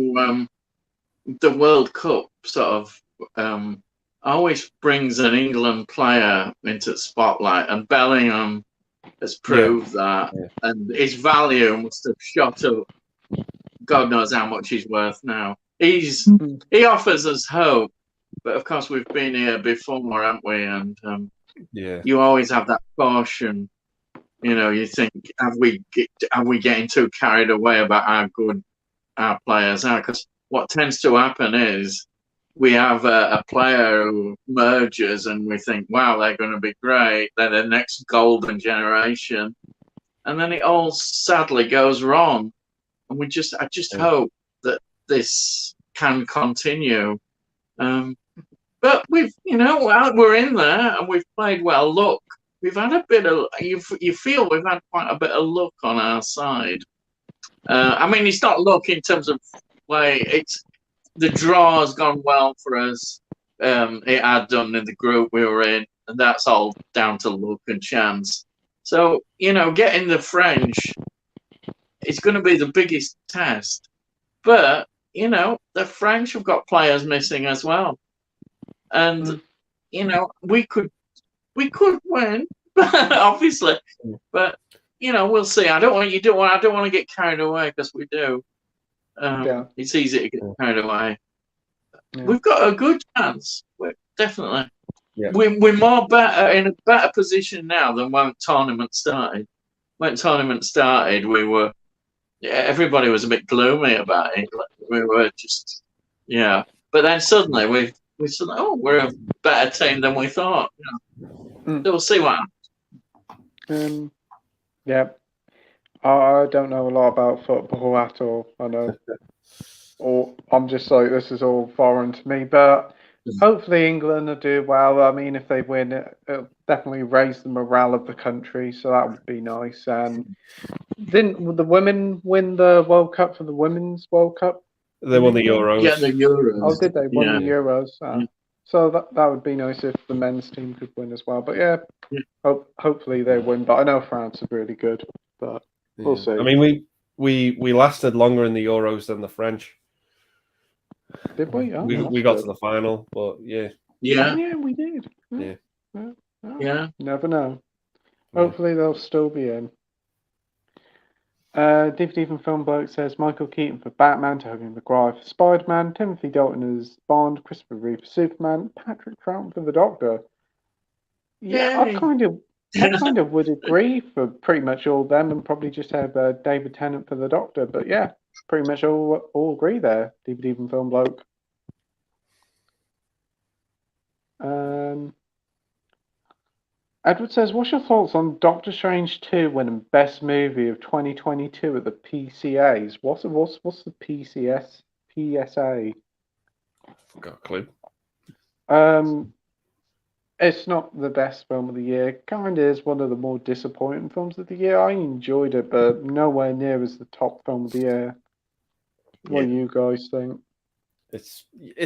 the World Cup sort of always brings an England player into the spotlight, and Bellingham has proved that, and his value must have shot up. God knows how much he's worth now. He offers us hope, but of course we've been here before, haven't we? And you always have that caution. You know, you think, are we getting too carried away about how good our players are? Because what tends to happen is we have a player who merges, and we think, wow, they're going to be great. They're the next golden generation, and then it all sadly goes wrong. And I just hope that this can continue. But we're in there and we've played well. Look, we've had a bit of, you feel we've had quite a bit of luck on our side. I mean, it's not luck in terms of play. The draw has gone well for us. It had done in the group we were in, and that's all down to luck and chance. So, getting the French, it's going to be the biggest test. But, the French have got players missing as well. And, we could win, obviously. But we'll see. I don't want to get carried away because we do. It's easy to get carried away. Yeah. We've got a good chance. Definitely. Yeah. We're in a better position now than when tournament started. When tournament started, everybody was a bit gloomy about it. We were just, But then suddenly we're a better team than we thought. So we'll see what happens. Yeah. I don't know a lot about football at all. I know, or I'm just like, this is all foreign to me. But hopefully England will do well. I mean, if they win, it'll definitely raise the morale of the country. So that would be nice. And didn't the women win the World Cup for the Women's World Cup? They won the Euros. Yeah, the Euros. Oh, did they won the Euros? Yeah. So that would be nice if the men's team could win as well. But hopefully they win. But I know France is really good. But we'll see. I mean, we lasted longer in the Euros than the French. Did we? Oh, we got to the final, but yeah, we did. Yeah. Never know. Hopefully they'll still be in. David Even Film Bloke says Michael Keaton for Batman, Tobey Maguire for Spider-Man, Timothy Dalton as Bond, Christopher Reeve for Superman, Patrick Troughton for the Doctor. Yeah, I kind of would agree for pretty much all of them, and probably just have David Tennant for the Doctor. But yeah, pretty much all agree there. David Even Film Bloke. Edward says, what's your thoughts on Doctor Strange 2 winning Best Movie of 2022 at the PCAs? What's the PSA? Got a clue. It's not the best film of the year. Kind of is one of the more disappointing films of the year. I enjoyed it, but nowhere near as the top film of the year. What do you guys think? It's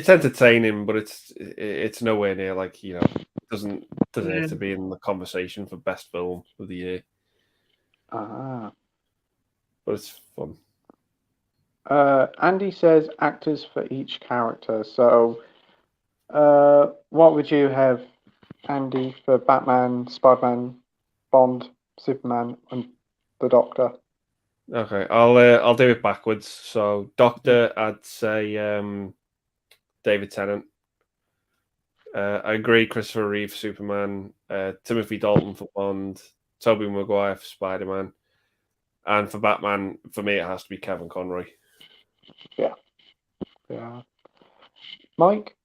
entertaining, but it's nowhere near doesn't deserve to be in the conversation for best film of the year. But it's fun. Andy says actors for each character. So, what would you have, Andy, for Batman, Spider-Man, Bond, Superman, and the Doctor? Okay, I'll do it backwards. So, Doctor, I'd say David Tennant. I agree, Christopher Reeve, Superman, Timothy Dalton for Bond, Tobey Maguire for Spider-Man, and for Batman, for me, it has to be Kevin Conroy. Yeah. Mike?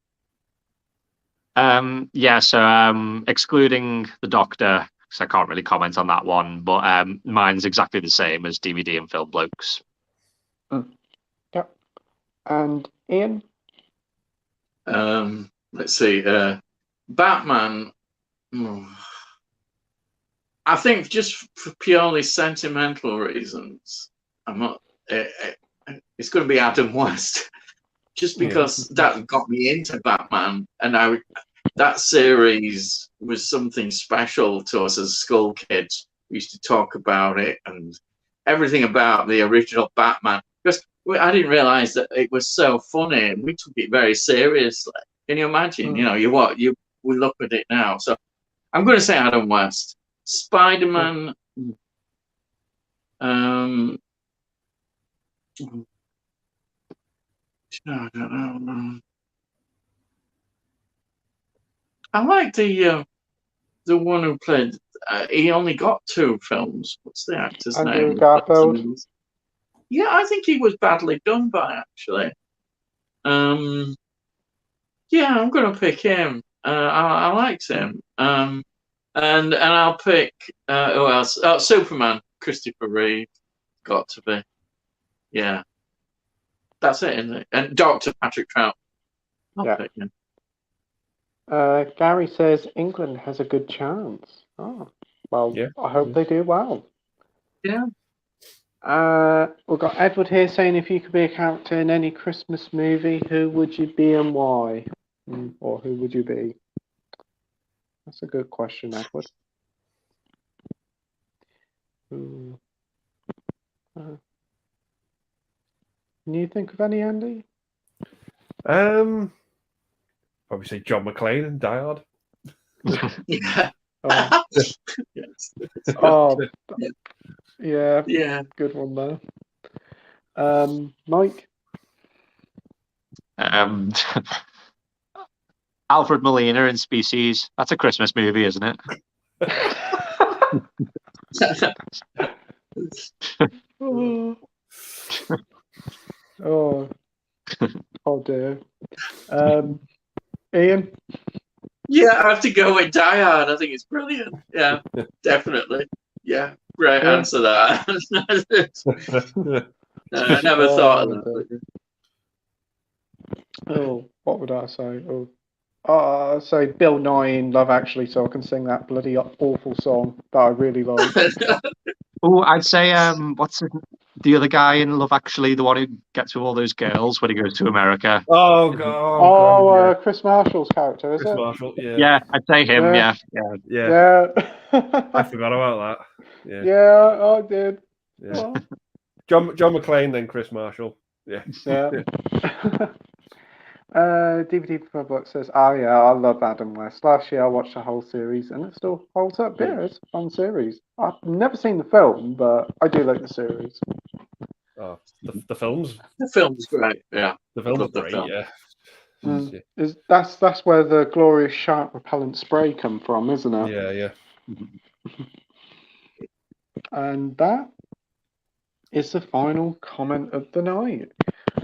So excluding the Doctor, because I can't really comment on that one, but mine's exactly the same as DVD and Film Blokes. Yeah. And Ian? Let's see. Batman. I think just for purely sentimental reasons, I'm not. It's going to be Adam West, just because that got me into Batman, and that series was something special to us as school kids. We used to talk about it and everything about the original Batman, because I didn't realize that it was so funny. We took it very seriously. Can you imagine? We look at it now. So I'm going to say Adam West. Spider-Man. I don't know. I like the one who played. He only got 2 films. What's the actor's name? Andrew Garfield. Yeah, I think he was badly done by, actually. Yeah, I'm going to pick him. I liked him. And I'll pick who else? Superman, Christopher Reeve. Got to be. Yeah. That's it, isn't it? And Dr. Patrick Troughton. I'll pick him. Gary says England has a good chance. Oh, well, yeah. I hope they do well. Yeah. We've got Edward here saying if you could be a character in any Christmas movie, who would you be and why? Or who would you be? That's a good question, Edward. Can you think of any, Andy? Probably say John McClane and Die Hard. Yeah. Oh, Yes. oh, Yeah. yeah, good one there. Mike? Alfred Molina in Species. That's a Christmas movie, isn't it? Oh, oh, oh dear. Ian? Yeah, I have to go with Die Hard. I think it's brilliant. Yeah, definitely. Yeah, great Yeah. answer that. I never thought of Oh, that. Oh, what would I say? I'd say Bill Nye in Love Actually, so I can sing that bloody awful song that I really like. Oh, I'd say what's the other guy in Love Actually, the one who gets with all those girls when he goes to America? Oh god, yeah. Chris Marshall's character, is Chris it? Marshall, yeah. Yeah, I'd say him. Yeah. Yeah. I forgot about that. Yeah. Yeah, I did. Yeah. Oh. John McClane, then Chris Marshall. Yeah. Yeah. DVD for Book says, "Oh yeah, I love Adam West. Last year I watched the whole series, and it still holds up. Yeah, it's a fun series. I've never seen the film, but I do like the series." Oh, the films. The film's great. Yeah, The film's love the great. film. Yeah. Is that's where the glorious shark repellent spray come from, isn't it? Yeah. And that is the final comment of the night.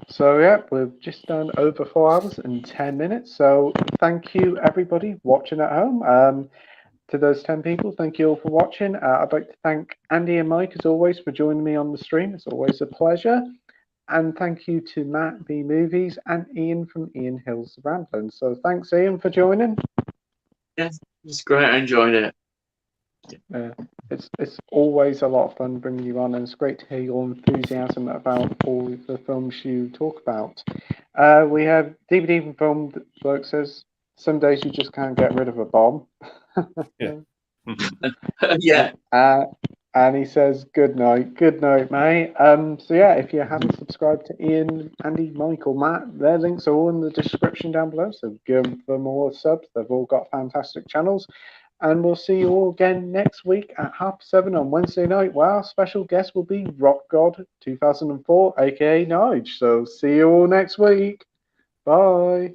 So yeah, we've just done over 4 hours and 10 minutes. So thank you everybody watching at home. To those 10 people, thank you all for watching. I'd like to thank Andy and Mike as always for joining me on the stream. It's always a pleasure. And thank you to Matt B Movies and Ian from Ian Hills Ramblin'. So thanks Ian for joining. Yes, it's great. I enjoyed it. It's always a lot of fun bringing you on, and it's great to hear your enthusiasm about all the films you talk about. We have DVD and film bloke says some days you just can't get rid of a bomb. Yeah. Yeah. And he says good night, mate. So yeah, if you haven't subscribed to Ian, Andy, Mike, or Matt, their links are all in the description down below. So give them all a sub. They've all got fantastic channels. And we'll see you all again next week at 7:30 on Wednesday night, where our special guest will be Rock God 2004, aka Nige. So see you all next week. Bye.